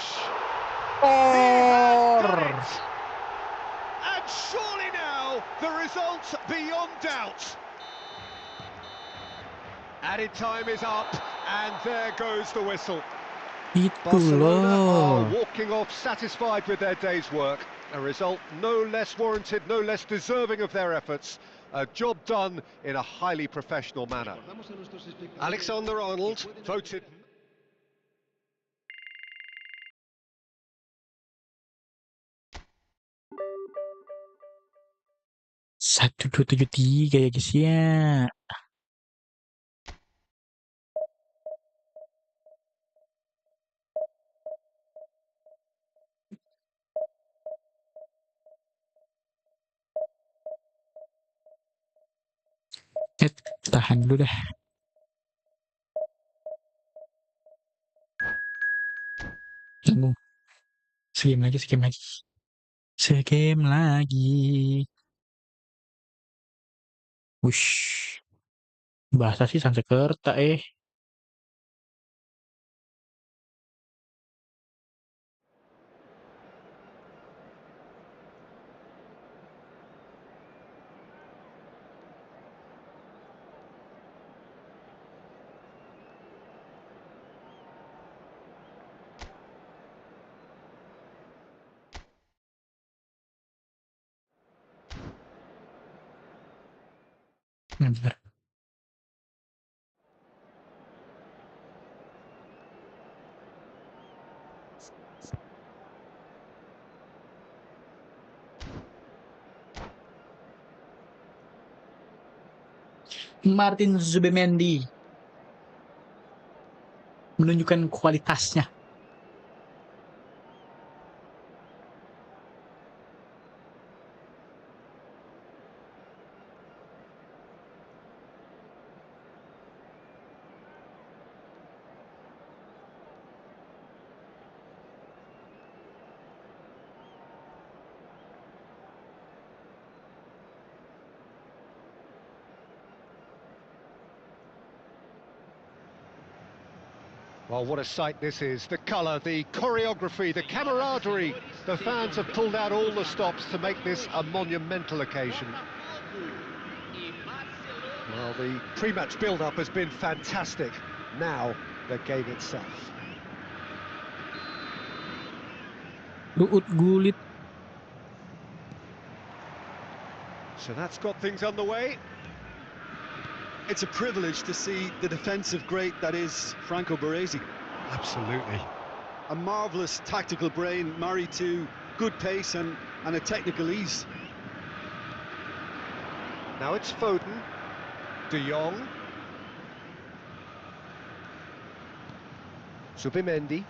B: He has done it! And surely now, the result's beyond doubt. Added time is up, and there goes the whistle.
A: Itu
B: Barcelona are
A: loh.
B: walking off satisfied with their day's work. A result no less warranted, no less deserving of their efforts. A job done in a highly professional manner.
D: Recordamos a nuestros espectadores
B: Alexander-Arnold
D: que pueden-
B: voted...
A: 1273 ya guys ya. Tahan dulu dah. Tunggu. Segame lagi, segame lagi. Segame lagi. Wush. Bahasa sih Sansekerta Bener. Martin Zubimendi menunjukkan kualitasnya.
B: Well, what a sight this is. The colour, the choreography, the camaraderie. The fans have pulled out all the stops to make this a monumental occasion. Well, the pre-match build-up has been fantastic. Now, the game itself.
A: Ruut Gullit.
B: So that's got things underway.
C: It's a privilege to see the defensive great that is Franco Baresi.
B: Absolutely.
C: A marvellous tactical brain married to good pace and a technical ease.
B: Now it's Foden. De Jong. Zubimendi.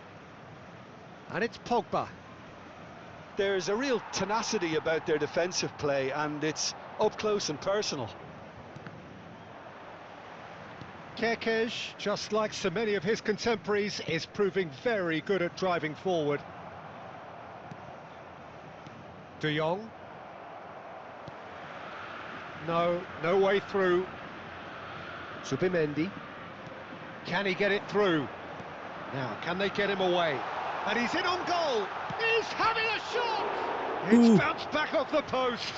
B: And it's Pogba.
C: There's a real tenacity about their defensive play, and it's up close and personal.
B: Kerkez, just like so many of his contemporaries, is proving very good at driving forward. De Jong. No way through. Zubimendi. Can he get it through? Now, can they get him away? And he's in on goal! He's having a shot! It's bounced back off the post!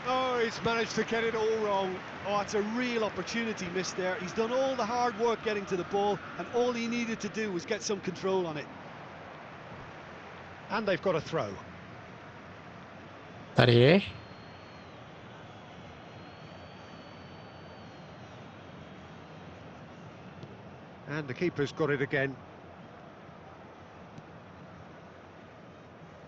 B: Oh, he's managed to get it all wrong.
C: Oh, it's a real opportunity missed there. He's done all the hard work getting to the ball, and all he needed to do was get some control on it.
B: And they've got a throw.
A: Tadi.
B: And the keeper's got it again.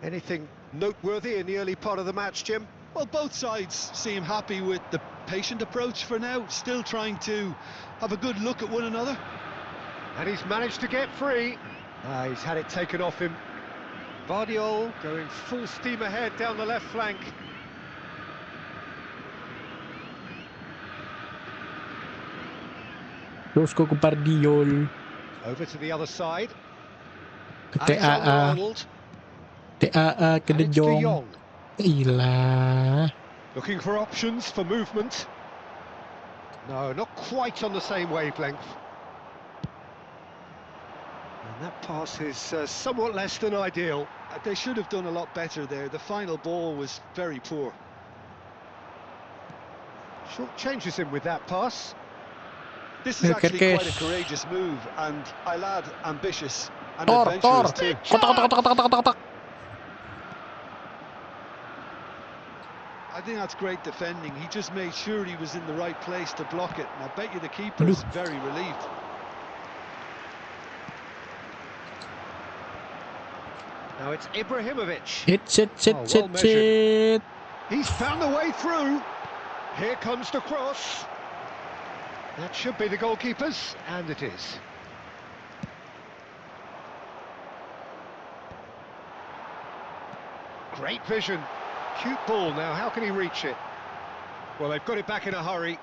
B: Anything noteworthy in the early part of the match, Jim?
C: Well, both sides seem happy with the patient approach for now, still trying to have a good look at one another.
B: And he's managed to get free. He's had it taken off him. Vardiol going full steam ahead down the left flank.
A: Terus ke Guardiol.
B: Over to the other side.
A: Ke
B: Alexander
A: TAA.
B: Arnold.
A: TAA ke
B: And
A: De
B: it's De
A: Jong.
B: Jong.
A: Gila.
B: Looking for options for movement. No, not quite on the same wavelength. And that pass is somewhat less than ideal.
C: They should have done a lot better there. The final ball was very poor.
B: Short changes him with that pass.
C: This is actually quite a
A: Kerkez.
C: courageous move, and I'll add ambitious and
A: Tor.
C: adventurous too.
A: Kotak.
C: I think that's great defending. He just made sure he was in the right place to block it, and I bet you the keeper's very relieved.
B: Now it's Ibrahimovic.
A: Hit.
B: Well measured.
A: Hit.
B: He's found the way through. Here comes the cross. That should be the goalkeeper's, and it is. Great vision. Cute ball now, how can he reach it? Well, they've got it back in a hurry.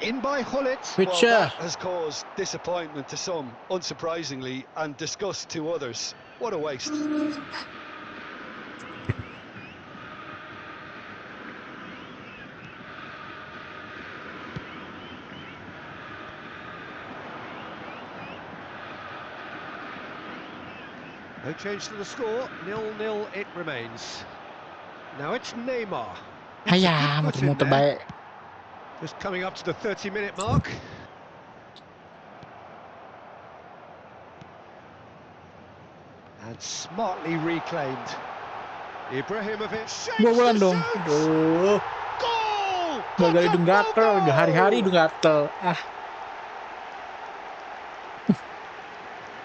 B: In by Gullit.
C: Well, that has caused disappointment to some, unsurprisingly, and disgust to others. What a waste.
B: No change to the score, 0-0 it remains. Now it's Neymar.
A: Ayah, muter-muter baik.
B: Just coming up to the 30-minute mark. And smartly reclaimed. Ibrahimovic shapes
A: Bola
B: the
A: dong.
B: shot!
A: Aduh.
B: Goal!
A: Gara-gara
B: What a
A: hidung gatel, udah hari-hari
B: bubble!
A: hidung gatel. Ah,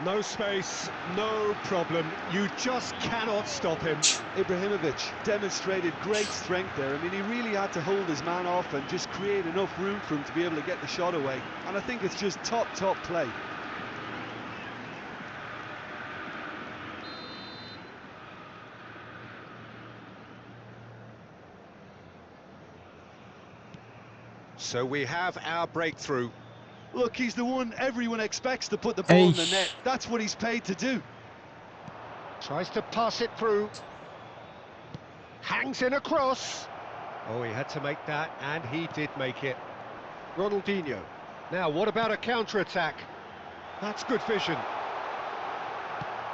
B: No space, no problem. You just cannot stop him.
C: Ibrahimovic demonstrated great strength there. I mean, he really had to hold his man off and just create enough room for him to be able to get the shot away. And I think it's just top play.
B: So we have our breakthrough.
C: Look, he's the one everyone expects to put the ball in the net.
A: eish.
C: That's what he's paid to do.
B: Tries to pass it through. Hangs in a cross. Oh, he had to make that, and he did make it. Ronaldinho. Now, what about a counter-attack? That's good vision.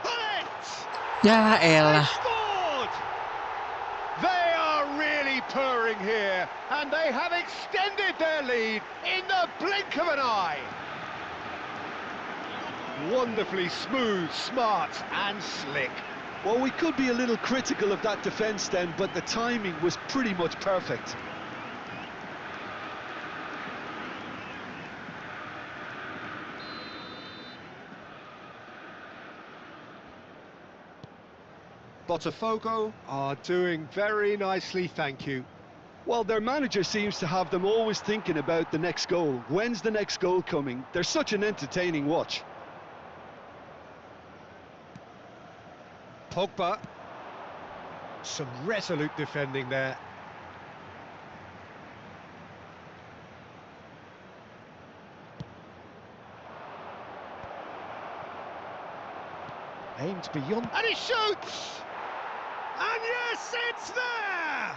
B: Hit!
A: Ya
B: They
A: elah.
B: scored! They are really purring here, and they have extended their lead in the blink of an eye. Wonderfully smooth, smart, and slick.
C: Well, we could be a little critical of that defence then, but the timing was pretty much perfect.
B: Botafogo are doing very nicely, thank you.
C: Well, their manager seems to have them always thinking about the next goal. When's the next goal coming? They're such an entertaining watch.
B: Pogba. Some resolute defending there. Aimed beyond. And he shoots! And yes, it's there!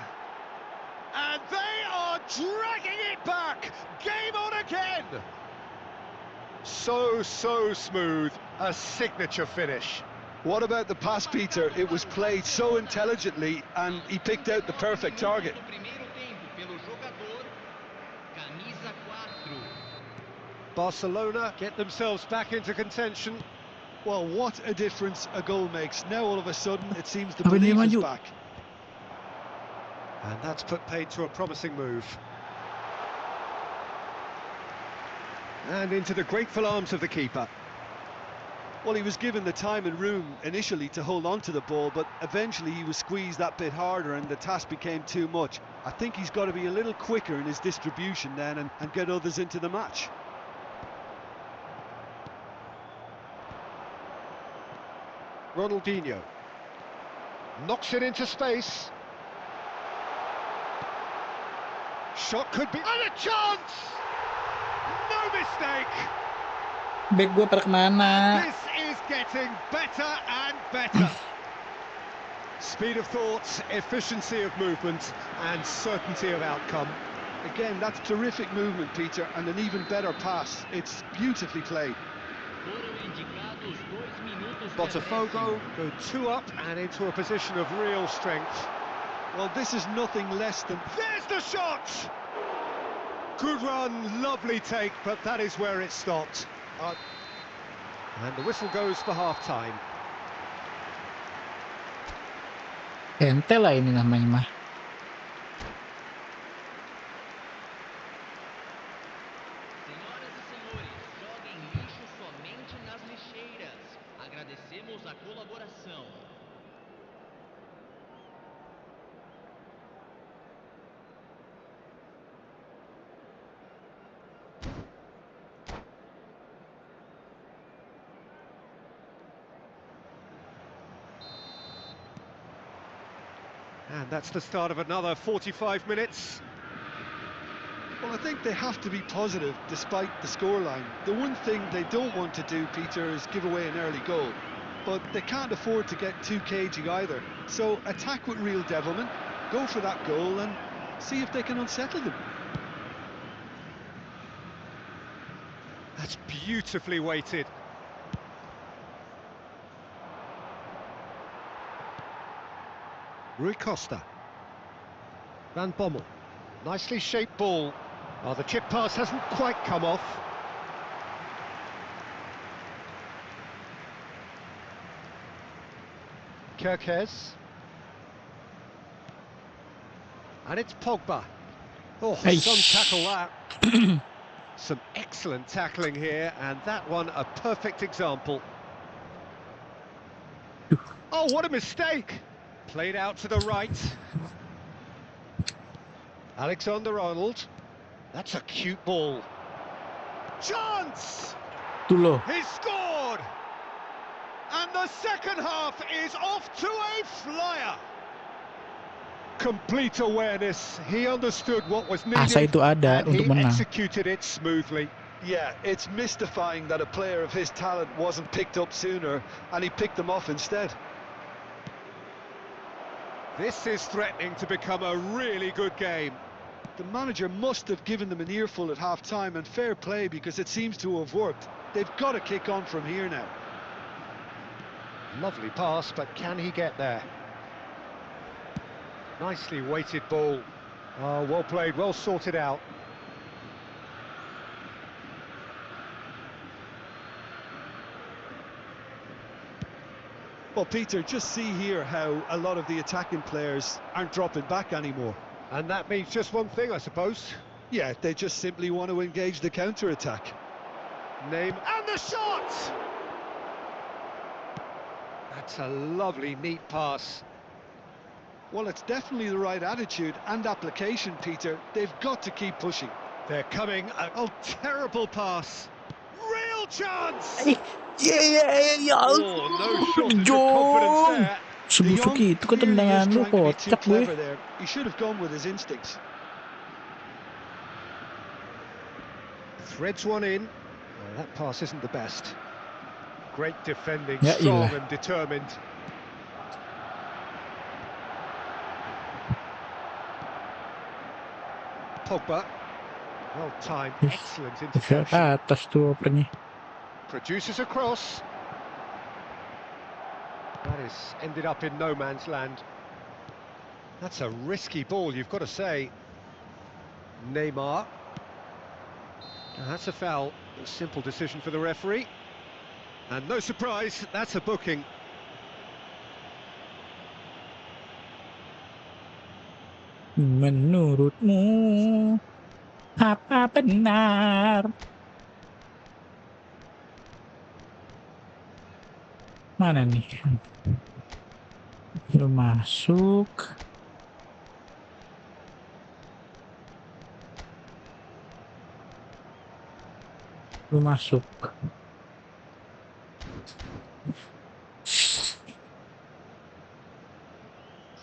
B: And they are dragging it back! Game on again! So smooth. A signature finish.
C: What about the pass, Peter? It was played so intelligently and he picked out the perfect target.
B: Barcelona get themselves back into contention.
C: Well, what a difference a goal makes. Now all of a sudden it seems the
A: Apa dia
C: belief is
A: maju?
C: back.
B: And that's put paid to a promising move. And into the grateful arms of the keeper.
C: Well, he was given the time and room initially to hold on to the ball, but eventually he was squeezed that bit harder and the task became too much. I think he's got to be a little quicker in his distribution then and get others into the match.
B: Ronaldinho knocks it into space. Shot could be... And a chance! No mistake!
A: Back gue pada kemana?
B: This is getting better and better. Speed of thought, efficiency of movement, and certainty of outcome.
C: Again, that's terrific movement, Peter, and an even better pass. It's beautifully played.
B: Botafogo go 2 up and into a position of real strength.
C: Well, this is nothing less than...
B: There's the shot! Good run, lovely take, but that is where it stopped. And the whistle goes for half-time.
A: Ente lah ini namanya mah.
E: Senhoras e senhores, joguem lixo somente nas lixeiras. Agradecemos a colaboração.
B: And that's the start of another 45 minutes.
C: Well, I think they have to be positive despite the scoreline. The one thing they don't want to do, Peter, is give away an early goal. But they can't afford to get too cagey either. So attack with real devilment, go for that goal and see if they can unsettle them.
B: That's beautifully weighted. Rui Costa. Van Bommel. Nicely shaped ball. Oh, the chip pass hasn't quite come off. Kerkez. And it's Pogba. Oh, some tackle that. Some excellent tackling here, and that one a perfect example. Oh, what a mistake! Played out to the right. Alexander-Arnold. That's a cute ball. Chance!
A: Tuh loh.
B: He scored! And the second half is off to a flyer. Complete awareness. He understood what was
A: Asa
B: needed
A: itu ada
B: and
A: untuk
B: he
A: menang.
B: executed it smoothly.
C: Yeah, it's mystifying that a player of his talent wasn't picked up sooner, and he picked them off instead.
B: This is threatening to become a really good game.
C: The manager must have given them an earful at half-time, and fair play, because it seems to have worked. They've got to kick on from here now.
B: Lovely pass, but can he get there? Nicely weighted ball. Oh, well played, well sorted out.
C: Well, Peter, just see here how a lot of the attacking players aren't dropping back anymore.
B: And that means just one thing, I suppose.
C: Yeah, they just simply want to engage the counter-attack.
B: Name and the shot! That's a lovely, neat pass.
C: Well, it's definitely the right attitude and application, Peter. They've got to keep pushing.
B: They're coming. Oh, terrible pass. Real chance! Oh, no shortage of confidence there.
A: Sebusuk itu kan
C: Clearly is
A: tendangan lu,
C: trying to be too
A: kocak gue.
C: clever there. He should have gone with his instincts.
B: Threads one in. Oh, that pass isn't the best. Great defending,
A: Ya
B: strong
A: ilah.
B: and determined. Pogba. Well timed, excellent
A: Ke
B: interception.
A: atas tuh opernya.
B: Produces a cross. That is ended up in no man's land. That's a risky ball, you've got to say. Neymar. Now that's a foul. A simple decision for the referee. And no surprise, that's a booking.
A: Menurutmu apa benar? Mana nih? Belum masuk. Belum masuk.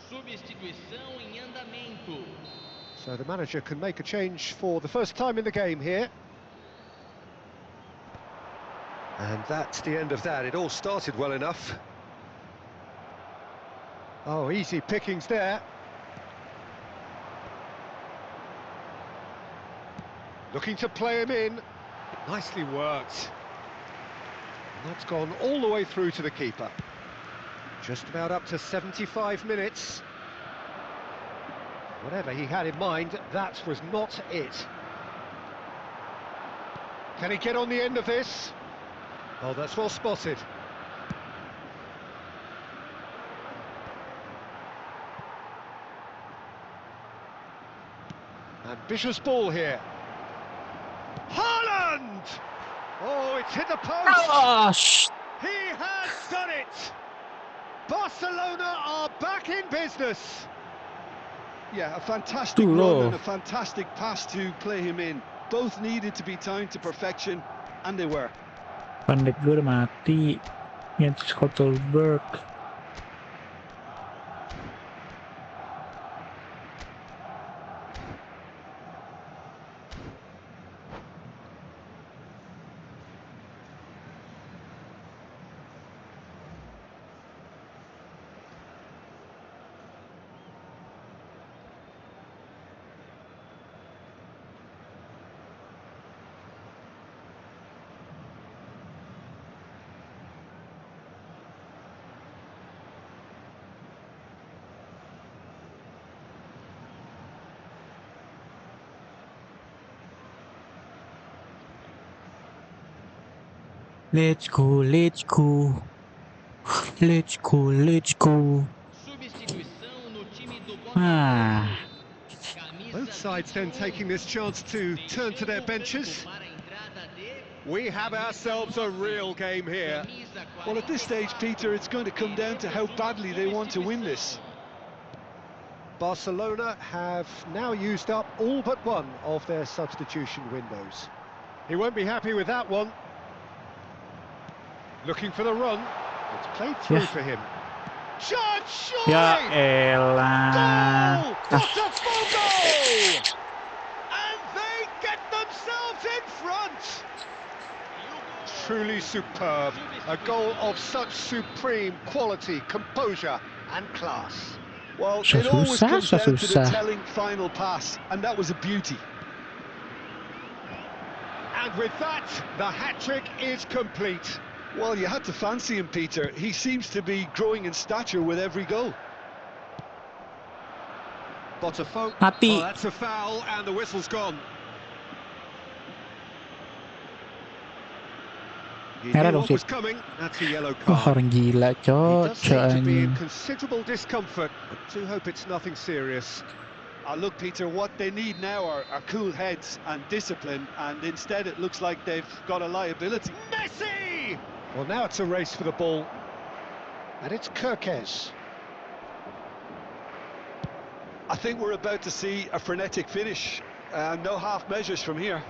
E: Substituição em andamento.
B: So the manager can make a change for the first time in the game here. And that's the end of that. It all started well enough. Oh, easy pickings there. Looking to play him in. Nicely worked. And that's gone all the way through to the keeper. Just about up to 75 minutes. Whatever he had in mind, that was not it. Can he get on the end of this? Oh, that's well spotted. Ambitious ball here. Haaland! Oh, it's hit the post!
A: Gosh.
B: He has done it! Barcelona are back in business!
C: Yeah, a fantastic
A: Too low.
C: run and a fantastic pass to play him in. Both needed to be timed to perfection, and they were.
A: Pandek gue udah mati. Against Scottelberg. Let's go, let's go. Let's go.
E: Substituição no time do
A: Ah.
E: Botafogo.
B: Both sides then taking this chance to turn to their benches. We have ourselves a real game here.
C: Well, at this stage, Peter, it's going to come down to how badly they want to win this.
B: Barcelona have now used up all but one of their substitution windows. He won't be happy with that one. Looking for the run. It's played through for him. Chance,
A: Ya
B: surely!
A: elah.
B: Goal! Botafogo! And they get themselves in front! Truly superb. A goal of such supreme quality, composure and class.
C: Well, it always
A: Susah,
C: comes down to the
A: susah.
C: telling final pass, and that was a beauty.
B: And with that, the hat-trick is complete.
C: Well, you had to fancy him, Peter. He seems to be growing in stature with every goal.
B: Botafogo.
A: Mati.
B: Oh, that's a foul, and the whistle's gone. You
A: Merah
B: knew
A: dong,
B: what
A: Sip.
B: was coming. That's a yellow
A: Wah,
B: card.
A: orang gila,
B: He does seem
A: cocok
B: to be in
A: anjing.
B: considerable discomfort. I do hope it's nothing serious.
C: Look, Peter, what they need now are cool heads and discipline, and instead it looks like they've got a liability.
B: Messi! Well, now it's a race for the ball. And it's Kirkes.
C: I think we're about to see a frenetic finish. No half measures from here.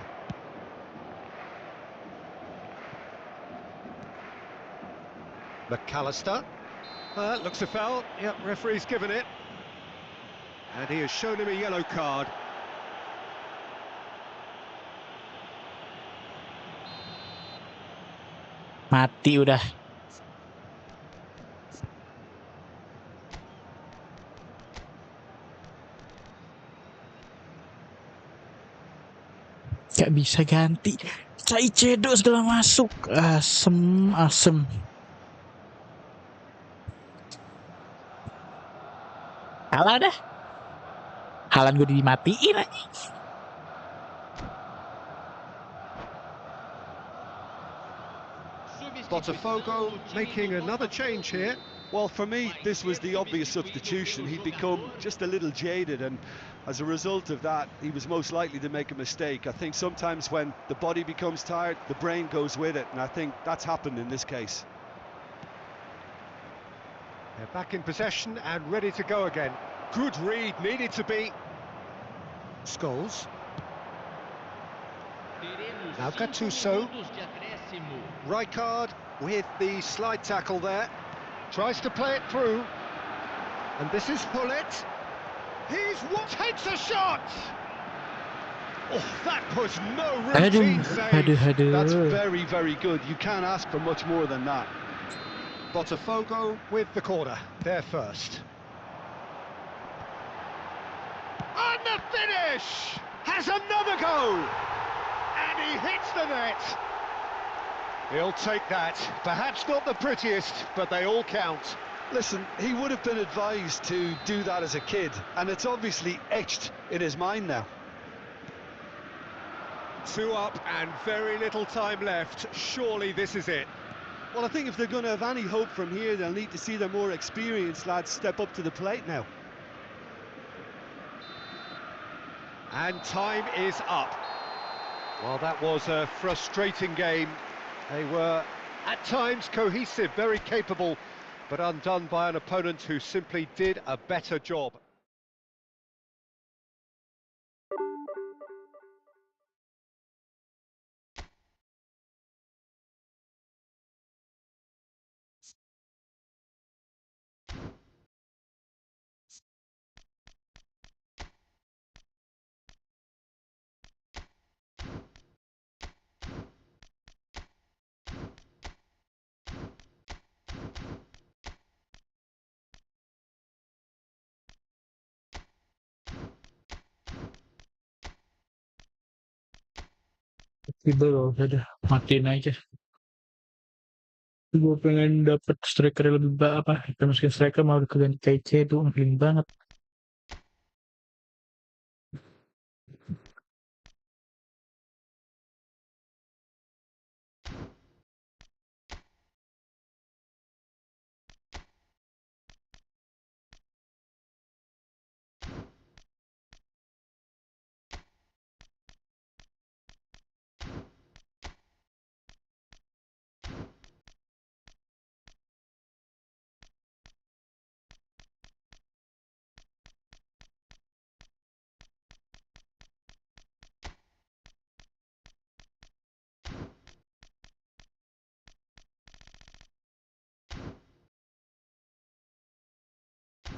B: McAllister. Looks a foul. Yep, referee's given it. And he has shown him a yellow card.
A: Mati udah. Gak bisa ganti. Caicedo segala masuk. Asem, asem. Kalah dah. Halan gue dimatiin aja.
B: Botafogo making another change here.
C: Well, for me, this was the obvious substitution. He'd become just a little jaded, and as a result of that, he was most likely to make a mistake. I think sometimes when the body becomes tired, the brain goes with it, and I think that's happened in this case.
B: They're back in possession and ready to go again. Good read, needed to be. Scholes. Now Gattuso. Rijkaard with the slide tackle there. Tries to play it through. And this is Hullet. He's what takes a shot! Oh, that was no routine save.
C: That's very, very good. You can't ask for much more than that.
B: Botafogo with the corner, there first. And the finish! Has another go! And he hits the net! He'll take that. Perhaps not the prettiest, but they all count.
C: Listen, he would have been advised to do that as a kid, and it's obviously etched in his mind now.
B: 2 up and very little time left. Surely this is it.
C: Well, I think if they're going to have any hope from here, they'll need to see their more experienced lads step up to the plate now.
B: And time is up. Well, that was a frustrating game. They were, at times, cohesive, very capable, but undone by an opponent who simply did a better job.
A: Loh, udah matiin aja. Gue pengen dapet striker yang lebih apa? Masukin striker mau keganti KC itu ngeling banget.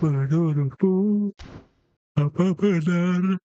A: Menurutku apa benar?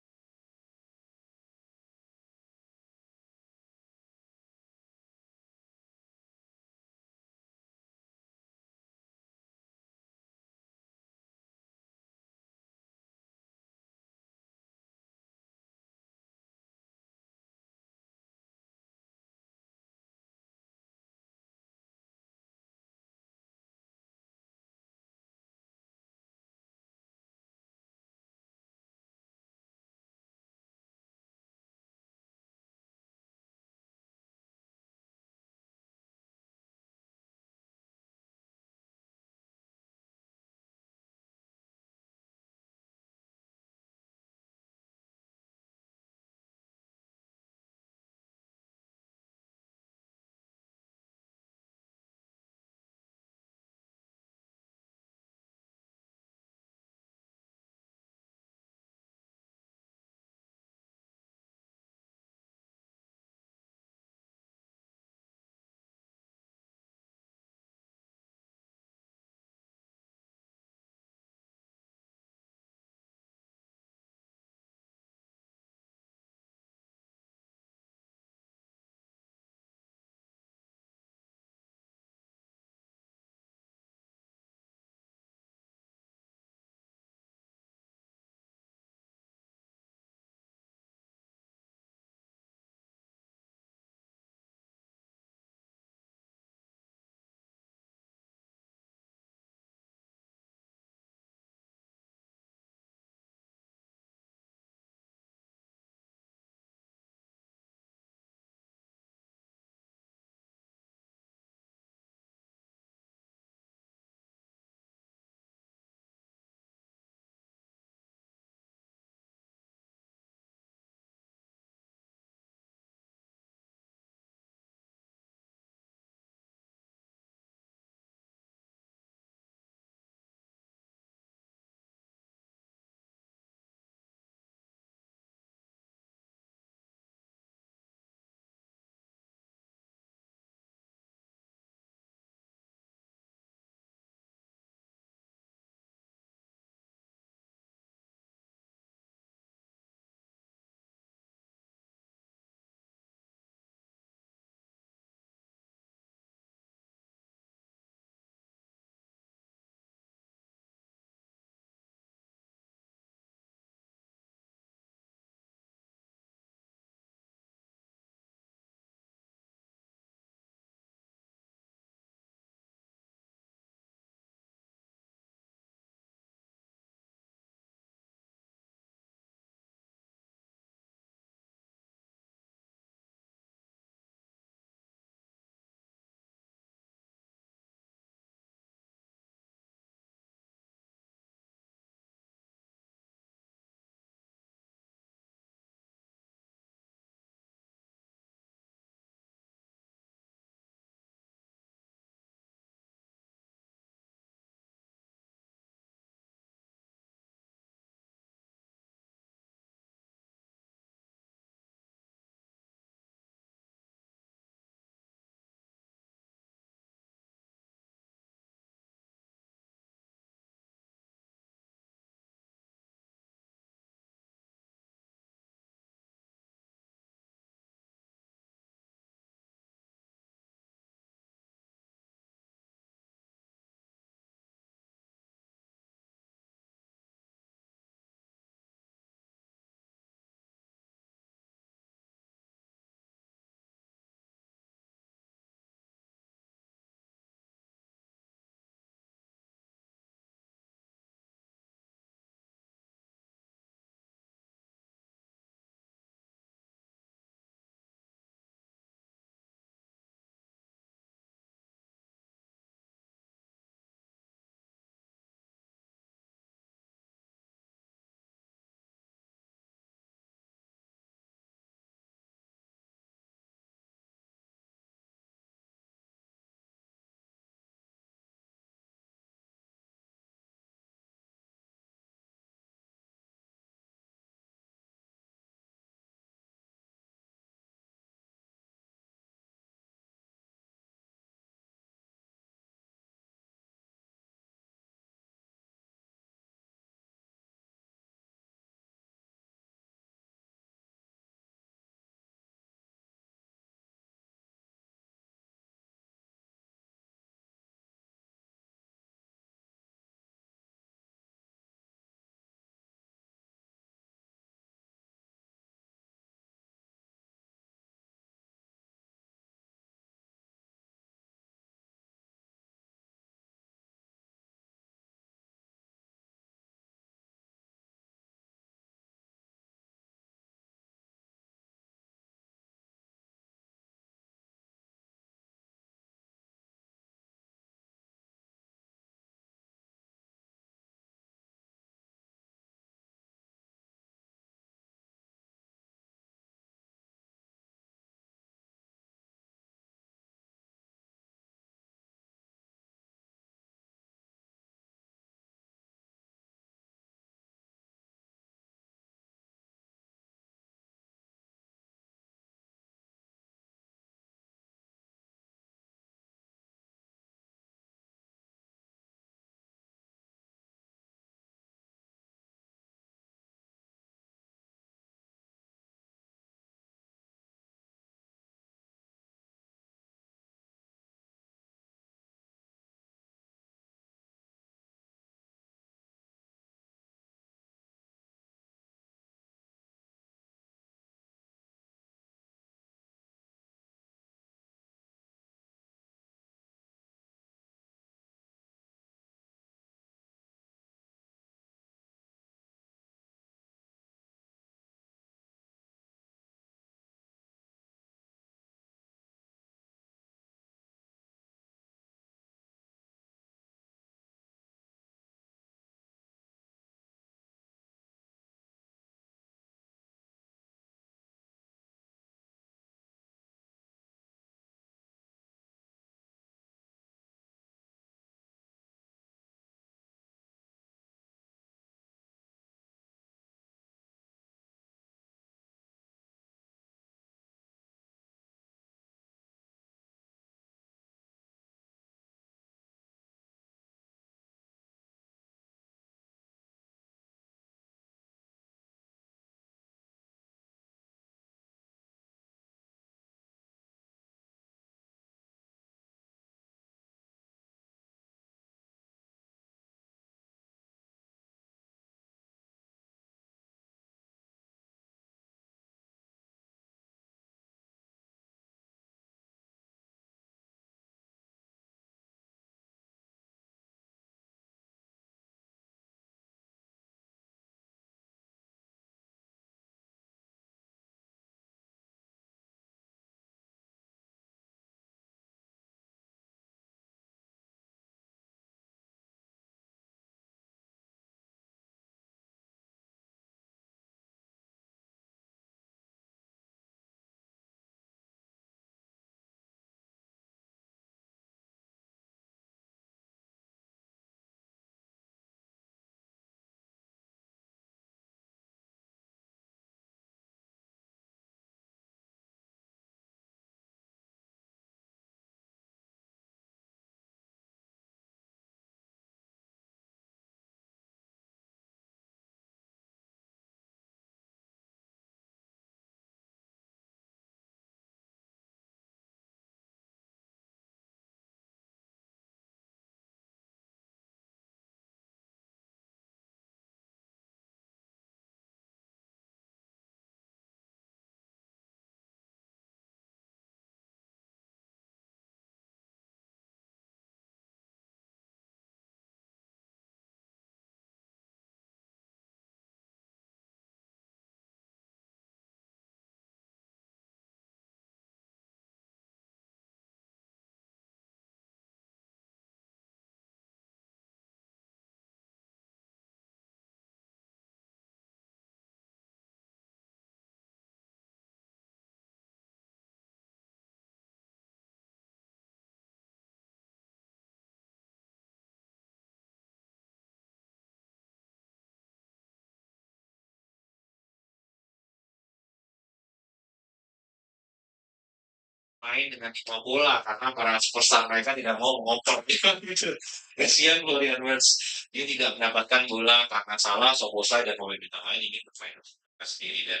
F: main dengan 5 bola karena para superstar mereka tidak mau mengoper gitu. Kasihan Florian Wirtz, dia tidak mendapatkan bola karena salah Soboslai dan pemain bintang lain ingin bermain sendiri dan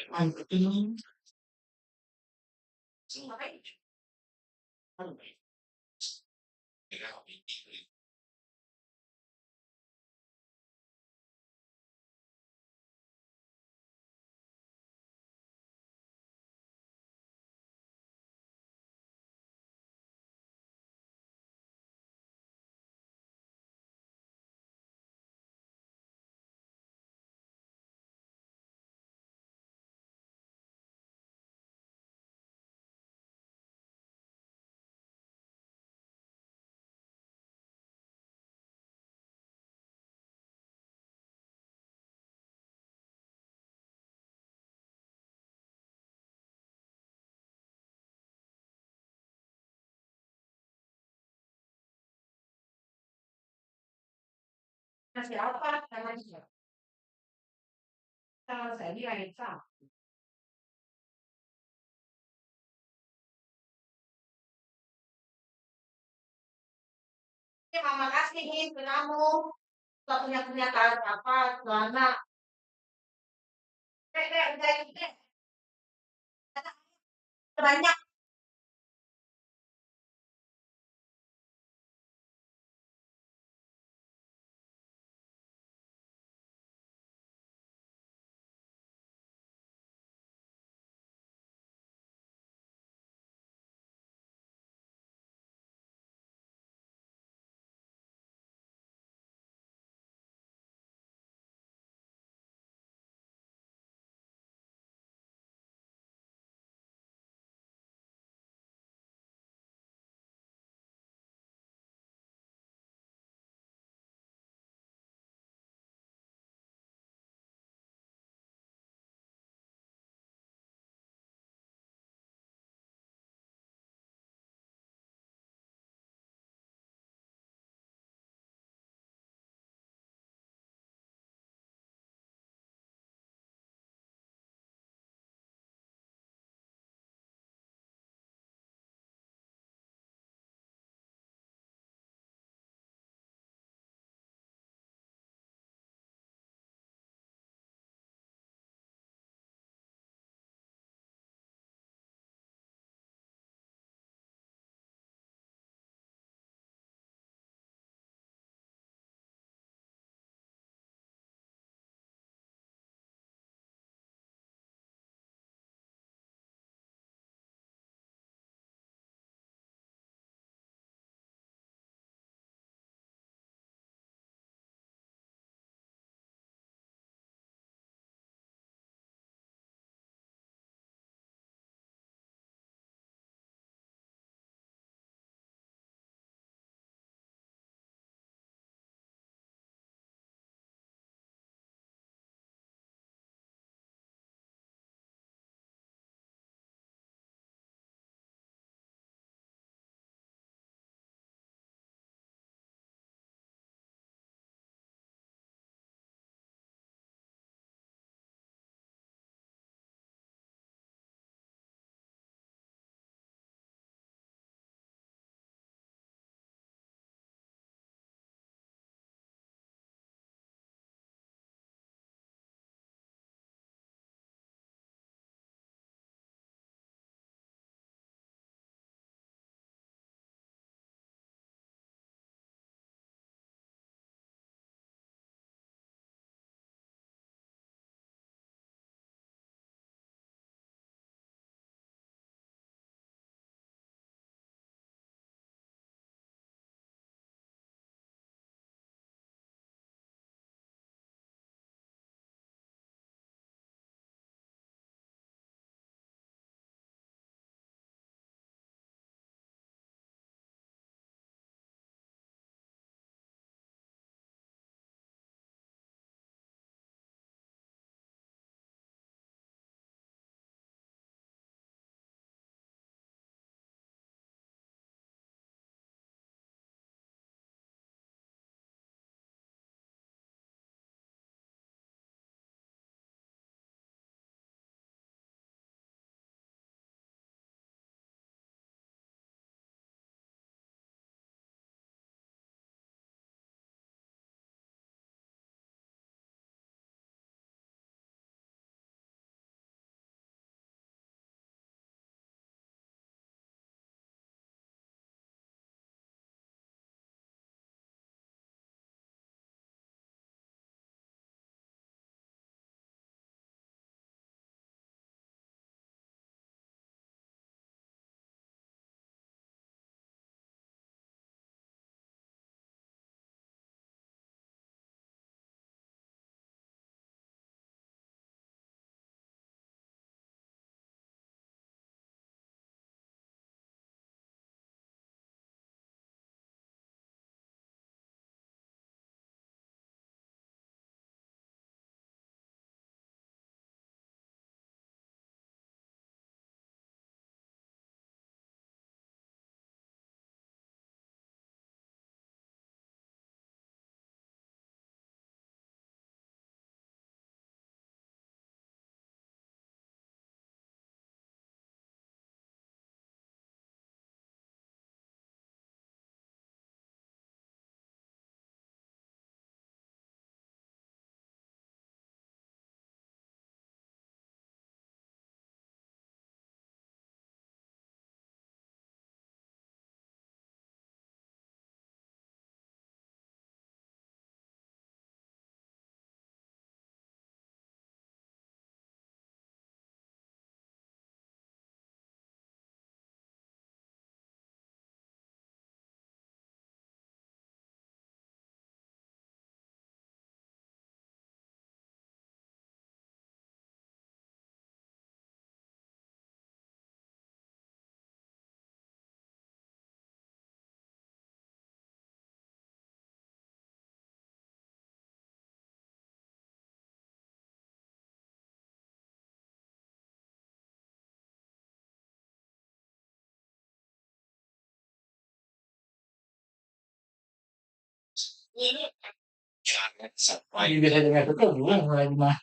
A: Mama kasih nih ke kamu. Gak punya kenyataan apa, celana. Udah, banyak.
F: Jangan sampai
A: Ini bisa dengan betul juga mulai mah.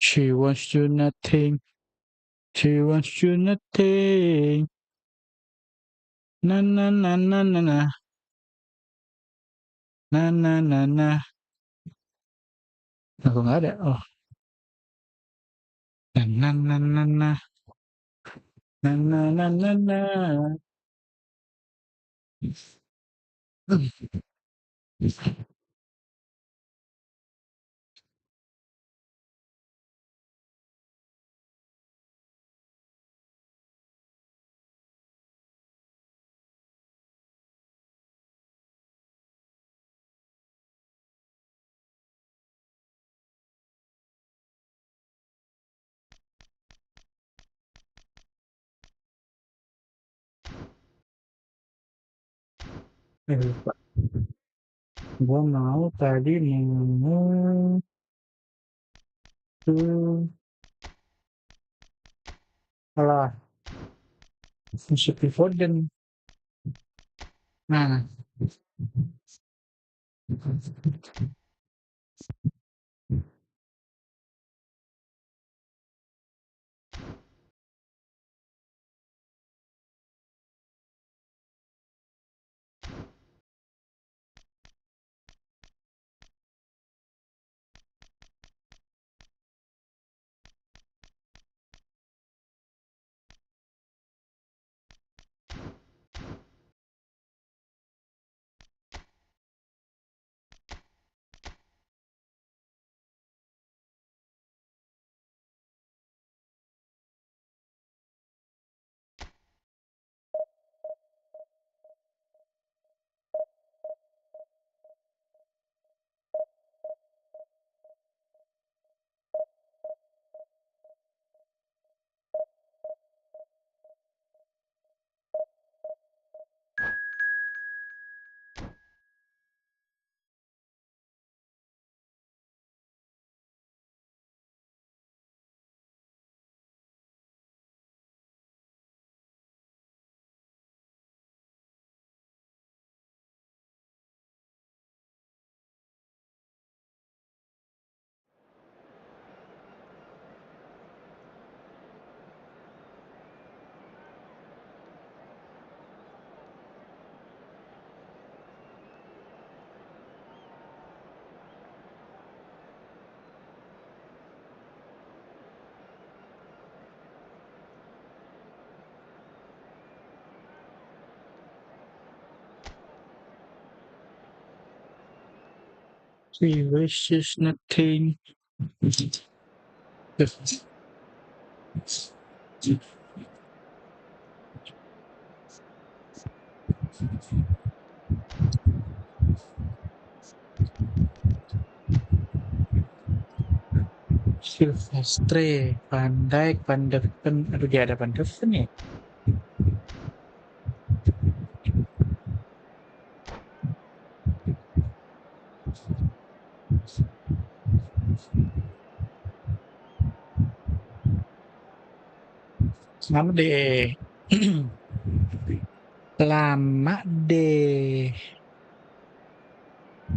A: She wants you nothing. She wants you nothing. Na na na na na na. Na na na na. Aku nggak ada. Oh. Na na na na na. Na na na na na. Lupa. Gua mau tadi mau tuh alah musik Foden. Nah, she wishes nothing. Silvestre, Van Dijk, Van der Ven. Aduh, dia ada Van der Ven ya. Lama deh. Lama deh.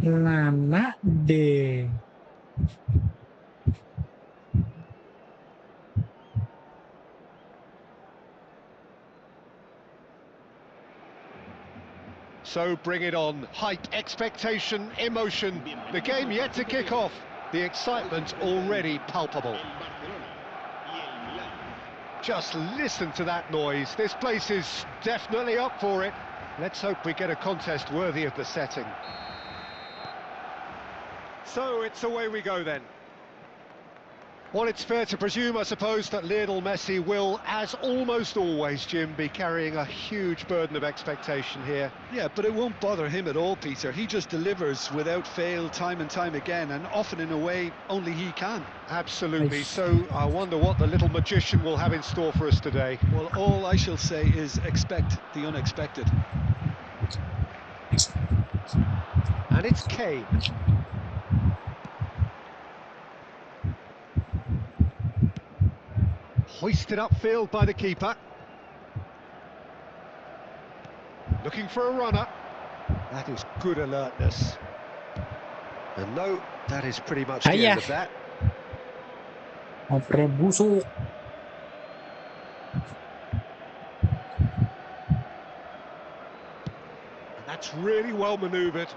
A: Lama deh.
B: So bring it on. Height, expectation, emotion. The game yet to kick off. The excitement already palpable. Just listen to that noise. This place is definitely up for it. Let's hope we get a contest worthy of the setting. So it's away we go then. Well, it's fair to presume, I suppose, that Lionel Messi will, as almost always, Jim, be carrying a huge burden of expectation here.
C: Yeah, but it won't bother him at all, Peter. He just delivers without fail time and time again, and often in a way only he can.
B: Absolutely. So I wonder what the little magician will have in store for us today.
C: Well, all I shall say is expect the unexpected.
B: And it's Kane. Hoisted upfield by the keeper. Looking for a runner. That is good alertness. And no, that is pretty much the end of that.
A: Ngobrol busuk.
B: And that's really well manoeuvred.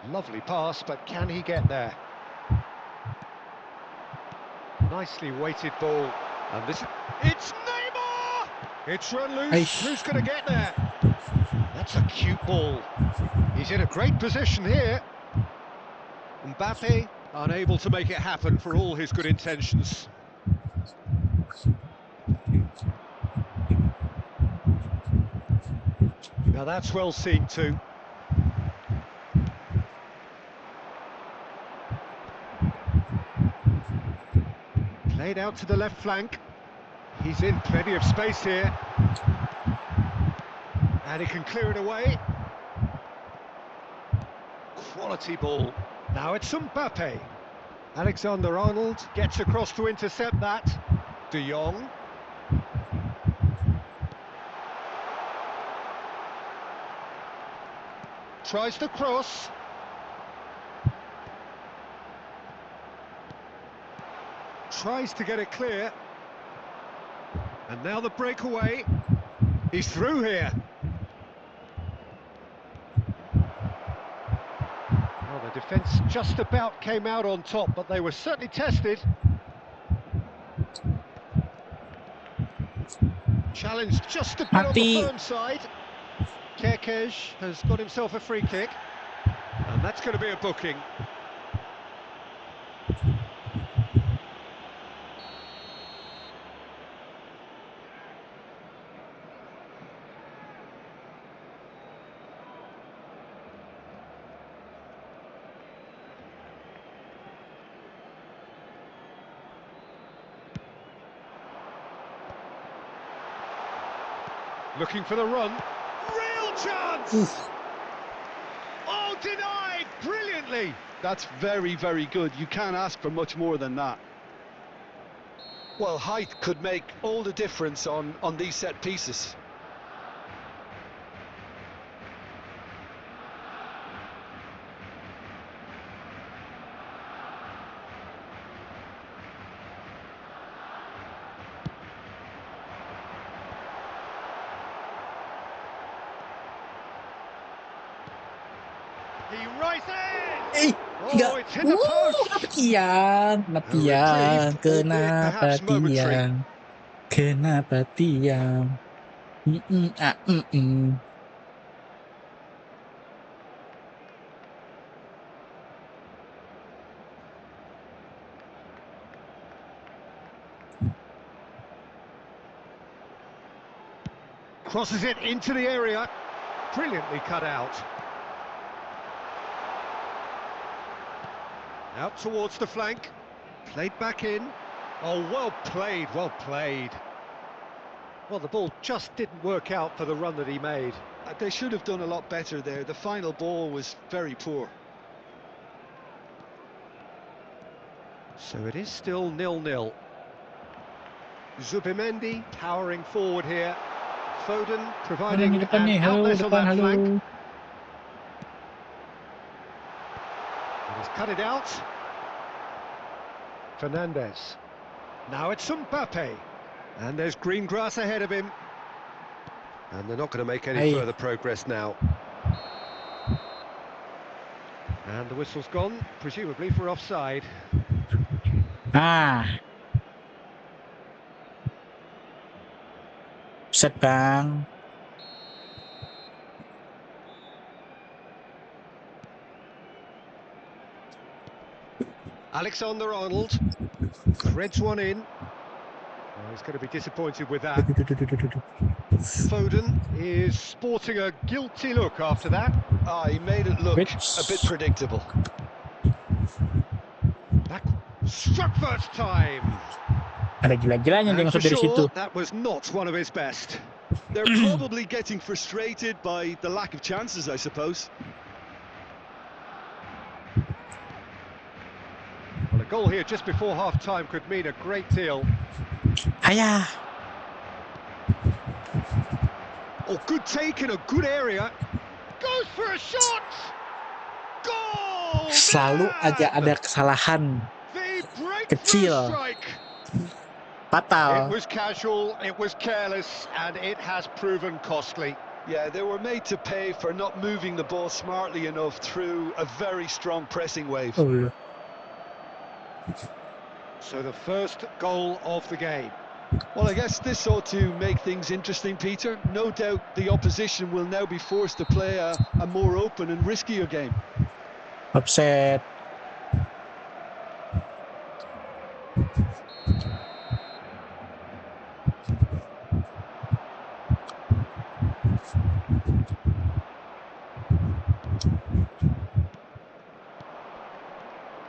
B: Lovely pass, but can he get there? Nicely weighted ball. And this... It's Neymar! It's run loose. Who's going to get there? That's a cute ball. He's in a great position here. Mbappe unable to make it happen for all his good intentions. Now that's well seen too. Played out to the left flank. He's in plenty of space here. And he can clear it away. Quality ball. Now it's Mbappe. Alexander-Arnold gets across to intercept that. De Jong. Tries to cross. Tries to get it clear. And now the breakaway. He's through here. Well, the defence just about came out on top, but they were certainly tested. Challenged just a bit on the firm side. Kerkez has got himself a free kick. And that's going to be a booking. Looking for the run. Real chance!
A: Oof.
B: Oh, denied! Brilliantly!
C: That's very, very good. You can't ask for much more than that. Well, height could make all the difference on these set pieces.
B: He rises!
A: Enggak.
B: Oh, it's hit the post!
A: Kenapa tiang? Kenapa
B: perhaps momentary.
A: tiang? Kenapa tiang?
B: Crosses it into the area. Brilliantly cut out. Out towards the flank. Played back in. Oh, well played, well played. Well, the ball just didn't work out for the run that he made.
C: They should have done a lot better there. The final ball was very poor.
B: So it is still 0-0. Zubimendi powering forward here. Foden providing
A: Di depan nih,
B: an
A: halo,
B: outlet on
A: depan,
B: that
A: halo.
B: flank. And he's cut it out. Fernandez. Now it's Mbappe. And there's green grass ahead of him. And they're not going to make any
A: Hey.
B: further progress now. And the whistle's gone, presumably for offside.
A: Ah. Set bang.
B: Alexander-Arnold threads one in. Oh, he's going to be disappointed with that. Foden is sporting a guilty look after that.
C: Ah, he made it look a bit predictable.
B: That struck first time.
A: Ada gila-gilanya dia
B: And for
A: masuk dari situ.
B: sure, that was not one of his best.
C: They're probably getting frustrated by the lack of chances, I suppose.
B: Well, a goal here just before half-time could mean a great deal.
A: Ayah.
B: Oh, good take in a good area. Goes for a shot! Goal!
A: Selalu aja ada kesalahan
B: The breakthrough
A: kecil,
B: strike. It
A: fatal.
B: was casual, it was careless, and it has proven costly.
C: Yeah, they were made to pay for not moving the ball smartly enough through a very strong pressing wave.
A: Oh,
B: So the first goal of the game.
C: Well, I guess this ought to make things interesting, Peter. No doubt the opposition will now be forced to play a more open and riskier game.
A: offset.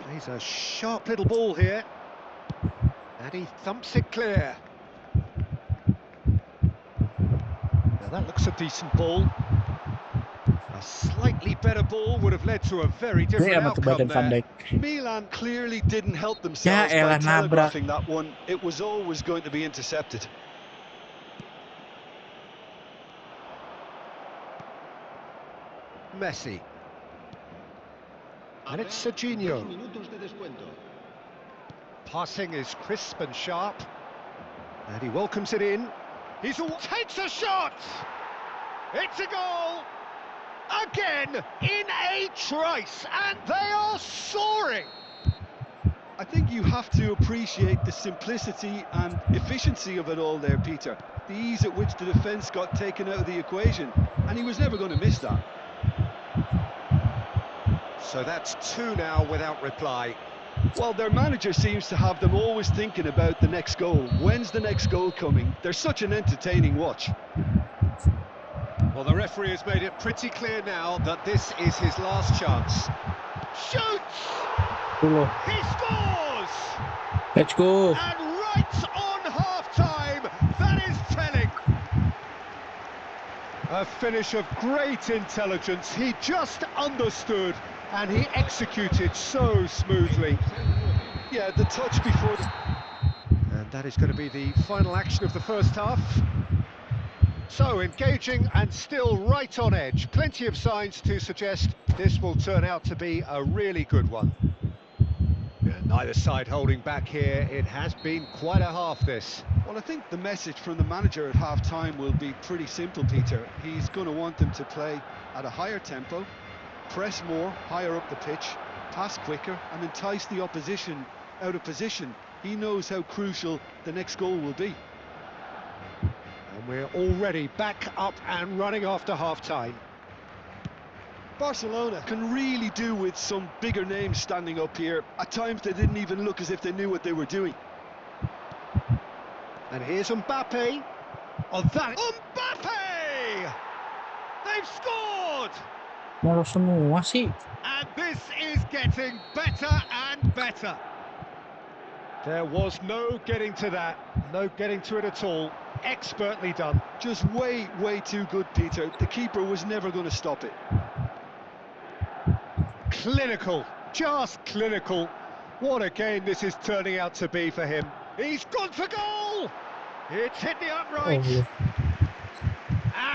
B: Plays a sharp little ball here. And he thumps it clear. Now that looks a decent ball. A slightly better ball would have led to a very
A: Gede
B: different
A: amat tuh
B: outcome
A: badan Van
B: there.
A: Dijk.
C: Milan clearly didn't help
A: Ya
C: themselves by
A: elah, nabrak.
C: telegraphing that one. It was always going to be intercepted.
B: Messi. And it's Serginho. Passing is crisp and sharp. And he welcomes it in. Takes a shot! It's a goal! Again, in a trice, and they are soaring!
C: I think you have to appreciate the simplicity and efficiency of it all there, Peter. The ease at which the defence got taken out of the equation, and he was never going to miss that.
B: So that's two now without reply.
C: Well, their manager seems to have them always thinking about the next goal. When's the next goal coming? They're such an entertaining watch.
B: Well, the referee has made it pretty clear now that this is his last chance. Shoots! He scores!
A: Let's go.
B: And right on half-time, that is telling. A finish of great intelligence. He just understood and he executed so smoothly.
C: Yeah, the touch before the...
B: And that is going to be the final action of the first half. So engaging and still right on edge. Plenty of signs to suggest this will turn out to be a really good one. Neither side holding back here. It has been quite a half, this.
C: Well, I think the message from the manager at half-time will be pretty simple, Peter. He's going to want them to play at a higher tempo, press more, higher up the pitch, pass quicker, and entice the opposition out of position. He knows how crucial the next goal will be.
B: And we're already back up and running after half-time.
C: Barcelona can really do with some bigger names standing up here. At times they didn't even look as if they knew what they were doing.
B: And here's Mbappe. Oh, that... Mbappe! They've scored!
A: Mau semua sih.
B: And this is getting better and better. There was no getting to that, no getting to it at all. Expertly done.
C: Just way too good, Peter. The keeper was never going to stop it.
B: Clinical, just clinical. What a game this is turning out to be for him. He's gone for goal! It's hit the upright.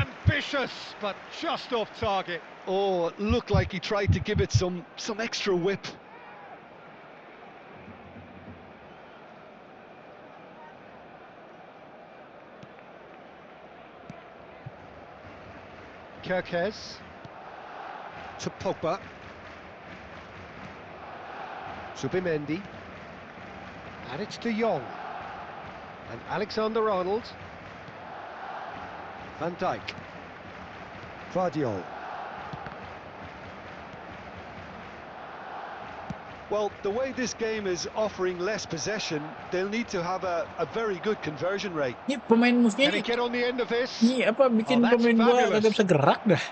B: Ambitious, but just off target.
C: Oh, it looked like he tried to give it some extra whip.
B: Kerkez to Pogba. Zubimendi. And it's De Jong. And Alexander-Arnold. Van Dijk. Guardiola.
C: Well, the way this game is offering less possession, they'll need to have a very good conversion rate.
A: Ini pemain musuhnya
B: Can he
A: nih,
B: get on the end of this?
A: ini apa bikin
B: Oh, that's
A: pemain gua
B: fabulous.
A: kagak bisa gerak dah.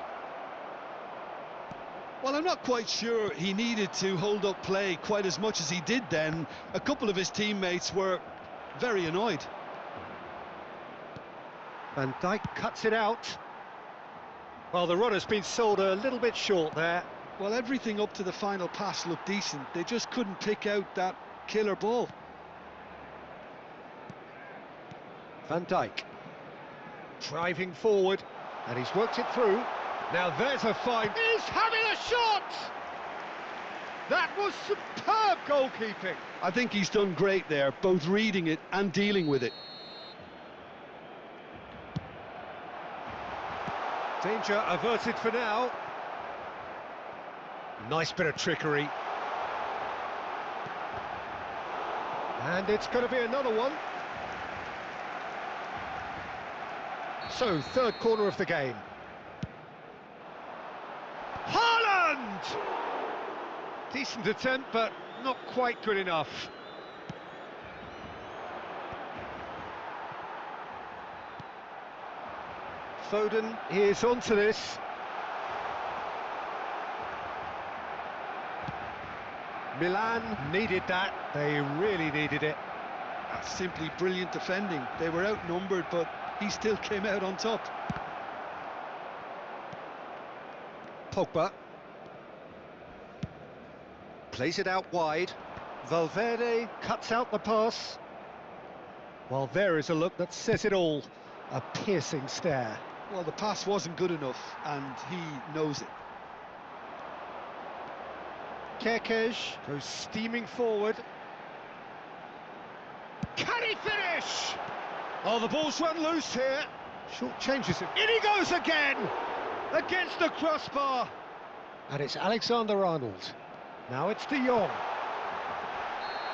C: Well, I'm not quite sure he needed to hold up play quite as much as he did then. A couple of his teammates were very annoyed.
B: Van Dijk cuts it out. Well, the run has been sold a little bit short there.
C: Well, everything up to the final pass looked decent. They just couldn't pick out that killer ball.
B: Van Dijk driving forward, and he's worked it through. Now there's a find. He's having a shot! That was superb goalkeeping.
C: I think he's done great there, both reading it and dealing with it.
B: Danger averted for now. Nice bit of trickery. And it's going to be another one. So, third corner of the game. Haaland! Decent attempt, but not quite good enough. Foden is onto this. Milan needed that. They really needed it.
C: That's simply brilliant defending. They were outnumbered, but he still came out on top.
B: Pogba plays it out wide. Valverde cuts out the pass. Well, there is a look that says it all. A piercing stare.
C: Well, the pass wasn't good enough, and he knows it.
B: Kerkez goes steaming forward. Can he finish? Oh, the ball's run loose here. Short changes him. In he goes again! Against the crossbar. And it's Alexander-Arnold. Now it's De Jong.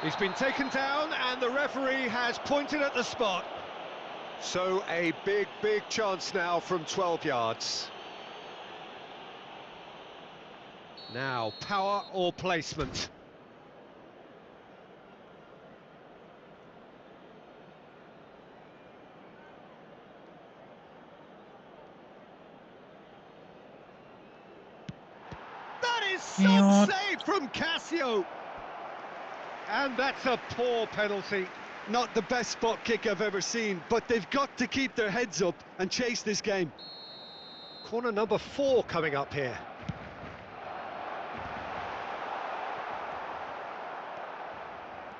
B: He's been taken down, and the referee has pointed at the spot. So a big chance now from 12 yards. Now, power or placement? That is some save from Casio. And that's a poor penalty.
C: Not the best spot kick I've ever seen, but they've got to keep their heads up and chase this game.
B: Corner number 4 coming up here.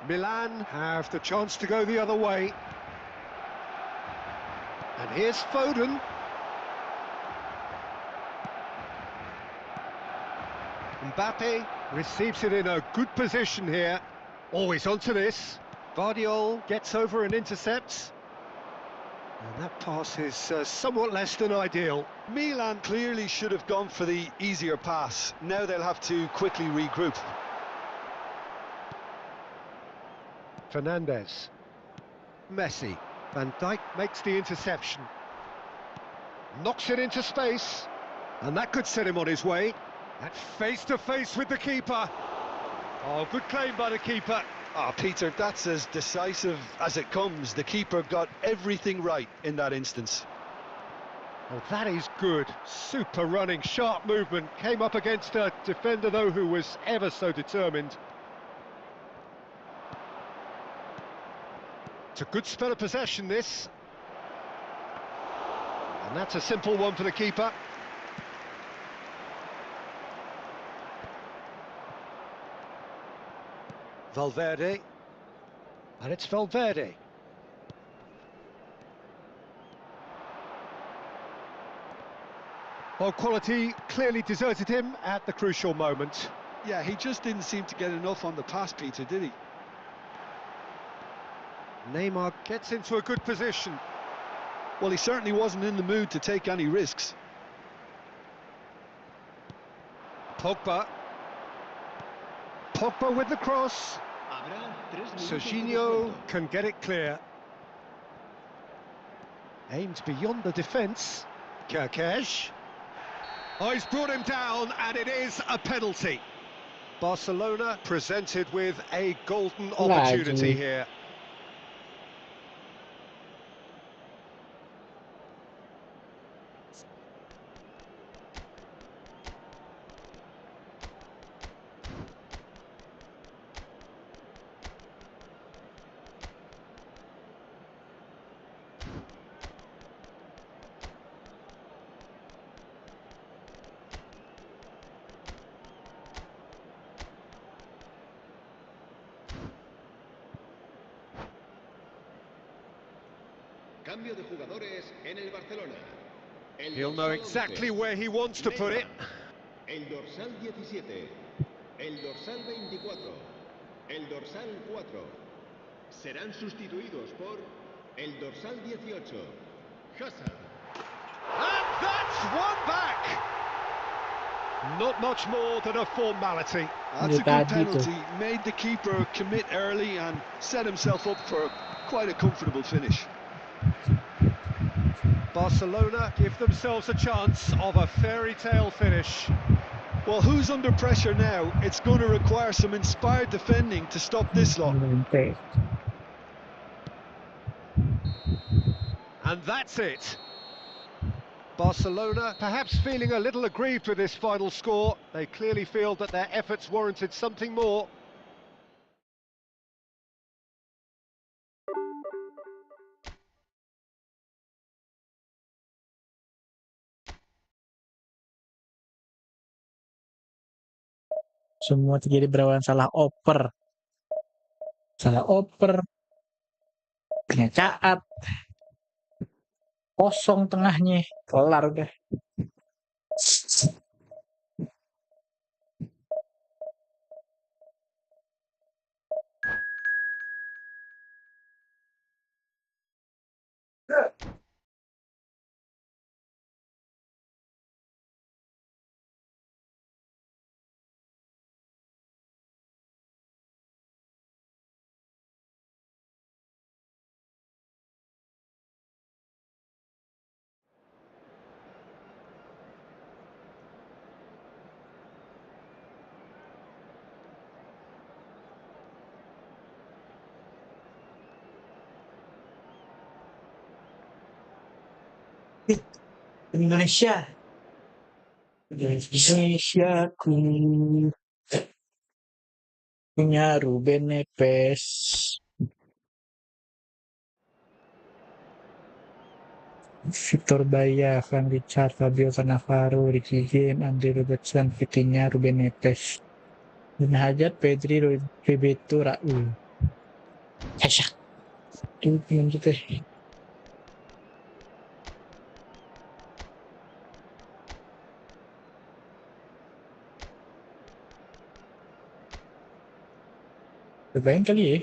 B: Milan have the chance to go the other way. And here's Foden. Mbappe receives it in a good position here. Always onto this. Guardiola gets over and intercepts. And that pass is somewhat less than ideal.
C: Milan clearly should have gone for the easier pass. Now they'll have to quickly regroup.
B: Fernandez. Messi. Van Dijk makes the interception. Knocks it into space. And that could set him on his way. That's face-to-face with the keeper. Oh, good claim by the keeper.
C: Peter, that's as decisive as it comes. The keeper got everything right in that instance.
B: Oh, that is good. Super running, sharp movement. Came up against a defender, though, who was ever so determined. It's a good spell of possession, this. And that's a simple one for the keeper. Valverde. And it's Valverde. Well, quality clearly deserted him at the crucial moment.
C: Yeah, he just didn't seem to get enough on the pass, Peter, did he?
B: Neymar gets into a good position.
C: Well, he certainly wasn't in the mood to take any risks.
B: Pogba. Pogba with the cross. Serginho can get it clear. Aims beyond the defence. Kerkez. Oh, he's brought him down, and it is a penalty. Barcelona presented with a golden opportunity
A: Lagi.
B: here.
D: Cambio de jugadores en el Barcelona. El
B: He'll know
D: dorsal
B: exactly
D: 11,
B: where he wants to put it.
D: el dorsal 17, el dorsal 24, el dorsal 4. Serán sustituidos por el dorsal 18, Hazard.
B: And that's one back! Not much more than a formality.
C: That's a
A: Itu
C: good
A: tadi tuh.
C: penalty. Made the keeper commit early and set himself up for quite a comfortable finish.
B: Barcelona give themselves a chance of a fairy tale finish.
C: Well, who's under pressure now? It's going to require some inspired defending to stop this lot.
A: Sampai.
B: And that's it. Barcelona perhaps feeling a little aggrieved with this final score. They clearly feel that their efforts warranted something more.
A: Semua terjadi berawal salah oper. Salah oper. Punya caat. Kosong tengahnya. Kelar udah. Indonesia. Indonesiaku. Punya Ruben Neves. Victor Baya, Van Richard, Fabio Cannavaro, Ricky Game, Andre Robertson, Vitinha, Ruben Neves. Dan Hajat, Pedri, Bebeto, Raul. Hesak. Itu belum gitu. Terbayang kali ya.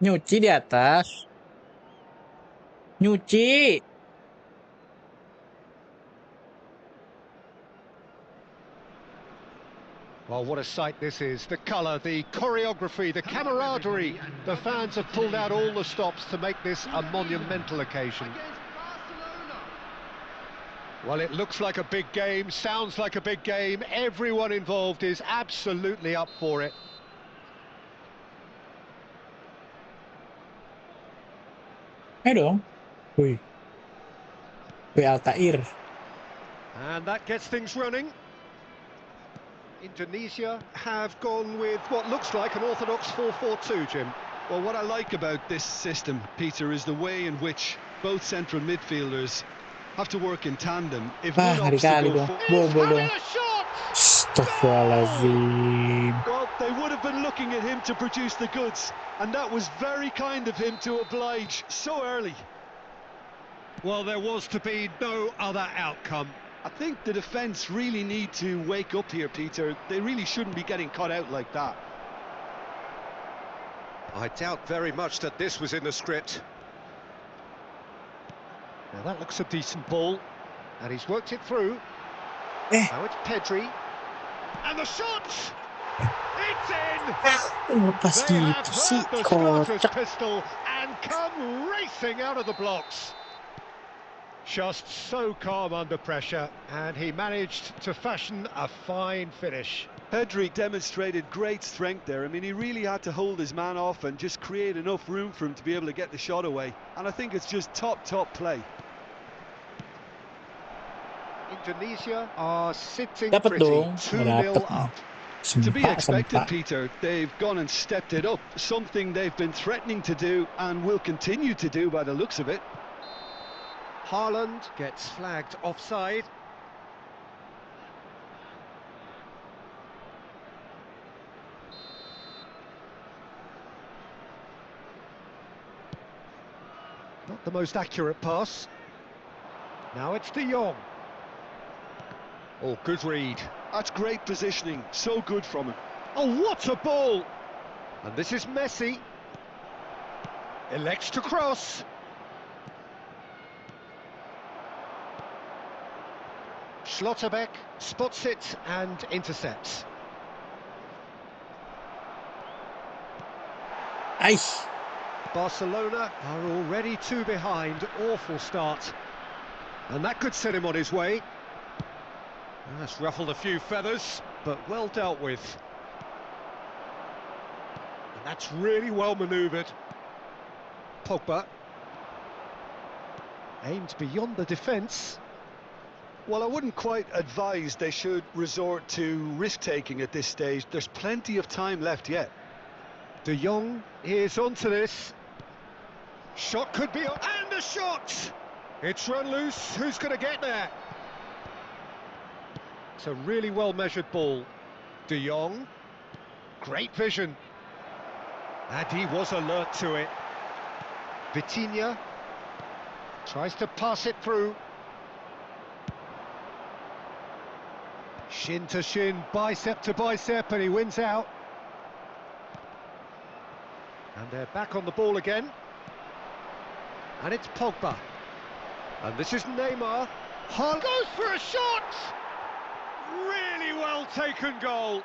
A: Nyuci di atas. Nyuci.
B: Well, what a sight this is. The colour, the choreography, the camaraderie. The fans have pulled out all the stops to make this a monumental occasion. Well, it looks like a big game, sounds like a big game. Everyone involved is absolutely up for it.
A: Ayo dong. Wih. Wih, Altair.
B: And that gets things running. Indonesia have gone with what looks like an orthodox 4-4-2, Jim.
C: Well, what I like about this system, Peter, is the way in which both central midfielders have to work in tandem. If one
A: Ngeri
C: opts to
A: kali
C: go
A: dong.
C: forward,
A: Bobol dong.
B: Having a shot!
A: Astagfirullahaladzim.
C: well, they would have been looking at him to produce the goods, and that was very kind of him to oblige so early.
B: Well, there was to be no other outcome.
C: I think the defence really need to wake up here, Peter. They really shouldn't be getting caught out like that.
B: I doubt very much that this was in the script. Now that looks a decent ball, and he's worked it through. Now it's Pedri, and the shot! It's in!
A: Lepas
B: They have
A: gitu sih,
B: heard the starter's
A: kocak.
B: pistol and come racing out of the blocks. Just so calm under pressure, and he managed to fashion a fine finish.
C: Pedri demonstrated great strength there. I mean, he really had to hold his man off and just create enough room for him to be able to get the shot away. And I think it's just top play.
B: Indonesia are sitting
A: Dapat
B: pretty,
A: dong,
B: 2-0
A: dapat.
B: up.
C: To be expected,
A: Sempak.
C: Peter, they've gone and stepped it up. Something they've been threatening to do and will continue to do by the looks of it.
B: Haaland gets flagged offside. Not the most accurate pass. Now it's De Jong. Oh, good read.
C: That's great positioning, so good from him.
B: Oh, what a ball! And this is Messi. Elects to cross. Schlotterbeck spots it and intercepts.
A: Ay,
B: Barcelona are already 2 behind. Awful start. And that could set him on his way. That's ruffled a few feathers, but well dealt with. And that's really well manoeuvred. Pogba. Aimed beyond the defence.
C: Well, I wouldn't quite advise they should resort to risk-taking at this stage. There's plenty of time left yet.
B: De Jong is onto this. Shot could be on, and a shot! It's run loose. Who's going to get there? It's a really well-measured ball. De Jong, great vision. And he was alert to it. Vitinha tries to pass it through. Shin to shin, bicep to bicep, and he wins out. And they're back on the ball again. And it's Pogba. And this is Neymar. Haaland goes for a shot! Really well taken goal.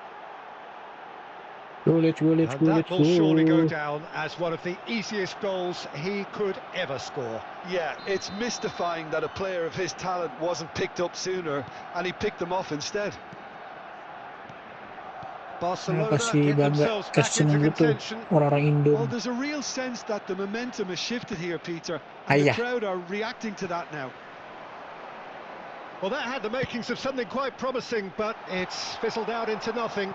A: sulit.
B: And that will surely go down as one of the easiest goals he could ever score.
C: Yeah, it's mystifying that a player of his talent wasn't picked up sooner, and he picked them off instead.
B: Barcelona
A: Kenapa sih
B: get
A: bangga
B: themselves back
A: casting
B: into
A: gitu
B: contention.
A: orang-orang Indo?
C: Well, there's a real sense that the momentum has shifted here, Peter, and
A: Ayah.
C: the crowd are reacting to that now.
B: Well, that had the makings of something quite promising, but it's fizzled out into nothing.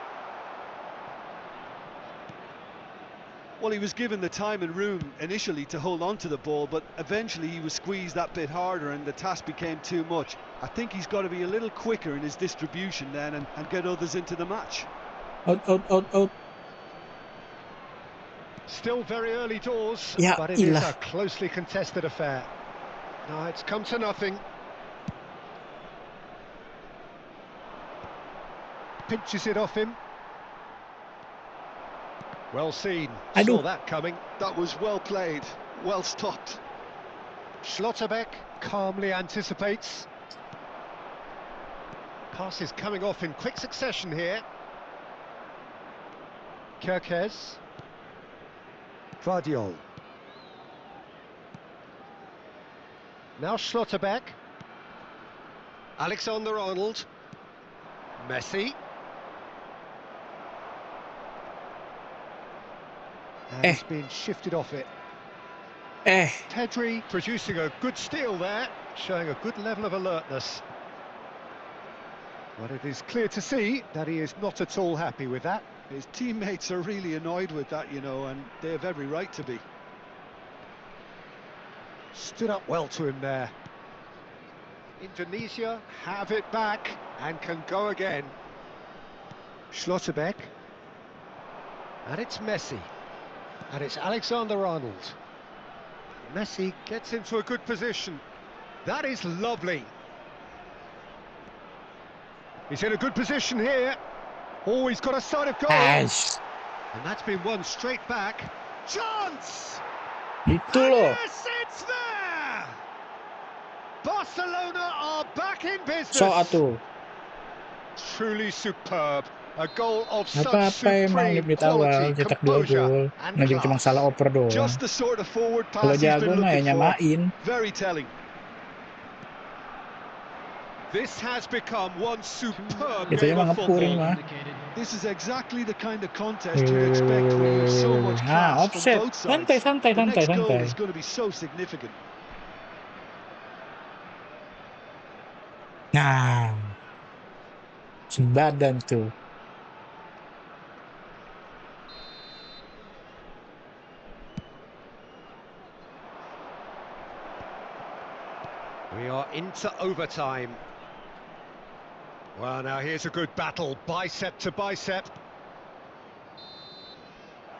C: Well, he was given the time and room initially to hold on to the ball, but eventually he was squeezed that bit harder and the task became too much. I think he's got to be a little quicker in his distribution then and get others into the match.
A: Out.
B: Still very early doors,
A: Ya
B: but it is
A: ilah.
B: a closely contested affair. No, it's come to nothing. Pinches it off him. Well seen.
A: Aduh.
B: Saw that coming.
C: That was well played, well stopped.
B: Schlotterbeck calmly anticipates. Pass is coming off in quick succession here. Kerkez. Vardiol. Now Schlotterbeck. Alexander-Arnold. Messi. And it's been shifted off it. Pedri producing a good steal there, showing a good level of alertness. But it is clear to see that he is not at all happy with that.
C: His teammates are really annoyed with that, you know, and they have every right to be.
B: Stood up well to him there. Indonesia have it back and can go again. Schlotterbeck. And it's Messi. And it's Alexander-Arnold. Messi gets into a good position. That is lovely. He's in a good position here. Oh, he's got a sight of goal.
A: Ash.
B: And that's been won straight back. Chance!
A: Itu loh.
B: Yes, it's there! Barcelona are back in
A: So
B: business.
A: atuh.
B: Truly superb. A goal of such
A: Apa-apa emang
B: supreme
A: menit awal
B: quality,
A: cetak 2
B: composure
A: gol.
B: and
A: Nah, cuma
B: class.
A: salah oper doang.
C: Just the sort of forward
A: Kalau
C: pass he's
A: jago
C: been
A: mah ya
C: looking for.
A: nyamain.
C: Very telling.
B: This has become one superb
A: Itu
B: game
A: emang
B: of
A: ngepuring
B: football.
A: mah.
C: This is exactly the kind of contest you'd expect when there's so much
A: Nah,
C: class from
A: offset.
C: both
A: Santai,
C: sides.
A: santai,
C: The
A: santai,
C: next goal
A: santai.
C: is going to be so significant.
A: Nah, sebadan tuh.
B: We are into overtime. Well, now here's a good battle, bicep to bicep.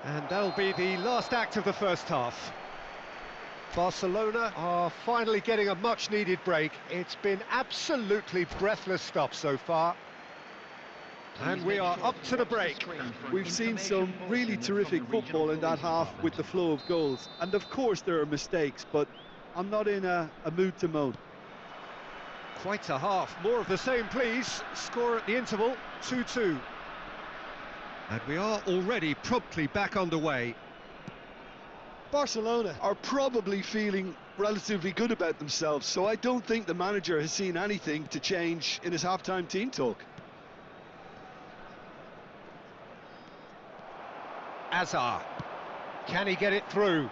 B: And that'll be the last act of the first half. Barcelona are finally getting a much-needed break. It's been absolutely breathless stuff so far. And we are up to the break.
C: We've seen some really terrific football in that half with the flow of goals. And of course there are mistakes, but I'm not in a mood to moan.
B: Quite a half. More of the same, please. Score at the interval, 2-2. And we are already promptly back underway.
C: Barcelona are probably feeling relatively good about themselves, so I don't think the manager has seen anything to change in his half-time team talk.
B: Azar. Can he get it through?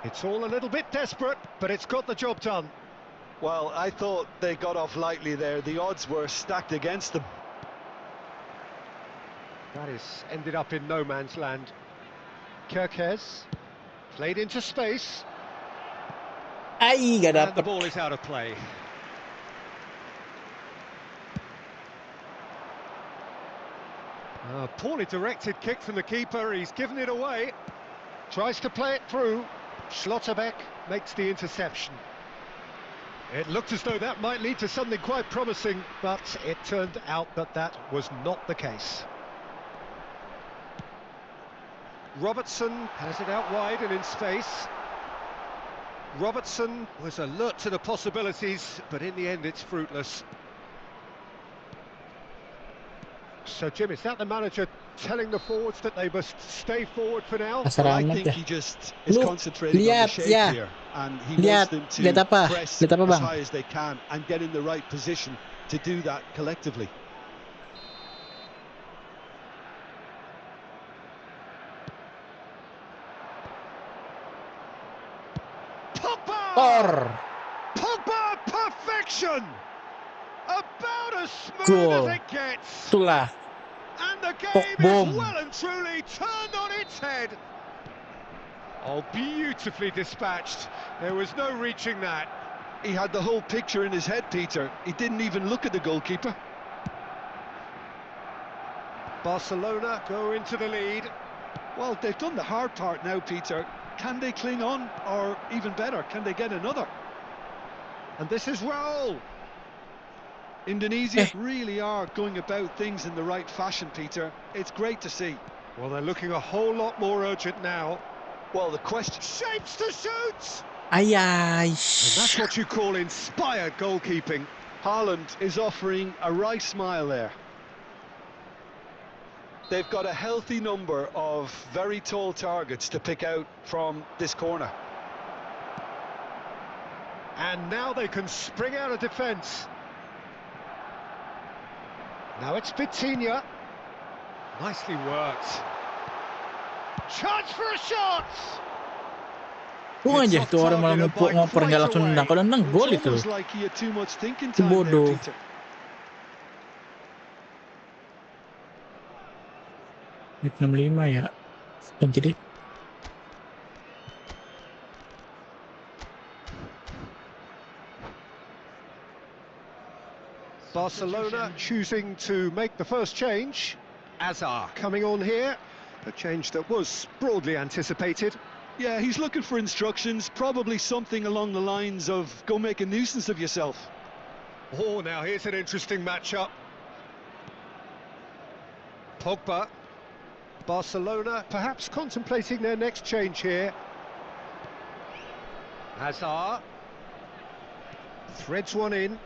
B: It's all a little bit desperate, but it's got the job done.
C: Well, I thought they got off lightly there. The odds were stacked against them.
B: That is ended up in no man's land. Kerkez played into space,
A: Ai, gak
B: and the
A: dapet.
B: ball is out of play. A poorly directed kick from the keeper. He's given it away. Tries to play it through. Schlotterbeck makes the interception. It looked as though that might lead to something quite promising, but it turned out that that was not the case. Robertson has it out wide and in space. Robertson was alert to the possibilities, but in the end it's fruitless. So, Jim, is that the manager telling the forwards that they must stay forward for now?
A: Kasar
C: Well, I
A: amat
C: think
A: ya.
C: he just is
A: Look,
C: concentrating on the
A: lihat,
C: shape
A: ya.
C: here, and he
A: Lihat,
C: wants them
A: lihat
C: to
A: apa?
C: press
A: Lihat apa,
C: as
A: Bang?
C: high as they can and get in the right position to do that collectively.
B: Pogba!
A: Tor.
B: Pogba perfection! About as smooth
A: Goal.
B: as it gets.
A: Itulah.
B: And the game
A: Pogba.
B: is well and truly turned on its head. Oh, beautifully dispatched. There was no reaching that.
C: He had the whole picture in his head, Peter. He didn't even look at the goalkeeper.
B: Barcelona go into the lead.
C: Well, they've done the hard part now, Peter. Can they cling on, or even better, can they get another?
B: And this is Raul.
C: Indonesia really are going about things in the right fashion, Peter. It's great to see.
B: Well, they're looking a whole lot more urgent now.
C: Well, the question...
B: Shapes to shoot!
A: Ai,
B: And that's what you call inspired goalkeeping.
C: Haaland is offering a wry smile there. They've got a healthy number of very tall targets to pick out from this corner.
B: And now they can spring out of defence. Now it's Vitinha. Nicely worked. Chance for a shot!
A: Untung aja tuh orang malah ngoper nggak langsung nendang. Kalau nendang gol
C: It's
A: itu.
C: almost like he had too much thinking
A: Itu
C: time there,
A: bodoh.
C: Peter.
A: Menit 65 ya. Ganti deh.
B: Barcelona choosing to make the first change. Azar coming on here. A change that was broadly anticipated.
C: Yeah, he's looking for instructions, probably something along the lines of go make a nuisance of yourself.
B: Oh, now here's an interesting matchup. Pogba. Barcelona perhaps contemplating their next change here. Hazard threads one in.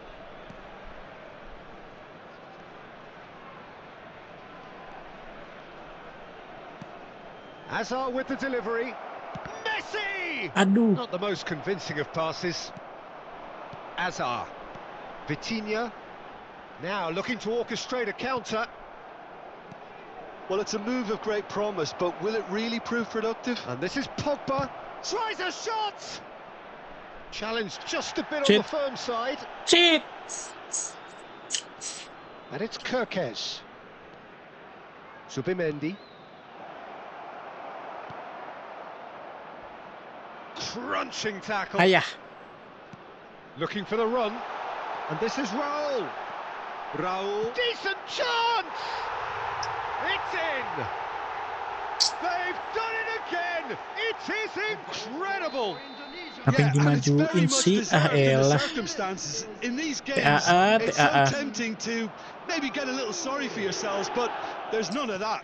B: Hazard with the delivery. Messi!
A: Aduh.
B: Not the most convincing of passes. Hazard. Vitinha. Now looking to orchestrate a counter.
C: Well, it's a move of great promise, but will it really prove productive?
B: And this is Pogba. Tries a shot! Challenged just a bit on
A: Shit.
B: the firm side.
A: Cheat.
B: And it's Kirkes. Subimendi. Crunching tackle.
A: Ayah.
B: Looking for the run. And this is Raul. Raul. Decent chance! It's in! They've done it again! It is incredible!
A: Apa yang
C: and it's very
A: dimajuin
C: much
A: sih?
C: deserved in the
A: Elah.
C: circumstances. In these games,
A: TAA,
C: it's so
A: TAA.
C: tempting to maybe get a little sorry for yourselves, but there's none of that.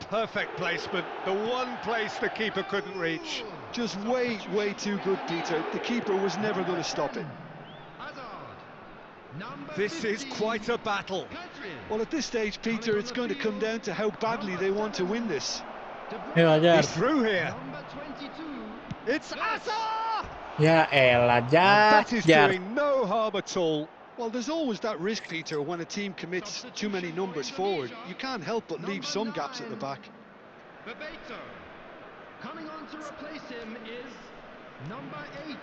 B: Perfect placement, the one place the keeper couldn't reach.
C: Just way too good, Peter. The keeper was never going to stop it.
B: This is quite a battle.
C: Well, at this stage, Peter, it's going to come down to how badly they want to win this.
A: Ya wajar.
B: He's through here. It's Hazard!
A: Ya elah,
B: And that is
A: jar.
B: doing no harm at all.
C: Well, there's always that risk, Peter, when a team commits too many numbers forward. You can't help but leave some gaps at the back.
D: Coming on to replace him is number 8,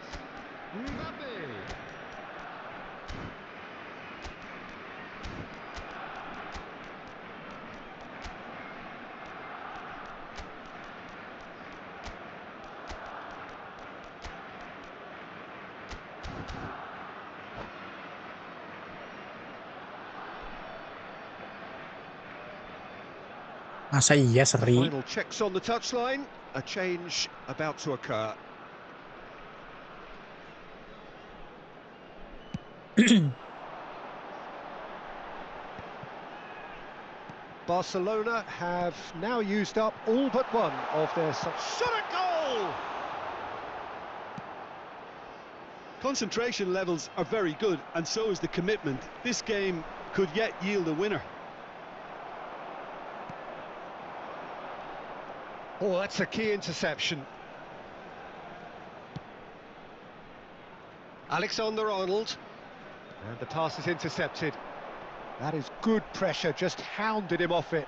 D: Mbappe.
A: Masa iya seri?
B: Final checks on the touchline. A change about to occur. Barcelona have now used up all but one of their... Shot at goal!
C: Concentration levels are very good, and so is the commitment. This game could yet yield a winner.
B: Oh, that's a key interception. Alexander-Arnold. And the pass is intercepted. That is good pressure, just hounded him off it.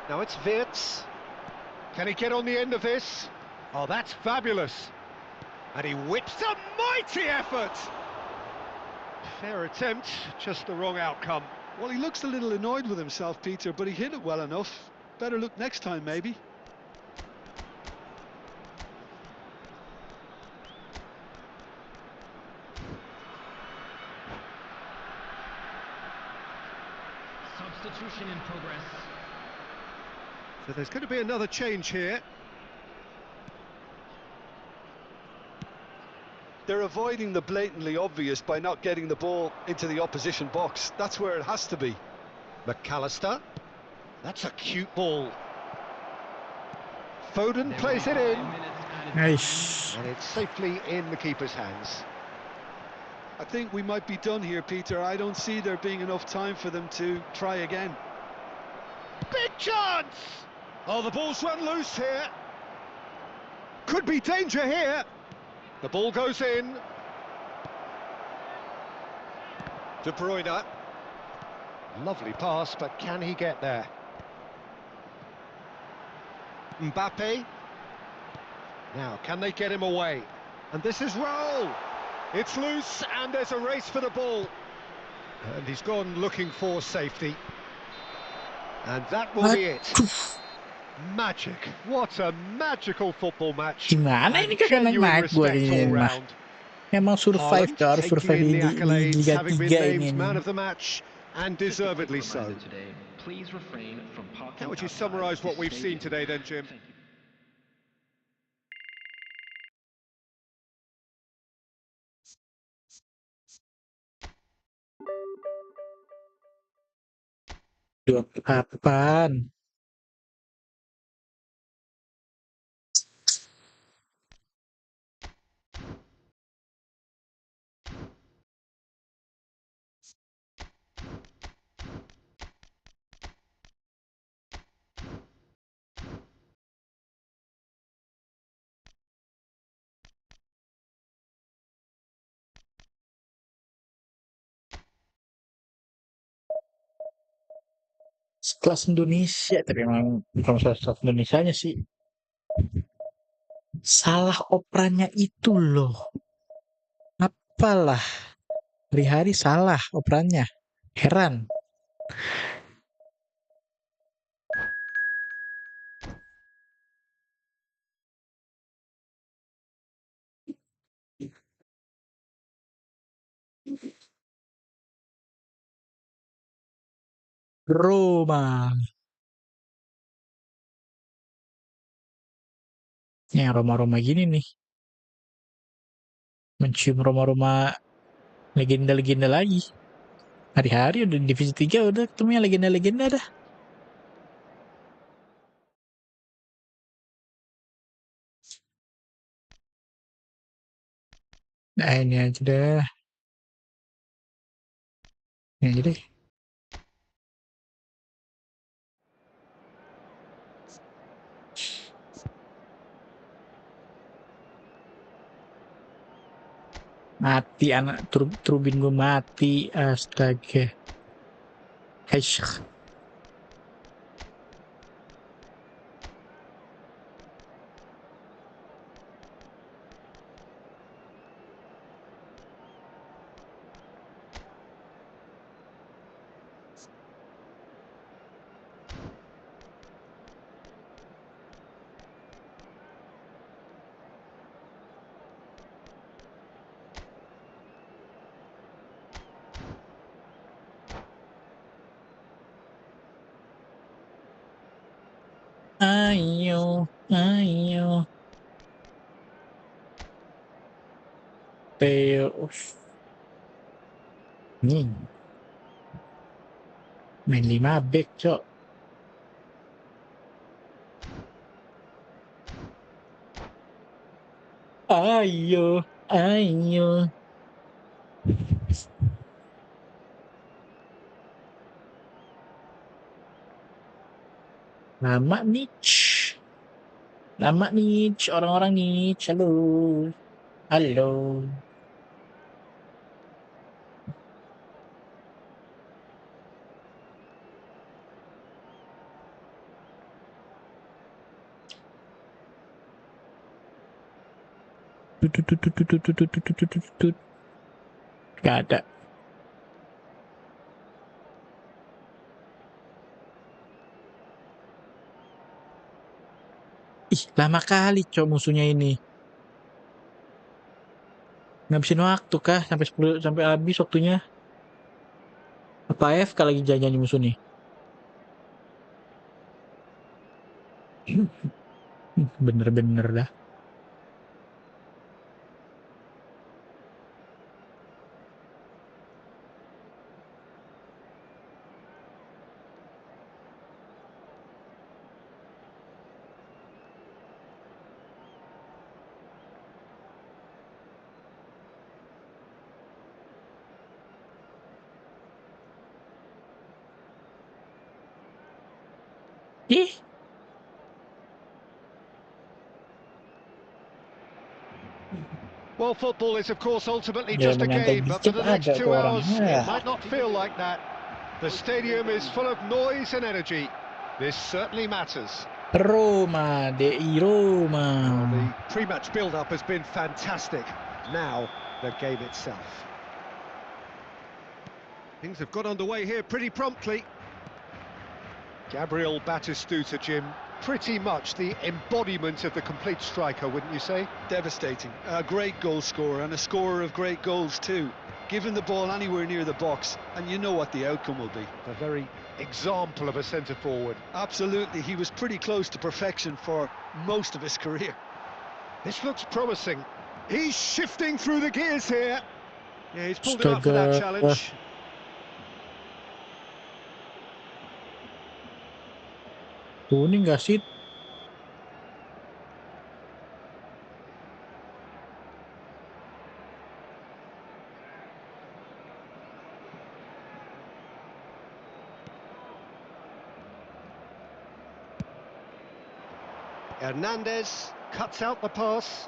B: Now it's Wirtz. Can he get on the end of this? Oh, that's fabulous. And he whips a mighty effort. Fair attempt, just the wrong outcome.
C: Well, he looks a little annoyed with himself, Peter, but he hit it well enough. Better look next time, maybe.
D: Substitution in progress.
B: So there's going to be another change here.
C: They're avoiding the blatantly obvious by not getting the ball into the opposition box. That's where it has to be.
B: McAllister. That's a cute ball. Foden plays it in.
A: Aish.
B: And it's safely in the keeper's hands.
C: I think we might be done here, Peter. I don't see there being enough time for them to try again.
B: Big chance! Oh, the ball's run loose here. Could be danger here. The ball goes in. De Bruyne. Lovely pass, but can he get there? Mbappe. Now, can they get him away? And this is Raul. It's loose, and there's a race for the ball. And he's gone looking for safety. And that will be it. Magic. What a magical football match.
A: Gimana ini
B: And
A: kagak
B: genuine
A: naik gua
B: respect
A: ini
B: all
A: mah.
B: round.
A: Emang survive
B: Haaland
A: tuh, harus
B: taking
A: survive
B: in
A: di
B: the accolades,
A: Liga
B: having been
A: 3
B: named
A: ini.
B: man of the match, and deservedly so.
E: Please refrain from parking
B: How would you
E: outside
B: summarise what
E: this
B: we've seen
E: stadium.
B: today then, Jim?
E: Thank you.
A: Dua kapan? Kelas Indonesia, tapi emang bukan masalah kelas Indonesianya sih. Salah operannya itu loh. Apalah, hari-hari salah operannya. Heran. Roma. Yang Roma-Roma gini nih. Mencium Roma-Roma legenda-legenda lagi. Hari-hari udah di divisi 3 udah ketemu yang legenda-legenda dah. Nah ini aja dah. Ini aja deh. Mati anak Trubin gue mati. Astaga. Heish. Ayo, ayo. Theo. Nih, main 5 back, cok. Ayo, ayo. Lama nih. Lama nih, orang-orang nih. Halo. Halo. Tut. Gak ada. Ih, lama kali, cok, musuhnya ini. Ngabisin waktu kah? Sampai 10, sampai habis waktunya. Apa AFK lagi jajan musuh nih? Bener-bener dah. Ih,
B: Well, football is, of course, ultimately
A: dia
B: just a
A: menyantai
B: game, but for
A: dikit
B: the
A: ada
B: next
A: tuh
B: 2
A: orang.
B: hours, it
A: Ya.
B: might not feel like that. The stadium is full of noise and energy. This certainly matters.
A: Roma, DI
B: Well,
A: Roma.
B: the pre-match build-up has been fantastic. Now, the game itself. Things have got underway here pretty promptly. Gabriel Batistuta, Jim, pretty much the embodiment of the complete striker, wouldn't you say?
C: Devastating. A great goal scorer and a scorer of great goals too. Give him the ball anywhere near the box and you know what the outcome will be.
B: A very example of a centre-forward.
C: Absolutely, he was pretty close to perfection for most of his career.
B: This looks promising. He's shifting through the gears here. Yeah, he's pulled him up for that
A: Astaga.
B: challenge.
A: Kuning gak sih?
B: Hernandez cuts out the pass.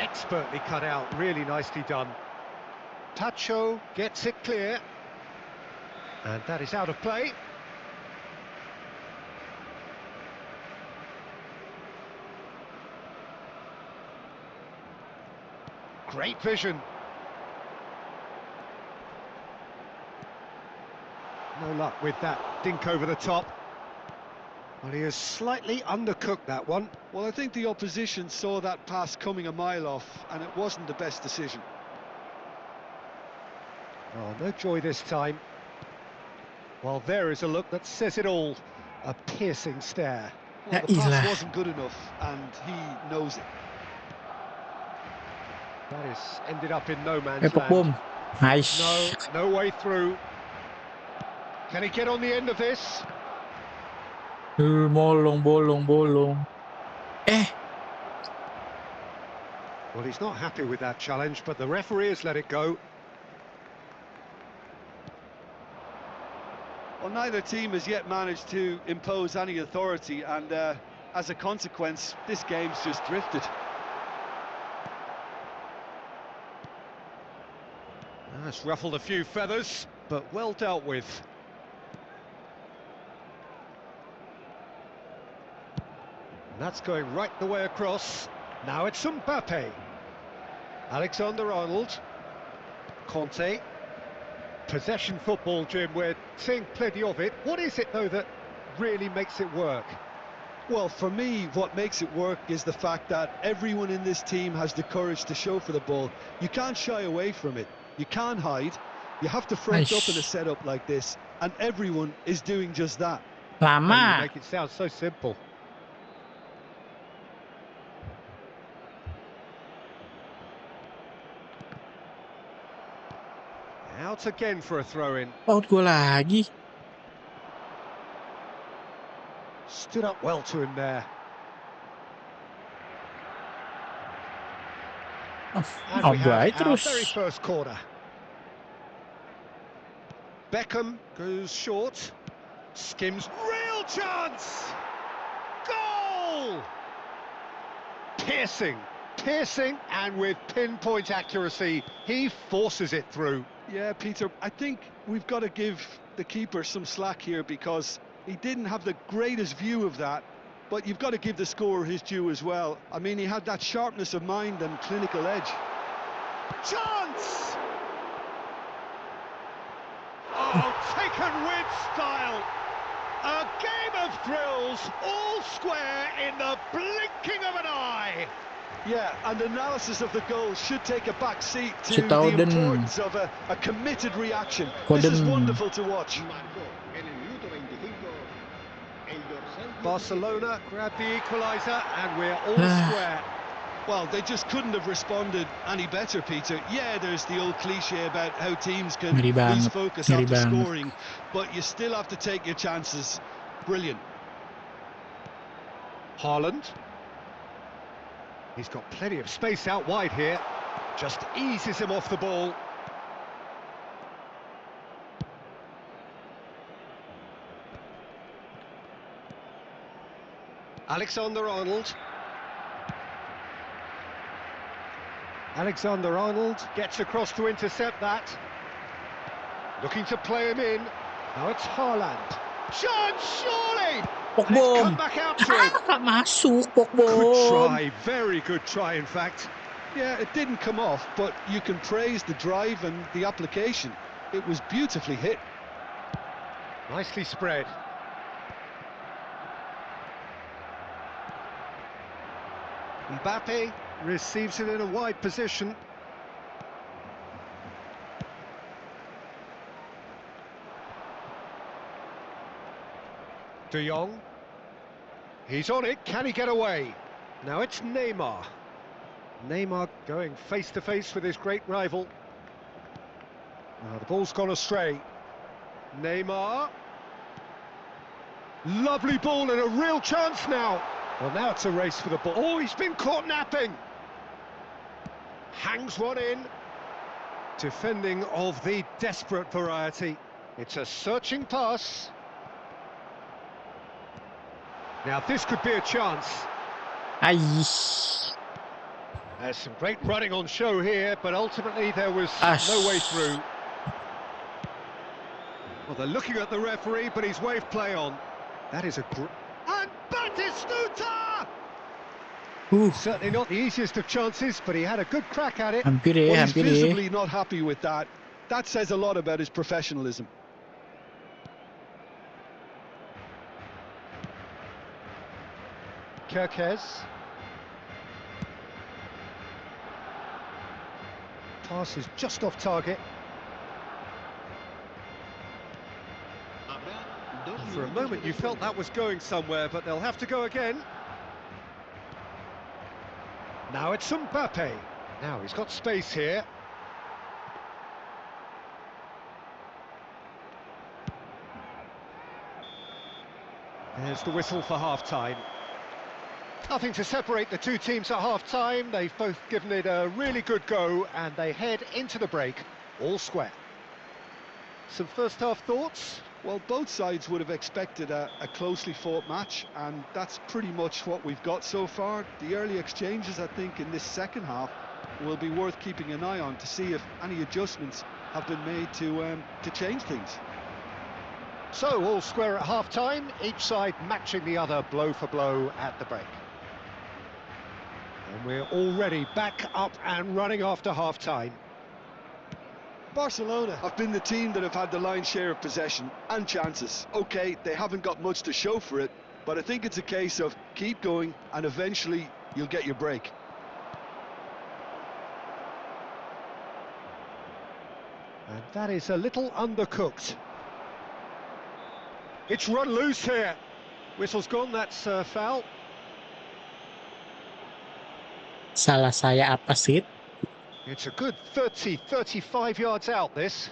B: Expertly cut out, really nicely done. Tacho gets it clear. And that is out of play. Great vision. No luck with that dink over the top. Well, he has slightly undercooked that one.
C: Well, I think the opposition saw that pass coming a mile off, and it wasn't the best decision.
B: Oh, no joy this time. Well, there is a look that says it all. A piercing stare.
C: Well, the pass wasn't good enough, and he knows it.
B: That is ended up in no man's
A: Epoch boom.
B: land.
A: Nice.
B: No way through. Can he get on the end of this?
A: Bolong.
B: Well, he's not happy with that challenge, but the referee has let it go.
C: Well, neither team has yet managed to impose any authority, and as a consequence, this game's just drifted.
B: That's ruffled a few feathers, but well dealt with. And that's going right the way across. Now it's Mbappe. Alexander-Arnold. Conte. Possession football, Jim, we're seeing plenty of it. What is it, though, that really makes it work?
C: Well, for me, what makes it work is the fact that everyone in this team has the courage to show for the ball. You can't shy away from it. You can't hide. You have to front up in a setup like this, and everyone is doing just that.
A: Lama.
B: You make it sound so simple. Out again for a throw-in.
A: Out gua lagi.
B: Stood up well to him there. And we have our very first corner. Beckham goes short. Skims. Real chance! Goal! Piercing, and with pinpoint accuracy, he forces it through.
C: Yeah, Peter, I think we've got to give the keeper some slack here, because he didn't have the greatest view of that, but you've got to give the scorer his due as well. I mean, he had that sharpness of mind and clinical edge.
B: Chance! Oh, taken with style. A game of thrills, all square in the blinking of an eye.
C: Yeah, and analysis of the goal should take a back seat to the importance of a committed reaction. This is wonderful to watch.
B: Barcelona grab the equaliser, and we're all square.
C: Well, they just couldn't have responded any better, Peter. Yeah, there's the old cliche about how teams can lose focus after scoring, but you still have to take your chances. Brilliant.
B: Haaland. He's got plenty of space out wide here. Just eases him off the ball. Alexander-Arnold. Alexander-Arnold gets across to intercept that. Looking to play him in. Now it's Haaland. Chance, surely! And it's come back out to him.
A: Masuk,
B: Good try, very good try, in fact.
C: Yeah, it didn't come off, but you can praise the drive and the application. It was beautifully hit.
B: Nicely spread. Mbappe receives it in a wide position. De Jong. He's on it, can he get away? Now it's Neymar. Neymar going face-to-face with his great rival. The ball's gone astray. Neymar. Lovely ball and a real chance now. Well, now it's a race for the ball. Oh, he's been caught napping. Hangs one in. Defending of the desperate variety. It's a searching pass. Now this could be a chance.
A: Ay.
B: There's some great running on show here, but ultimately there was no way through. Well, they're looking at the referee, but he's waved play on. That is a and Batistuta! Certainly not the easiest of chances, but he had a good crack at it.
A: Hampir
C: Well,
A: ya,
C: he's
A: hampir ya.
C: visibly not happy with that. That says a lot about his professionalism.
B: Kerkez. Pass is just off target. For a moment you felt that was going somewhere, but they'll have to go again. Now it's Mbappe. Now he's got space here. There's the whistle for half-time. Nothing to separate the two teams at half-time. They've both given it a really good go, and they head into the break, all square. Some first-half thoughts?
C: Well, both sides would have expected a closely fought match, and that's pretty much what we've got so far. The early exchanges, I think, in this second half will be worth keeping an eye on to see if any adjustments have been made to change things.
B: So, all square at half-time, each side matching the other blow for blow at the break. And we're already back up and running after half-time.
C: Barcelona have been the team that have had the lion's share of possession and chances. OK, they haven't got much to show for it, but I think it's a case of keep going and eventually you'll get your break.
B: And that is a little undercooked. It's run loose here. Whistle's gone, that's foul.
A: Salah saya apa sih?
B: It's a good 30, 35 yards out, this.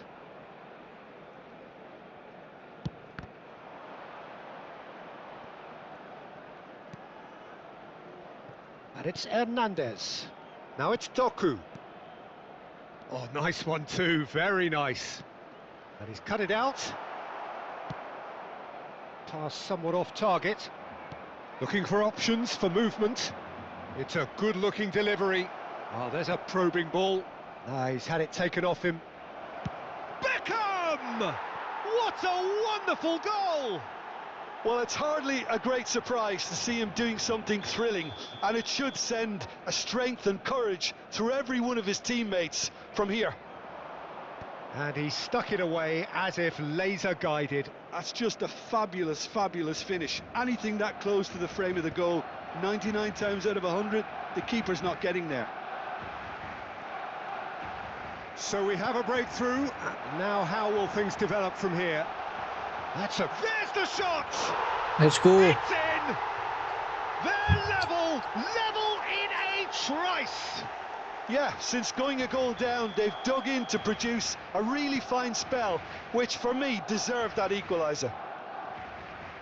B: And it's Hernandez. Now it's Doku. Oh, nice one too, very nice. And he's cut it out. Pass somewhat off target. Looking for options for movement. It's a good-looking delivery. Oh, there's a probing ball. He's had it taken off him. Beckham! What a wonderful goal!
C: Well, it's hardly a great surprise to see him doing something thrilling, and it should send a strength and courage through every one of his teammates from here.
B: And he stuck it away as if laser-guided.
C: That's just a fabulous, fabulous finish. Anything that close to the frame of the goal, 99 times out of 100, the keeper's not getting there.
B: So we have a breakthrough. Now how will things develop from here? There's the shot!
A: Let's go.
B: It's in! They're level in a trice!
C: Yeah, since going a goal down, they've dug in to produce a really fine spell, which for me deserved that equaliser.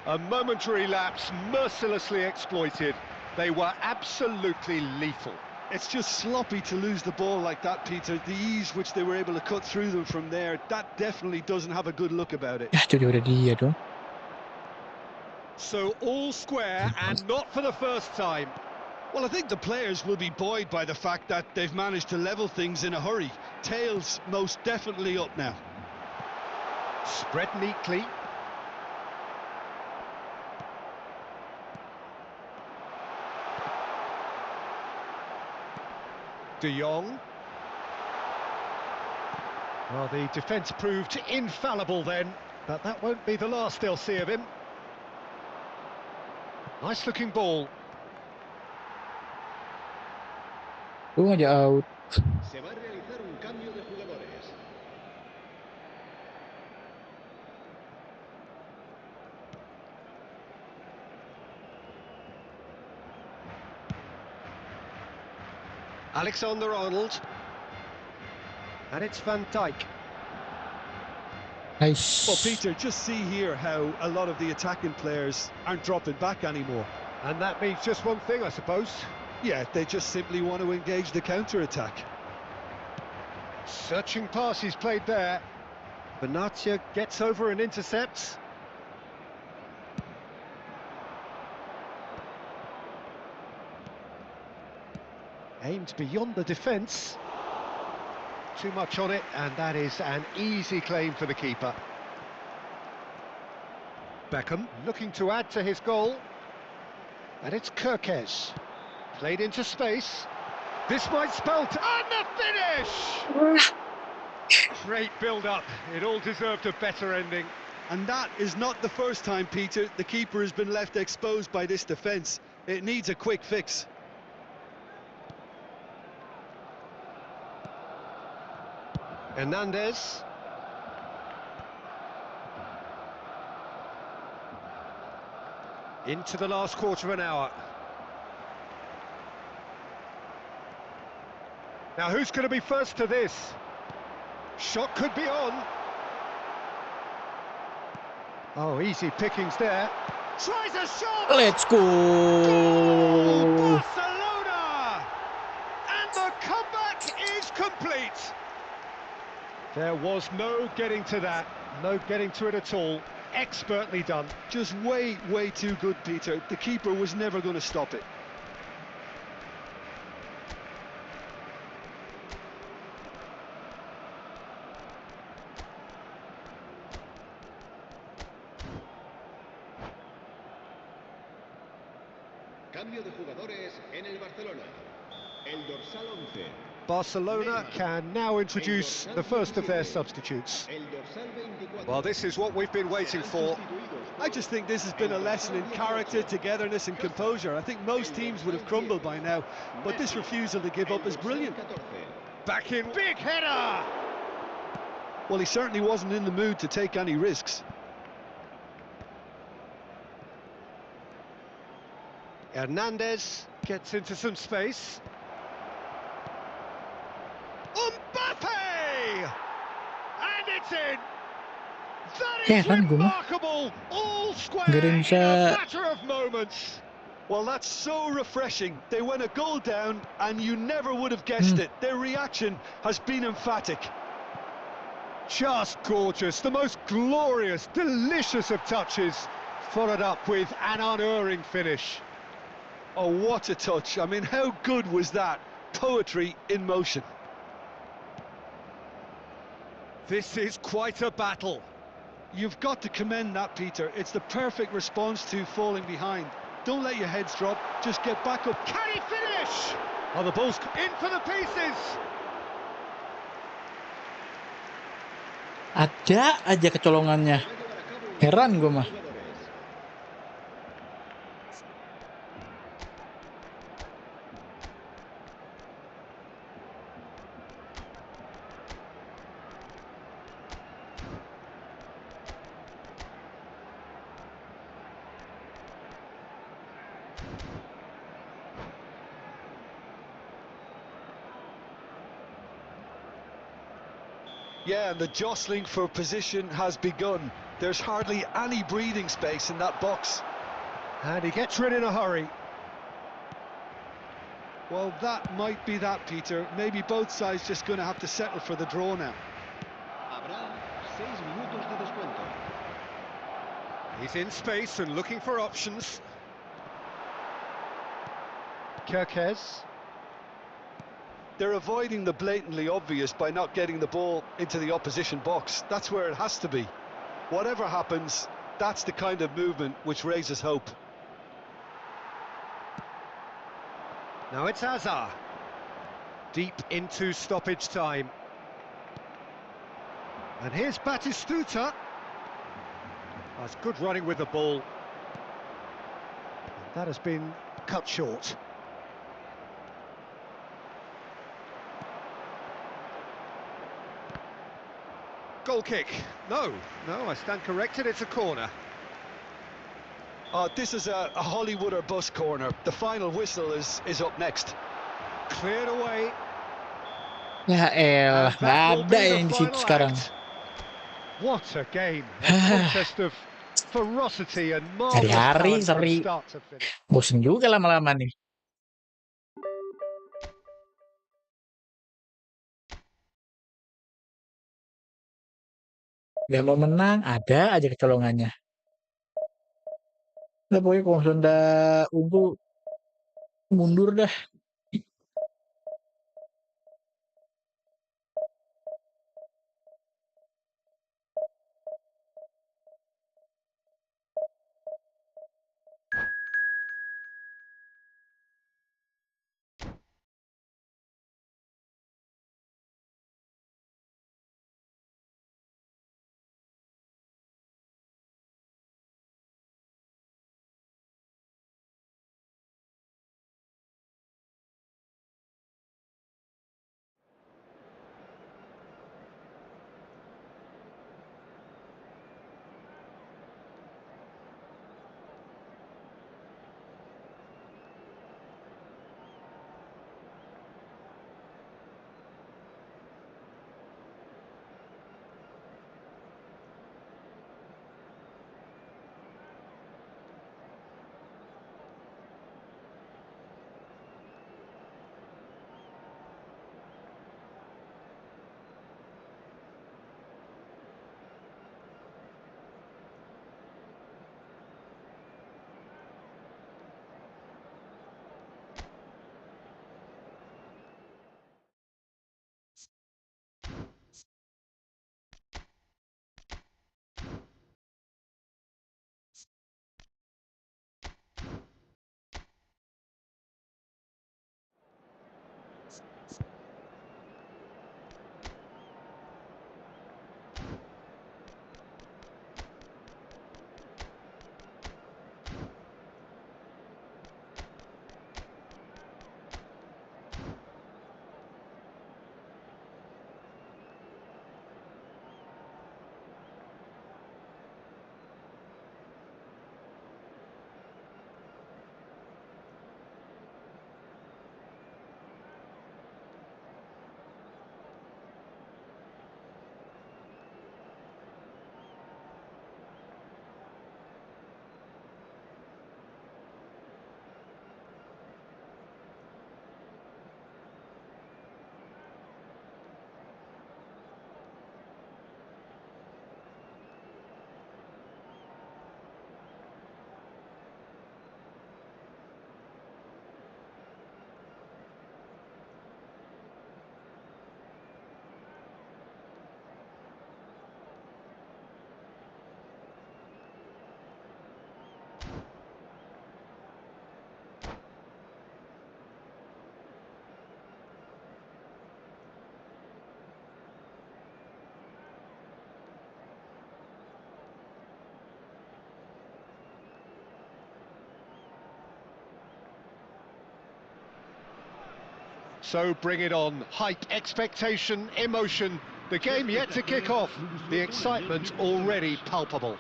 B: A momentary lapse mercilessly exploited. They were absolutely lethal.
C: It's just sloppy to lose the ball like that, Peter. The ease which they were able to cut through them from there, that definitely doesn't have a good look about it.
A: Ya, itu udah dia dong.
B: So all square and not for the first time.
C: Well, I think the players will be buoyed by the fact that they've managed to level things in a hurry. Tails most definitely up now.
B: Spread neatly. De Jong. Well, the defence proved infallible then, but that won't be the last they'll see of him. Nice looking ball.
A: Aja out.
D: Se va a realizar un cambio de jugadores.
B: Alexander-Arnold. And it's Van Dijk.
A: Nice.
C: Well, Peter, just see here how a lot of the attacking players aren't dropping back anymore.
B: And that means just one thing, I suppose.
C: Yeah, they just simply want to engage the counter-attack.
B: Searching pass he's played there. Benatia gets over and intercepts. Aimed beyond the defence. Too much on it, and that is an easy claim for the keeper. Beckham looking to add to his goal. And it's Kirkes. Played into space. This might spell... And the finish! Great build-up. It all deserved a better ending.
C: And that is not the first time, Peter, the keeper has been left exposed by this defence. It needs a quick fix.
B: Hernandez. Into the last quarter of an hour. Now who's going to be first to this? Shot could be on. Oh, easy pickings there. Tries a shot!
A: Let's go.
B: Barcelona! And the comeback is complete. There was no getting to that. No getting to it at all. Expertly done.
C: Just way, way too good, Peter. The keeper was never going to stop it.
D: Cambio de jugadores en el Barcelona. El dorsal 11.
B: Barcelona can now introduce the first of their substitutes.
D: El dorsal 24.
B: Well, this is what we've been waiting for.
C: I just think this has been a lesson in character, togetherness and composure. I think most teams would have crumbled by now, but this refusal to give up is brilliant.
B: Back in, big header!
C: Well, he certainly wasn't in the mood to take any risks.
B: Hernandez gets into some space. Mbappe! And it's in! That is
A: Heran gue mah.
B: remarkable! All square
A: Gak ada yang
B: in
A: bisa.
B: a matter of moments.
C: Well, that's so refreshing. They went a goal down and you never would have guessed it. Their reaction has been emphatic.
B: Just gorgeous, the most glorious, delicious of touches, followed up with an unerring finish.
C: Oh, what a touch. I mean, how good was that? Poetry in motion.
B: This is quite a battle.
C: You've got to commend that, Peter. It's the perfect response to falling behind. Don't let your heads drop, just get back up.
B: Can he finish? Oh, the ball's in for the pieces.
A: Ada aja kecolongannya. Heran gue mah.
C: Yeah, and the jostling for position has begun. There's hardly any breathing space in that box.
B: And he gets rid in a hurry.
C: Well, that might be that, Peter. Maybe both sides just going to have to settle for the draw now.
D: Habrá 6 minutos de descuento.
B: He's in space and looking for options. Kirkes.
C: They're avoiding the blatantly obvious by not getting the ball into the opposition box. That's where it has to be. Whatever happens, that's the kind of movement which raises hope.
B: Now it's Hazard. Deep into stoppage time. And here's Batistuta. That's good running with the ball. That has been cut short. Goal kick. No, I stand corrected, it's a corner.
C: This is a Hollywood or bus corner. The final whistle is up next.
B: Cleared away.
A: Ya elah,
B: And
A: gak
B: that will
A: ada
B: be the
A: yang di situ
B: final
A: sekarang.
B: act. What a game. A contest of ferocity and marvelous
A: Hari-hari
B: talent from
A: seri.
B: start to finish.
A: Bosen juga lama-lama nih. Udah mau menang, ada aja kecolongannya. Udah pokoknya kalau Sonda unggul, mundur dah.
B: So bring it on. Hype, expectation, emotion. The game yet to kick off. The excitement already palpable.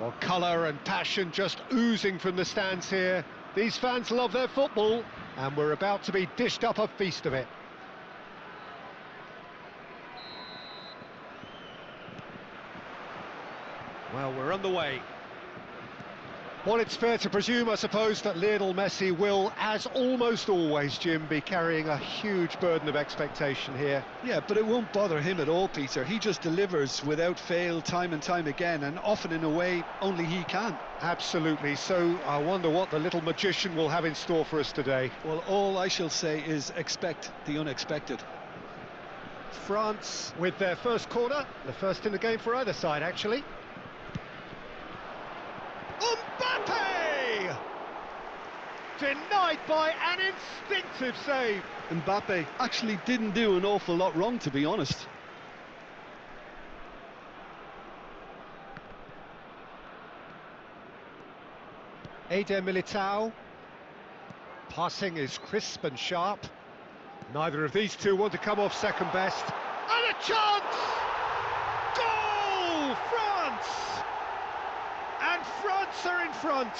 B: Well, colour and passion just oozing from the stands here. These fans love their football, and we're about to be dished up a feast of it. Well, we're on the way. Well, it's fair to presume, I suppose, that Lionel Messi will, as almost always, Jim, be carrying a huge burden of expectation here.
C: Yeah, but it won't bother him at all, Peter. He just delivers without fail time and time again, and often in a way only he can.
B: Absolutely. So I wonder what the little magician will have in store for us today.
C: Well, all I shall say is expect the unexpected.
B: France with their first corner, the first in the game for either side, actually. Mbappe! Denied by an instinctive save.
C: Mbappe actually didn't do an awful lot wrong, to be honest.
B: Eder Militao. Passing is crisp and sharp. Neither of these two want to come off second best. And a chance! Goal! France! And France are in front.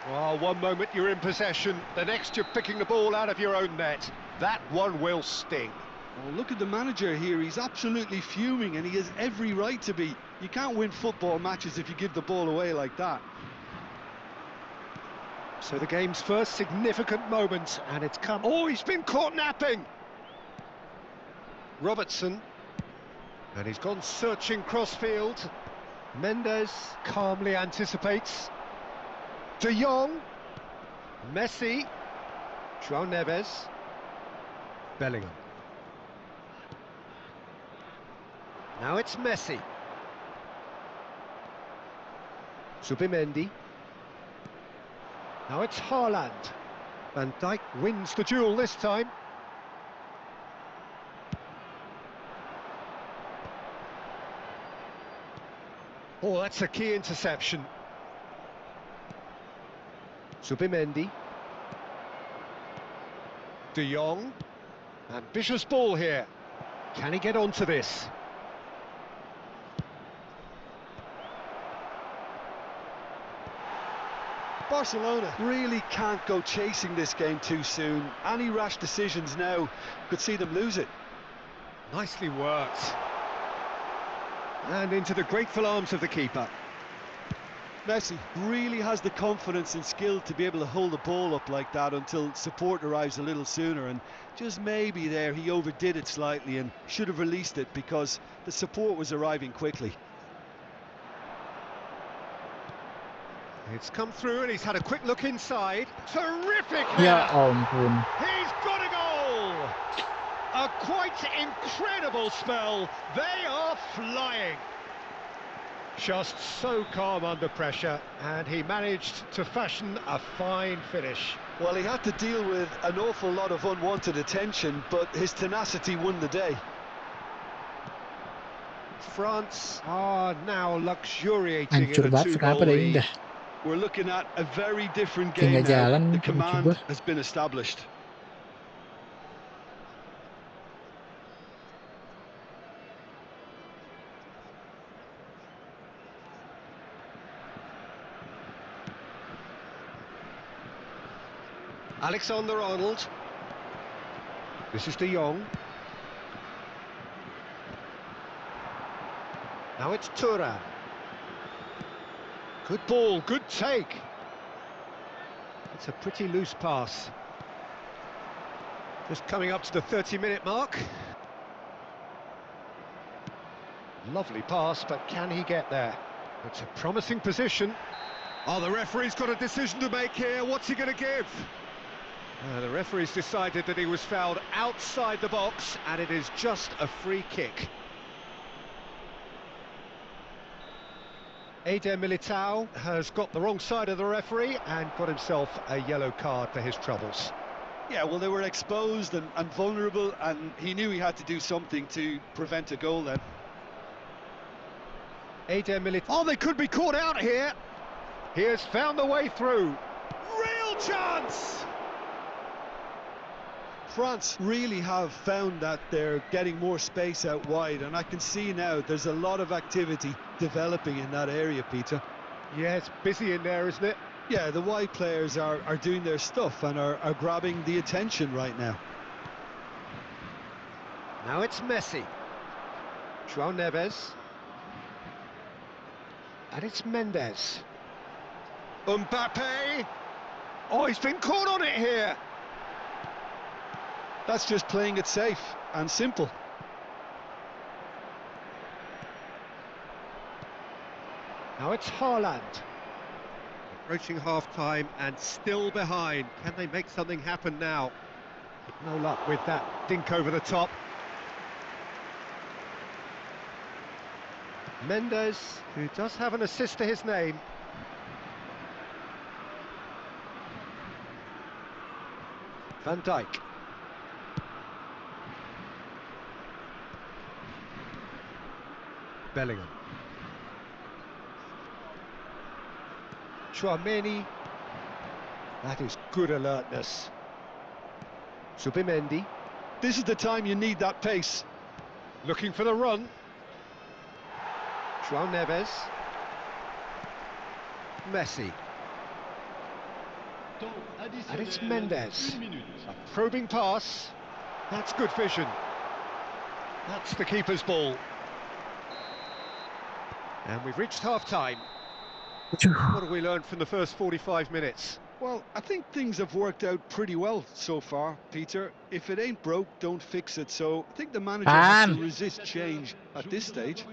B: Well, one moment you're in possession, the next you're picking the ball out of your own net. That one will sting.
C: Well, look at the manager here. He's absolutely fuming, and he has every right to be. You can't win football matches if you give the ball away like that.
B: So the game's first significant moment, and it's come... Oh, he's been caught napping! Robertson. And he's gone searching crossfield. Mendes calmly anticipates. De Jong. Messi. João Neves. Bellingham. Now it's Messi. Zubimendi. Now it's Haaland. Van Dijk wins the duel this time. Oh, that's a key interception. Zubimendi. De Jong. Ambitious ball here. Can he get onto this?
C: Barcelona really can't go chasing this game too soon. Any rash decisions now could see them lose it.
B: Nicely worked. And into the grateful arms of the keeper.
C: Messi really has the confidence and skill to be able to hold the ball up like that until support arrives a little sooner, and just maybe there he overdid it slightly and should have released it because the support was arriving quickly.
B: It's come through and he's had a quick look inside. Terrific
A: Ya
B: header!
A: ampun.
B: He's got a goal! A quite incredible spell. They are flying. Just so calm under pressure, and he managed to fashion a fine finish.
C: Well, he had to deal with an awful lot of unwanted attention, but his tenacity won the day.
B: France are now luxuriating
A: Hancur
B: in a
A: banget,
B: two-goal
A: kenapa dah
B: lead.
A: indah?
C: We're looking at a very different
A: Tinggal
C: game now.
A: jalan,
C: The
A: lucu
C: command
A: gua.
C: has been established.
B: Alexander-Arnold. This is De Jong. Now it's Thuram. Good ball, good take. It's a pretty loose pass. Just coming up to the 30-minute mark. Lovely pass, but can he get there? It's a promising position. Oh, the referee's got a decision to make here. What's he going to give? The referee's decided that he was fouled outside the box, and it is just a free kick. Eder Militao has got the wrong side of the referee and got himself a yellow card for his troubles.
C: Yeah, well, they were exposed and vulnerable, and he knew he had to do something to prevent a goal then.
B: Eder Militao. Oh, they could be caught out here. He has found the way through. Real chance!
C: France really have found that they're getting more space out wide, and I can see now there's a lot of activity developing in that area, Peter.
B: Yeah, it's busy in there, isn't it?
C: Yeah, the wide players are doing their stuff and are grabbing the attention right now.
B: Now it's Messi. João Neves. And it's Mendes. Mbappe! Oh, he's been caught on it here!
C: That's just playing it safe and simple.
B: Now it's Haaland. Approaching half-time and still behind. Can they make something happen now? No luck with that dink over the top. Mendes, who does have an assist to his name. Van Dijk. Bellingham. Chouameni. That is good alertness. Subimendi.
C: This is the time you need that pace.
B: Looking for the run. João Neves. Messi. And it's Mendes. A probing pass. That's good vision. That's the keeper's ball. And we've reached half-time. What have we learned from the first 45 minutes?
C: Well, I think things have worked out pretty well so far, Peter. If it ain't broke, don't fix it. So I think the manager has to resist change at this stage.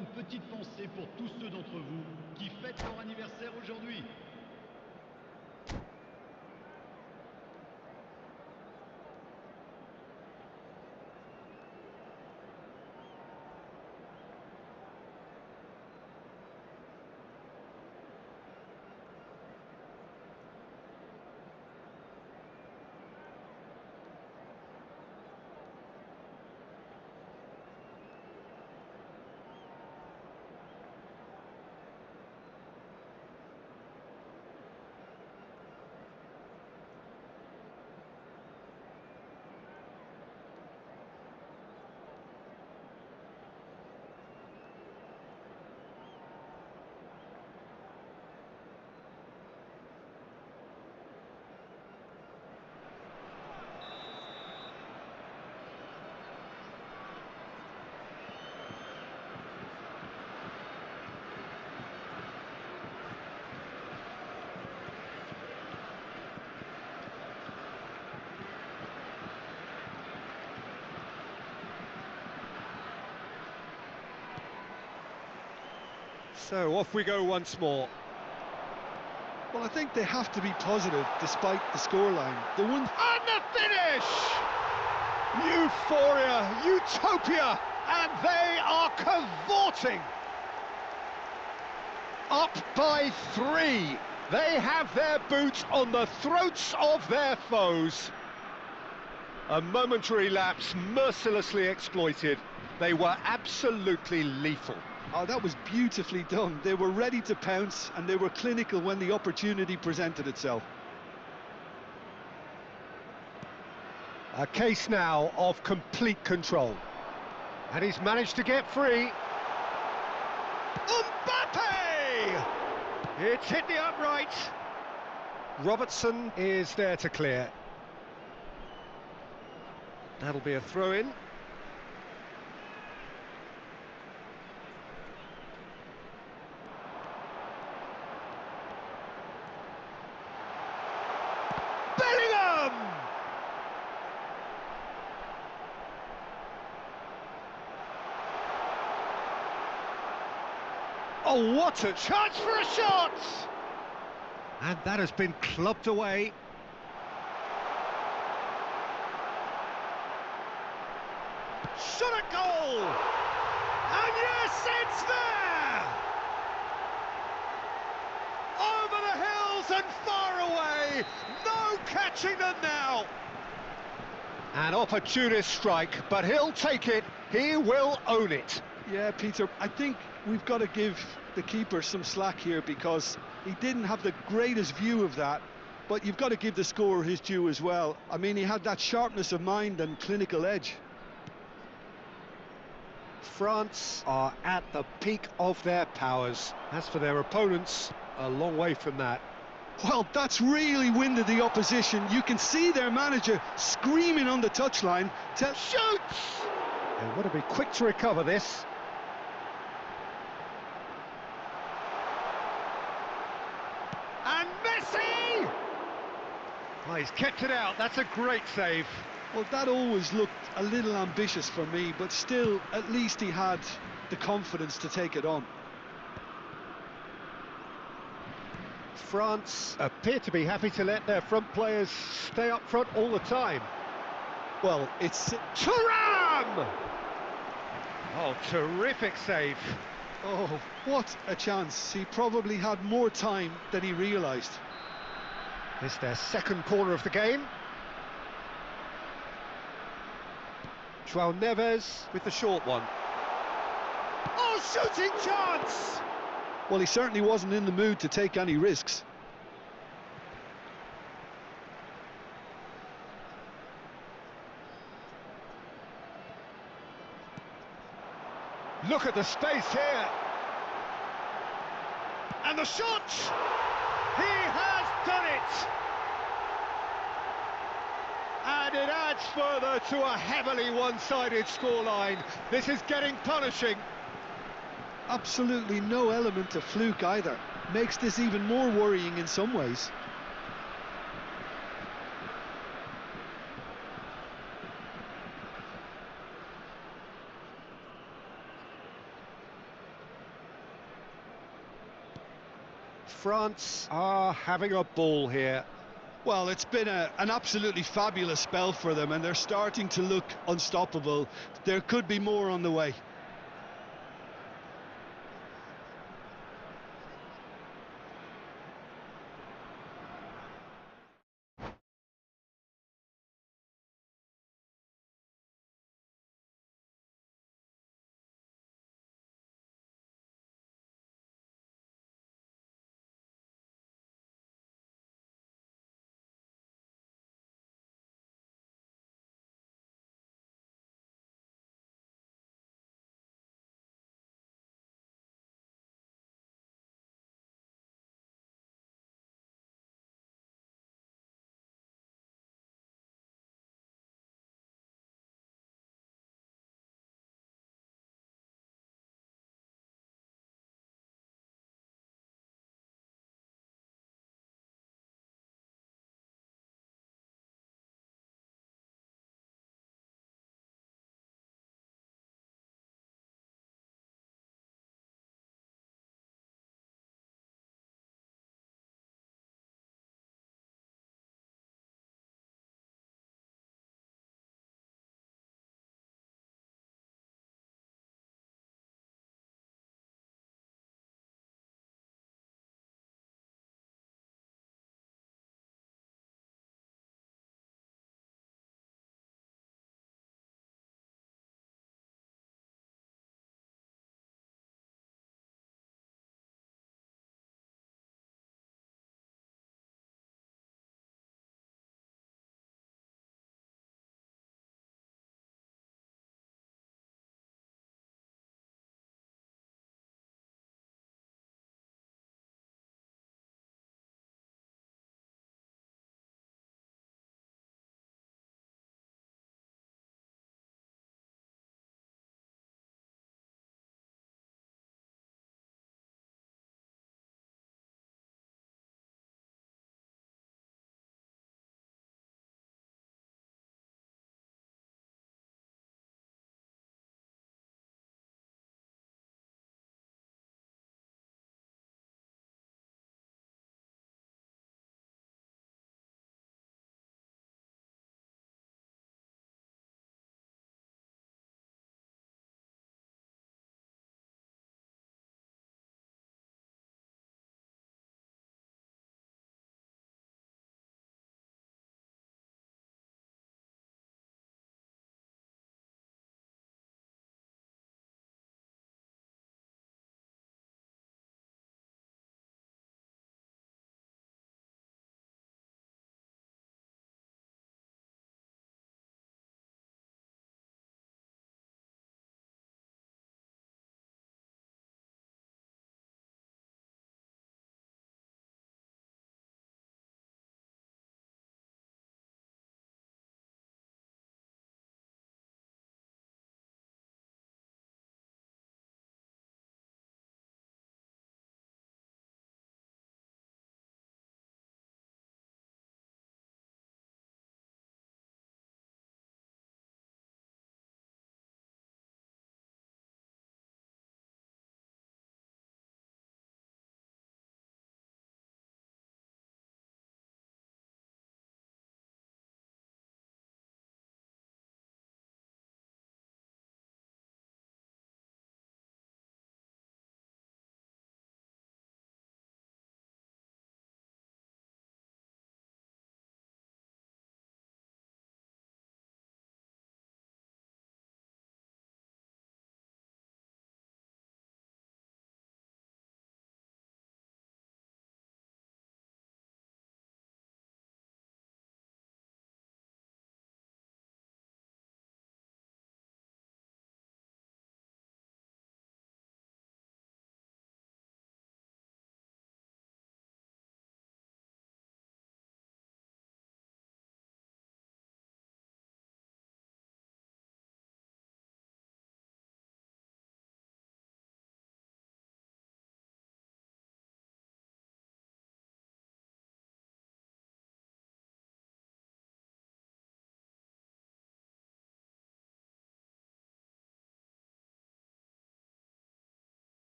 B: So off we go once more.
C: Well, I think they have to be positive despite the scoreline. The one
B: And the finish! Euphoria, utopia, and they are cavorting. Up by 3. They have their boot on the throats of their foes. A momentary lapse mercilessly exploited. They were absolutely lethal.
C: Oh, that was beautifully done. They were ready to pounce and they were clinical when the opportunity presented itself.
B: A case now of complete control. And he's managed to get free. Mbappe! It's hit the upright. Robertson is there to clear. That'll be a throw-in. Bellingham! Oh, what a chance for a shot! And that has been clubbed away. Shot at goal! And yes, it's there! Over the hills and far away! No catching them now! An opportunist strike, but he'll take it. He will own it.
C: Yeah, Peter, I think we've got to give the keeper some slack here because he didn't have the greatest view of that. but you've got to give the scorer his due as well. I mean, he had that sharpness of mind and clinical edge.
B: France are at the peak of their powers. As for their opponents, a long way from that.
C: Well, that's really winded the opposition. You can see their manager screaming on the touchline. Shoots!
B: They want to be quick to recover this. And Messi! Oh, he's kept it out. That's a great save.
C: Well, that always looked a little ambitious for me, but still, at least he had the confidence to take it on.
B: France appear to be happy to let their front players stay up front all the time.
C: Well, it's...
B: Thuram! Oh, terrific save.
C: Oh, what a chance. He probably had more time than he realised.
B: It's their second corner of the game. João Neves with the short one. Oh, shooting chance!
C: Well, he certainly wasn't in the mood to take any risks.
B: Look at the space here. And the shot! He has done it! And it adds further to a heavily one-sided scoreline. This is getting punishing.
C: Absolutely no element of fluke either. Makes this even more worrying in some ways.
B: France are having a ball here.
C: Well, it's been an absolutely fabulous spell for them, and they're starting to look unstoppable. There could be more on the way.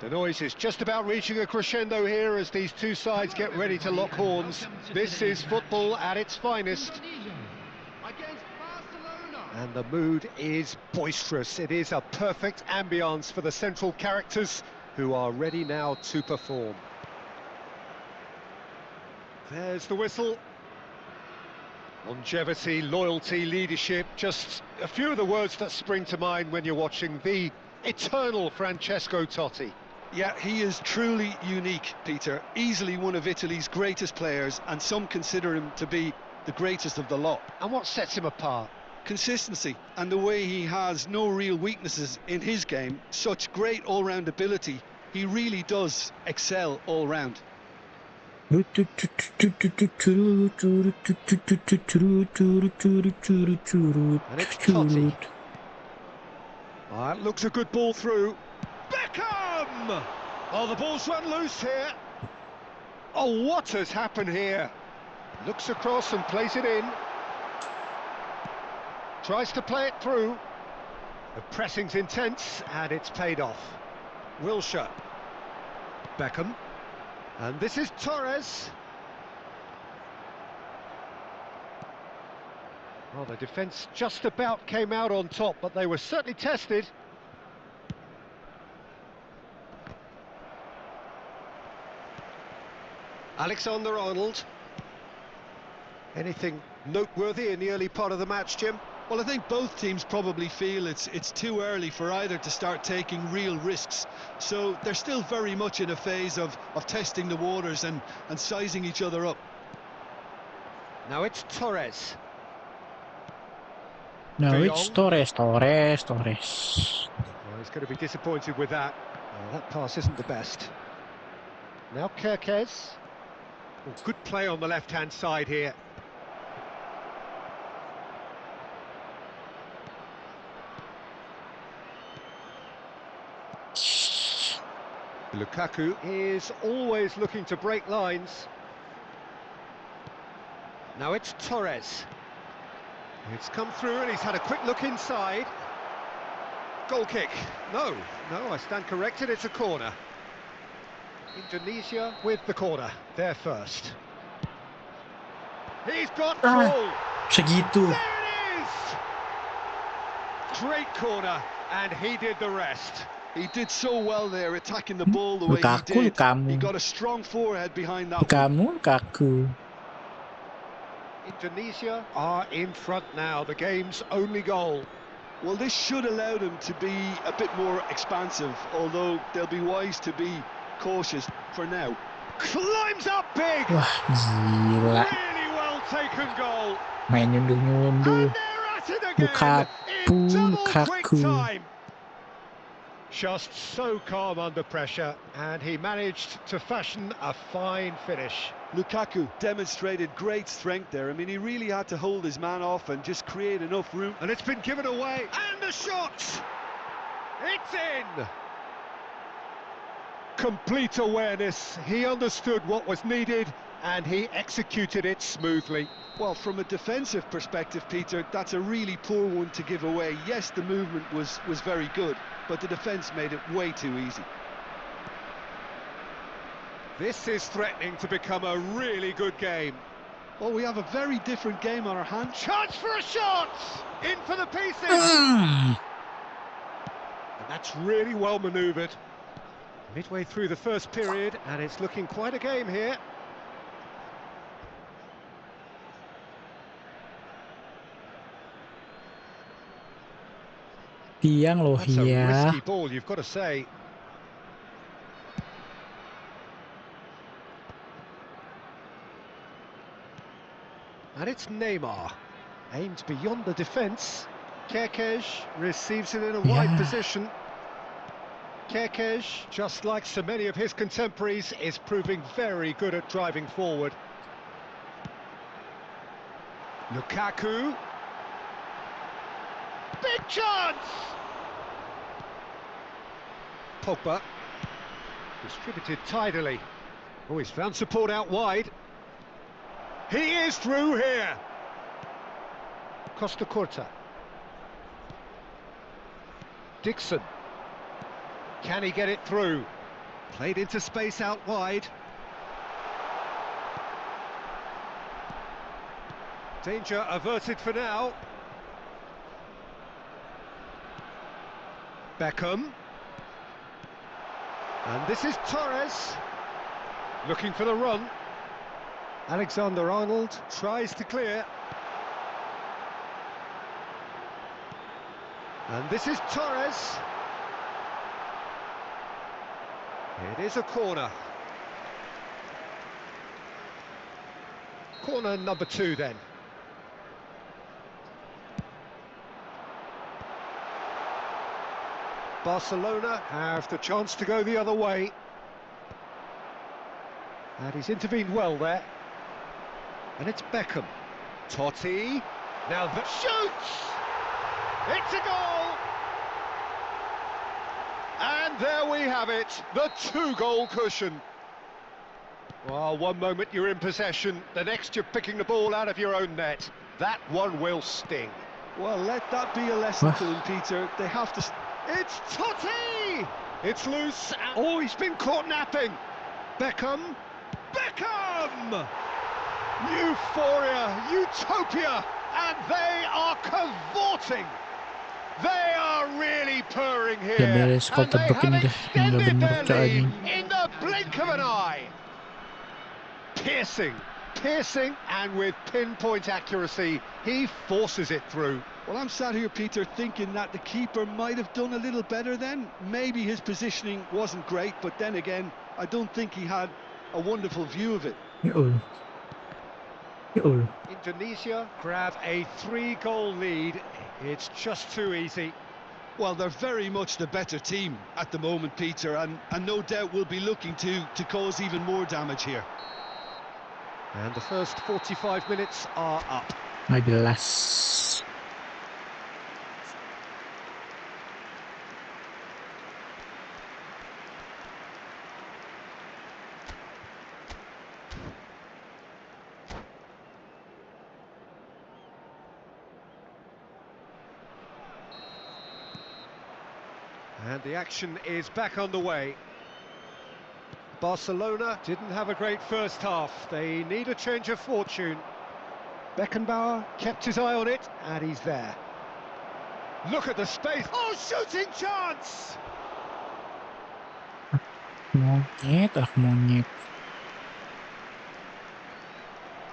B: The noise is just about reaching a crescendo here as these two sides get ready to lock horns. This is football at its finest. And the mood is boisterous. It is a perfect ambience for the central characters who are ready now to perform. There's the whistle. Longevity, loyalty, leadership, just a few of the words that spring to mind when you're watching the eternal Francesco Totti.
C: Yeah, he is truly unique, Peter. Easily one of Italy's greatest players, and some consider him to be the greatest of the lot.
B: And what sets him apart?
C: Consistency, and the way he has no real weaknesses in his game. Such great all-round ability. He really does excel all-round.
B: And it's Totti. It looks a good ball through. Beckham! Oh, the ball's run loose here. Oh, what has happened here? Looks across and plays it in. Tries to play it through. The pressing's intense and it's paid off. Wilshere. Beckham. And this is Torres. Well, the defence just about came out on top, but they were certainly tested. Alexander-Arnold. Anything noteworthy in the early part of the match, Jim?
C: Well, I think both teams probably feel it's too early for either to start taking real risks. So they're still very much in a phase of testing the waters and sizing each other up.
B: Now it's Torres.
A: No,
B: De
A: it's
B: Jong.
A: Torres.
B: Well, he's going to be disappointed with that. That pass isn't the best. Now Kerkez. Oh, good play on the left-hand side here. Lukaku is always looking to break lines. Now it's Torres. It's come through and he's had a quick look inside. Goal kick. No, I stand corrected, it's a corner. Indonesia with the corner, they're first. He's got goal!
A: Segitu.
B: There it is! Great corner, and he did the rest.
C: He did so well there, attacking the ball the way he
A: Lukaku,
C: did.
A: Lukaku.
C: He got a strong forehead behind that one.
A: Lukaku.
B: Indonesia are in front now, the game's only goal.
C: Well, this should allow them to be a bit more expansive, although they'll be wise to be cautious for now.
B: Climbs up big!
A: Wah, gila.
B: Really well taken goal.
A: Main nyundul-nyundul.
B: And they're at it again
A: Lukaku,
B: in double quick
A: Lukaku.
B: time. Just so calm under pressure, and he managed to fashion a fine finish.
C: Lukaku demonstrated great strength there. I mean, he really had to hold his man off and just create enough room.
B: And it's been given away, and the shot! It's in! Complete awareness, he understood what was needed, and he executed it smoothly.
C: Well, from a defensive perspective, Peter, that's a really poor one to give away. Yes, the movement was very good, but the defence made it way too easy.
B: This is threatening to become a really good game.
C: Well, we have a very different game on our hands.
B: Chance for a shot! In for the pieces!
A: Hmm.
B: And that's really well manoeuvred. Midway through the first period, and it's looking quite a game here.
A: Tiang loh
B: That's a
A: ya.
B: risky ball, you've got to say. And it's Neymar. Aimed beyond the defence. Kerkez receives it in a wide position. Kerkez, just like so many of his contemporaries, is proving very good at driving forward. Lukaku. Big chance! Pogba. Distributed tidily. Oh, he's found support out wide. He is through here. Costa Curta. Dixon. Can he get it through? Played into space out wide. Danger averted for now. Beckham. And this is Torres. Looking for the run. Alexander-Arnold tries to clear. And this is Torres. It is a corner. Corner number 2 then. Barcelona have the chance to go the other way. And he's intervened well there. And it's Beckham. Totti. Now the shoots! It's a goal! And there we have it, the 2-goal cushion. Well, one moment you're in possession, the next you're picking the ball out of your own net. That one will sting.
C: Well, let that be a lesson to them, Peter. They have to...
B: It's Totti! It's loose. Oh, he's been caught napping. Beckham. Beckham! Euphoria, utopia, and they are cavorting. They are really purring here,
A: Ya beres
B: and they
A: Colterbrook
B: have
A: ini dah, yang nggak
B: extended
A: bener
B: their
A: cok
B: lead
A: anjing.
B: in the blink of an eye. Piercing, and with pinpoint accuracy, he forces it through.
C: Well, I'm sat here, Peter, thinking that the keeper might have done a little better then. Maybe his positioning wasn't great, but then again, I don't think he had a wonderful view of it.
A: Yul.
B: Indonesia grab a 3-goal lead. It's just too easy.
C: Well, they're very much the better team at the moment, Peter, and no doubt will be looking to cause even more damage here.
B: And the first 45 minutes are up.
A: Nggak jelas.
B: And the action is back underway. Barcelona didn't have a great first half. They need a change of fortune. Beckenbauer kept his eye on it, and he's there. Look at the space. Oh, shooting chance!
A: Monyet.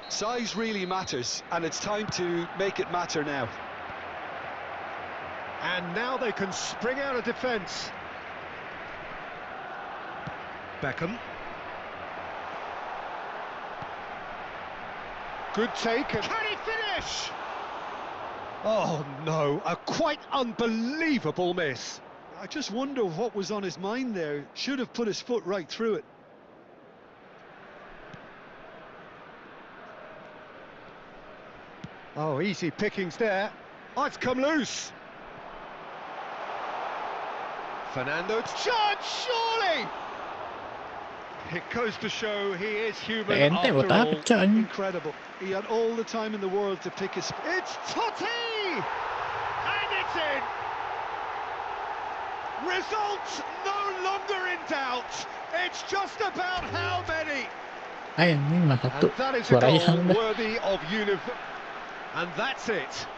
C: Size really matters, and it's time to make it matter now.
B: And now they can spring out of defence. Beckham. Good take. And can he finish? Oh no, a quite unbelievable miss.
C: I just wonder what was on his mind there. Should have put his foot right through it.
B: Oh, easy pickings there. Oh, it's come loose. Fernando, chance, surely! It goes to show he is human
A: Ente buat
B: after
A: apa
B: all.
A: cok anjing?
C: Incredible. He had all the time in the world to pick his...
B: It's Totti! And it's in! Results no longer in doubt. It's just about how many.
A: Anjing mah
B: And
A: satu.
B: that is a
A: Suaranya
B: goal
A: udah.
B: worthy of And that's it.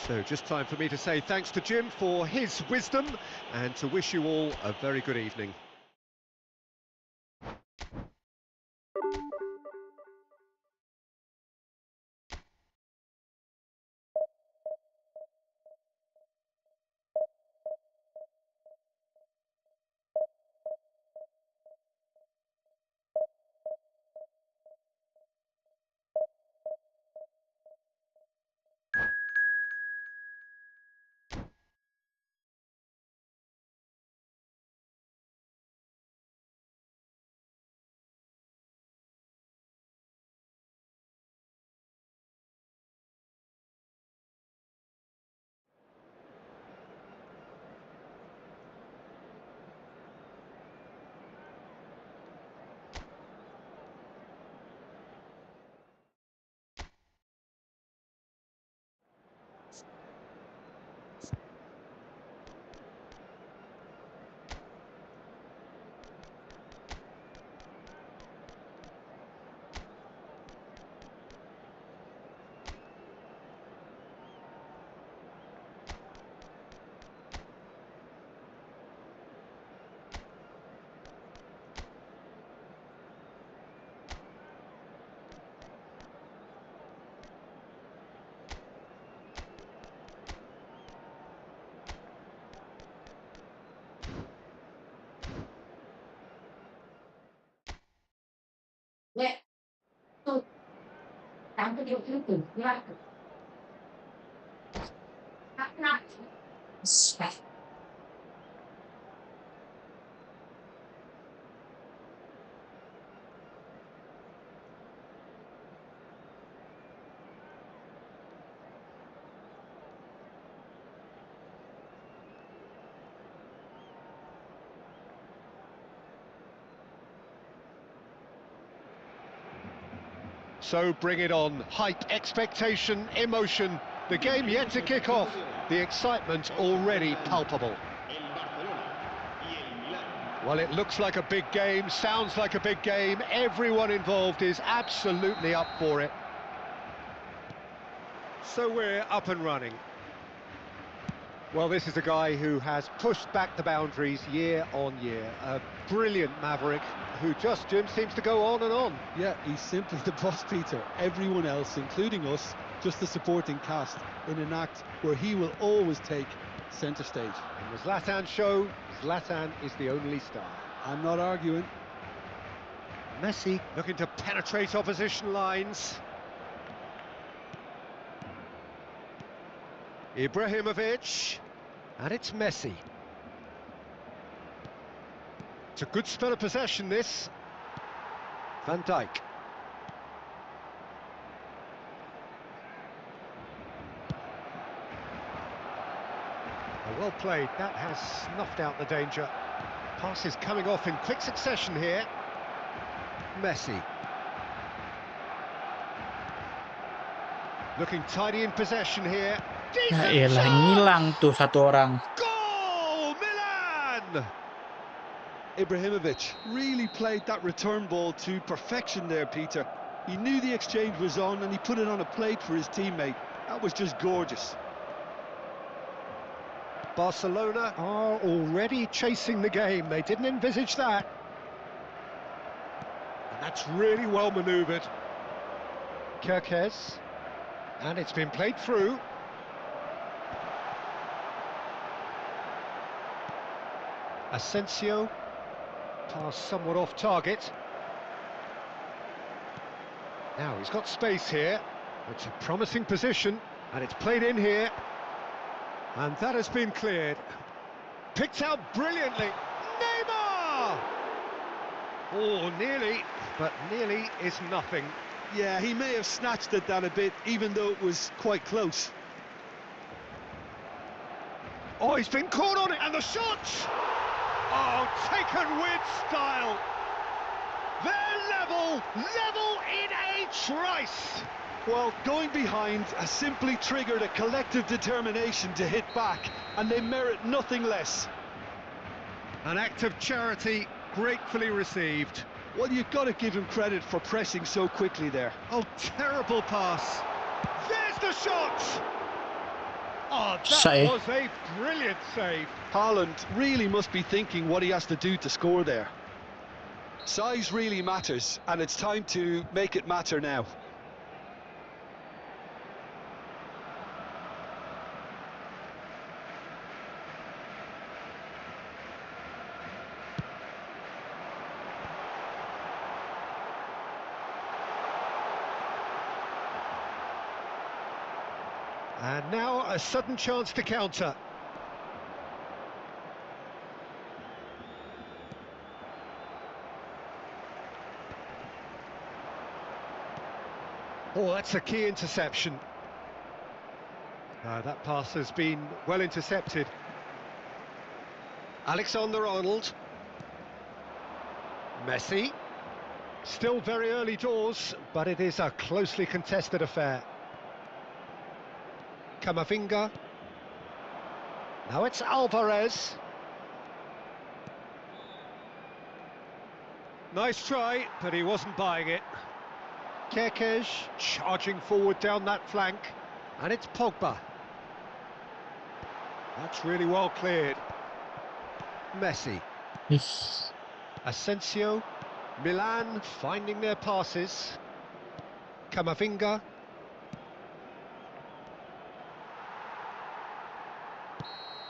B: So just time for me to say thanks to Jim for his wisdom and to wish you all a very good evening. So bring it on. Hype, expectation, emotion. The game yet to kick off. The excitement already palpable. Well, it looks like a big game, sounds like a big game. Everyone involved is absolutely up for it. So we're up and running. Well, this is a guy who has pushed back the boundaries year on year. A brilliant maverick who just seems to go on and on.
C: Yeah, he's simply the boss, Peter. Everyone else, including us, just the supporting cast in an act where he will always take centre stage.
B: In the Zlatan show, Zlatan is the only star.
C: I'm not arguing.
B: Messi looking to penetrate opposition lines. Ibrahimovic, and it's Messi. It's a good spell of possession, this. Van Dijk. Well played, that has snuffed out the danger. Passes coming off in quick succession here. Messi. Looking tidy in possession here.
A: Nah, elah, ngilang tuh satu orang.
B: Goal! Milan!
C: Ibrahimovic really played that return ball to perfection there, Peter. He knew the exchange was on and he put it on a plate for his teammate. That was just gorgeous.
B: Barcelona are already chasing the game. They didn't envisage that. And that's really well manoeuvred. Kerkez. And it's been played through. Asensio. Pass somewhat off target. Now he's got space here. It's a promising position. And it's played in here. And that has been cleared. Picked out brilliantly. Neymar! Oh, nearly. But nearly is nothing.
C: Yeah, he may have snatched at that a bit, even though it was quite close.
B: Oh, he's been caught on it, and the shot! Oh, taken with style. They're level in a trice.
C: Well, going behind has simply triggered a collective determination to hit back, and they merit nothing less.
B: An act of charity gratefully received.
C: Well, you've got to give him credit for pressing so quickly there.
B: Oh, terrible pass. There's the shot! Oh, that
A: Save.
B: was a brilliant save.
C: Haaland really must be thinking what he has to do to score there. Size really matters, and it's time to make it matter now.
B: And now a sudden chance to counter. Oh, that's a key interception. That pass has been well intercepted. Alexander-Arnold. Messi. Still very early doors, but it is a closely contested affair. Camavinga. Now it's Alvarez. Nice try, but he wasn't buying it. Kerkez charging forward down that flank. And it's Pogba. That's really well cleared. Messi.
A: Ih,
B: Asensio. Milan finding their passes. Camavinga.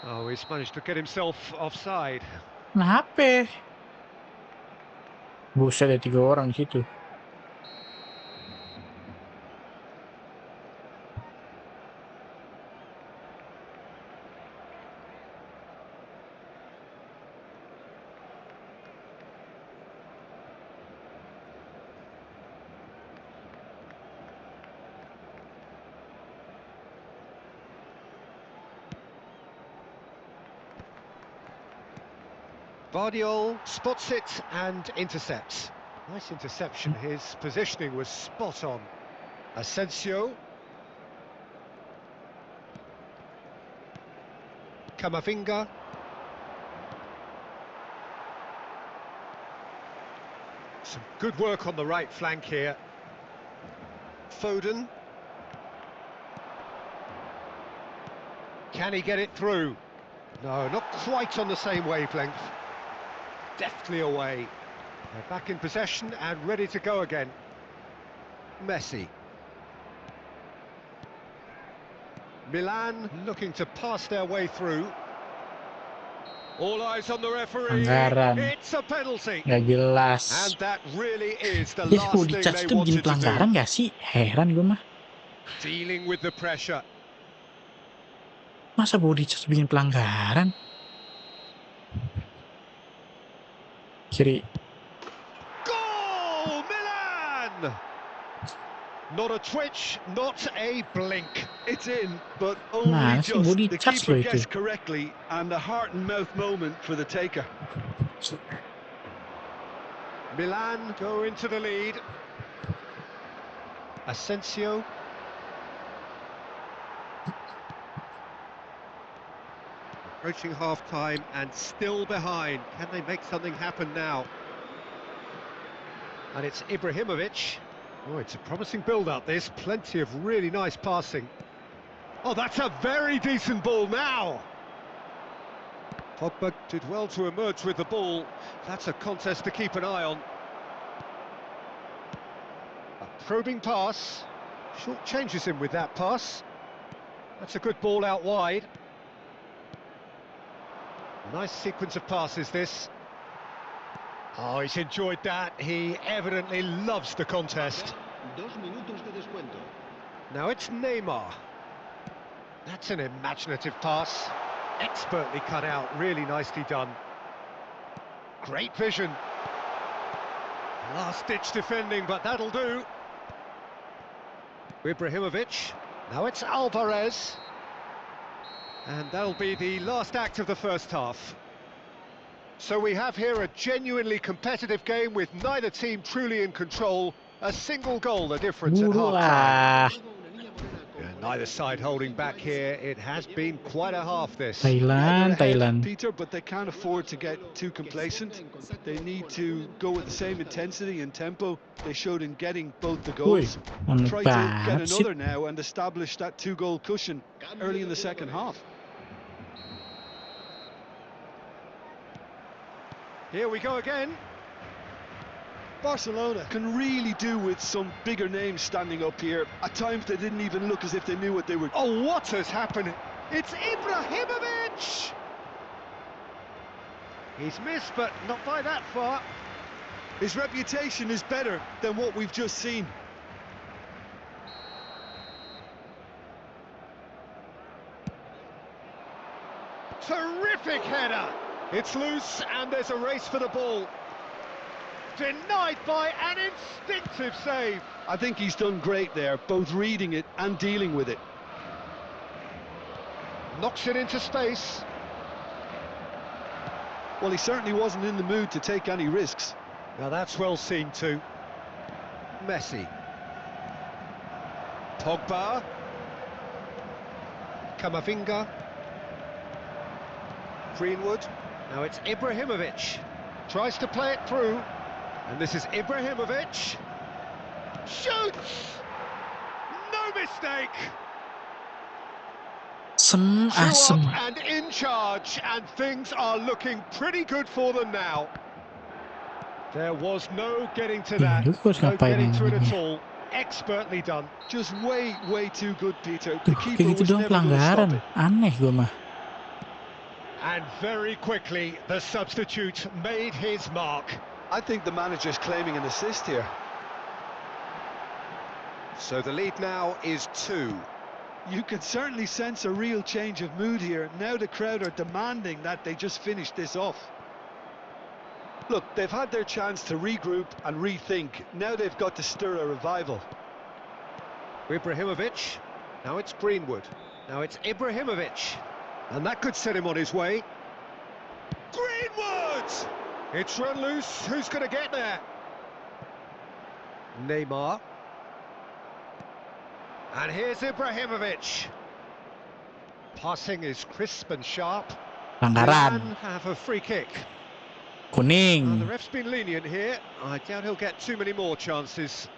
B: Oh, he's managed to get himself offside.
A: kenapa? Buset, ada 3 orang di situ.
B: Guardiola spots it and intercepts. Nice interception, his positioning was spot on. Asensio. Camavinga. Some good work on the right flank here. Foden. Can he get it through? No, not quite on the same wavelength. Deftly away. They're back in possession and ready to go again. Messi. Milan looking to pass their way through. All eyes on the referee.
A: Pelanggaran.
B: It's a penalty.
A: Nggak jelas.
B: And that really is the
A: Ya,
B: last
A: body
B: thing
A: touch
B: they
A: itu bikin
B: wanted to
A: pelanggaran
B: do.
A: nggak sih? Heran gue mah.
B: Dealing with the pressure.
A: Masa body touch bikin pelanggaran? Kiri.
B: Goal! Milan! Not a twitch, not a blink.
C: It's in, but only
A: Nah, sih
C: just.
A: body
C: The
A: touch
C: keeper
A: loh itu.
C: guessed correctly, and a heart and mouth moment for the taker.
B: Milan go into the lead. Asensio. Approaching half-time and still behind. Can they make something happen now? And it's Ibrahimovic. Oh, it's a promising build-up, this. Plenty of really nice passing. Oh, that's a very decent ball now. Pogba did well to emerge with the ball. That's a contest to keep an eye on. A probing pass. Short changes him with that pass. That's a good ball out wide. Nice sequence of passes, this. Oh, he's enjoyed that. He evidently loves the contest.
D: 2 minutos de descuento.
B: Now it's Neymar. That's an imaginative pass. Expertly cut out, really nicely done. Great vision. Last-ditch defending, but that'll do. Ibrahimovic. Now it's Alvarez. And that'll be the last act of the first half. So we have here a genuinely competitive game with neither team truly in control. A single goal the difference at
A: Buru
B: half-time.
A: lah.
B: And neither side holding back here. It has been quite a half, this.
C: Yeah, they're
A: Thailand,
C: ahead,
A: Thailand.
C: Peter, but they can't afford to get too complacent. They need to go with the same intensity and tempo they showed in getting both the
A: Woi,
C: goals.
A: mantap
C: Try to get
A: banget sih.
C: another now and establish that 2-goal cushion early in the second half.
B: Here we go again.
C: Barcelona can really do with some bigger names standing up here. At times they didn't even look as if they knew what they were.
B: Oh, what has happened? It's Ibrahimovic! He's missed, but not by that far.
C: His reputation is better than what we've just seen.
B: Terrific header! It's loose, and there's a race for the ball. Denied by an instinctive save.
C: I think he's done great there, both reading it and dealing with it.
B: Knocks it into space.
C: Well, he certainly wasn't in the mood to take any risks.
B: Now that's well seen too. Messi. Pogba. Camavinga. Greenwood. Now it's Ibrahimovic. Tries to play it through. And this is Ibrahimovic. Shoots! No mistake!
A: Asem,
B: Two
A: asem.
B: up and in charge, and things are looking pretty good for them now. There was no getting to that,
A: Lu harus
B: no
A: ngapain
B: getting to it at
A: anjingnya?
B: all. Expertly done.
C: Just way too good, Peter.
A: Tuh,
C: The keeper
A: kayak gitu
C: was
A: doang
C: never going to stop
A: pelanggaran.
C: it.
A: Aneh gue mah.
B: And very quickly, the substitute made his mark.
C: I think the manager's claiming an assist here.
B: So the lead now is 2.
C: You can certainly sense a real change of mood here. Now the crowd are demanding that they just finish this off. Look, they've had their chance to regroup and rethink. Now they've got to stir a revival.
B: Ibrahimovic. Now it's Greenwood. Now it's Ibrahimovic. And that could set him on his way. Greenwood! It's run loose. Who's going to get there? Neymar. And here's Ibrahimovic. Passing is crisp and sharp.
A: Pelanggaran.
B: Milan have a free kick. The
A: Kuning.
B: ref's been lenient here. I doubt he'll get too many more chances.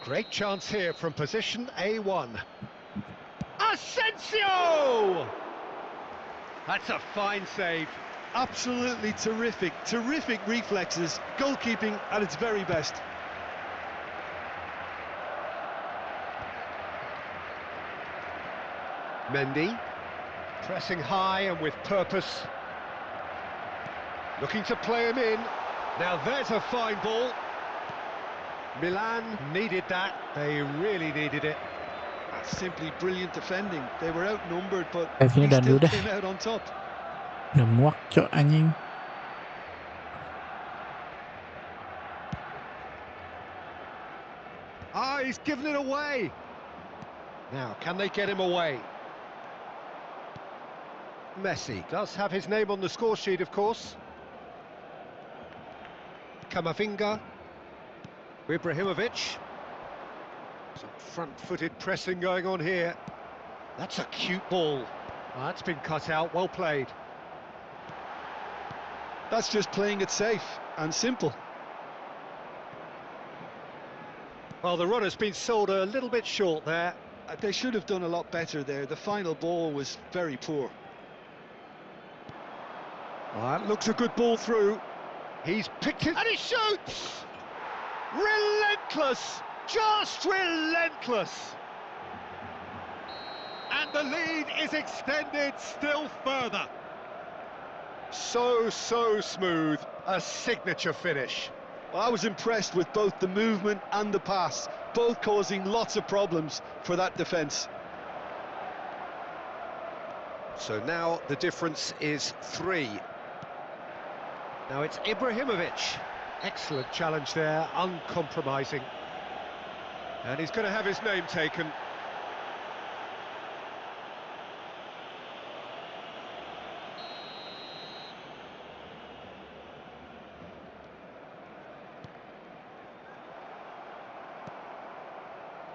B: Great chance here from position A1. Asensio! That's a fine save.
C: Absolutely terrific, terrific reflexes, goalkeeping at its very best.
B: Mendy, pressing high and with purpose. Looking to play him in. Now there's a fine ball. Milan needed that. They really needed it.
C: That's simply brilliant defending. They were outnumbered, but
A: Live-nya
C: he
A: udah
C: still
A: dulu dah.
C: came out on top.
A: Udah muak cok anjing.
B: Ah, he's given it away. Now, can they get him away? Messi does have his name on the score sheet, of course. Camavinga. Ibrahimovic. Some front-footed pressing going on here. That's a cute ball. Oh, that's been cut out, well played.
C: That's just playing it safe and simple.
B: Well, the run has been sold a little bit short there.
C: They should have done a lot better there. The final ball was very poor.
B: Well, that looks a good ball through. He's picked it and he shoots! Relentless! Just relentless! And the lead is extended still further. So smooth. A signature finish.
C: Well, I was impressed with both the movement and the pass, both causing lots of problems for that defence.
B: So now the difference is 3. Now it's Ibrahimovic. Excellent challenge there, uncompromising. And he's going to have his name taken.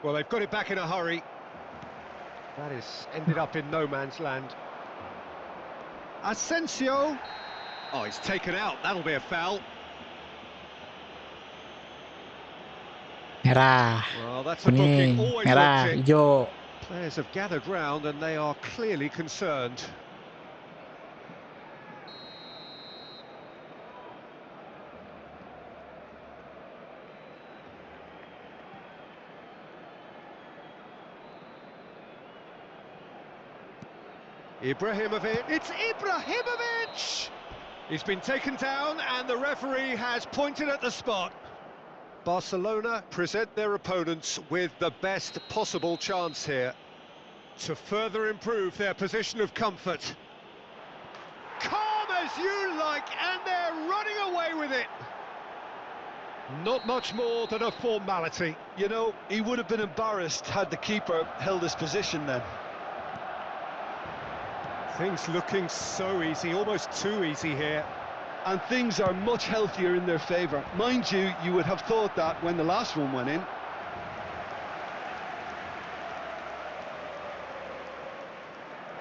B: Well, they've got it back in a hurry. That is ended up in no man's land. Asensio. Oh, he's taken out. That'll be a foul.
A: Merah.
B: Well, that's a booking.
A: Kuning.
B: Always
A: Merah.
B: looks it.
A: Hijau.
B: Players have gathered round and they are clearly concerned. Ibrahimovic. It's Ibrahimovic! He's been taken down and the referee has pointed at the spot. Barcelona present their opponents with the best possible chance here to further improve their position of comfort. Calm as you like, and they're running away with it. Not much more than a formality.
C: You know, he would have been embarrassed had the keeper held his position then.
B: Things looking so easy, almost too easy here.
C: And things are much healthier in their favour. Mind you, you would have thought that when the last one went in.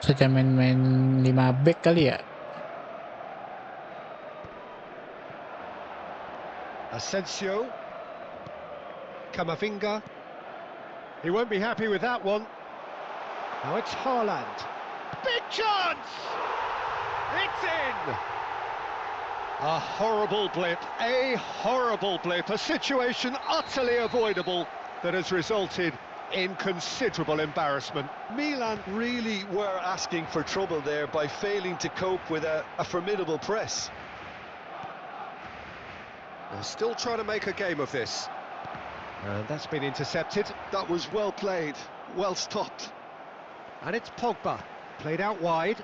A: Saja main-main 5 back kali ya.
B: Asensio. Camavinga. He won't be happy with that one. Now it's Haaland. Big chance! It's in! A horrible blip, a situation utterly avoidable that has resulted in considerable embarrassment.
C: Milan really were asking for trouble there by failing to cope with a formidable press.
B: They're still trying to make a game of this. And that's been intercepted.
C: That was well played, well stopped.
B: And it's Pogba, played out wide.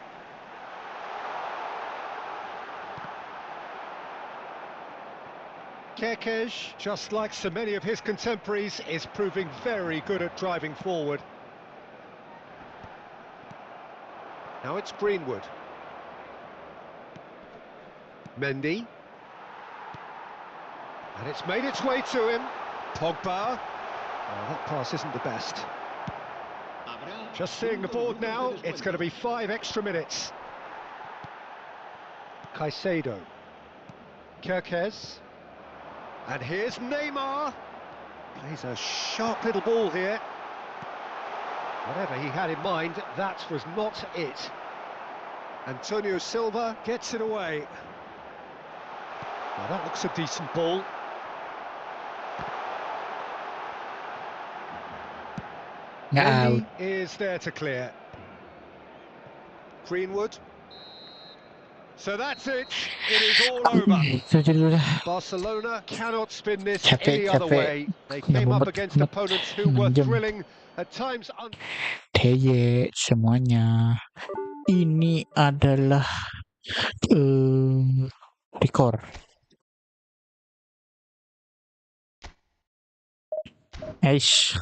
B: Kerkez, just like so many of his contemporaries, is proving very good at driving forward. Now it's Greenwood. Mendy. And it's made its way to him. Pogba. Oh, that pass isn't the best. Just seeing the board now, it's going to be 5 extra minutes. Caicedo. Kerkez. And here's Neymar. Plays a sharp little ball here. Whatever he had in mind, that was not it. Antonio Silva gets it away. Now that looks a decent ball. Mendy is there to clear. Greenwood. So that's it. It is all over.
A: Itu aja dulu dah.
B: Barcelona cannot spin this
A: Capek,
B: any other
A: capek.
B: way. They came up against opponents who were
A: 6 jam.
B: thrilling, at times
A: TY semuanya. Ini adalah record. Aish.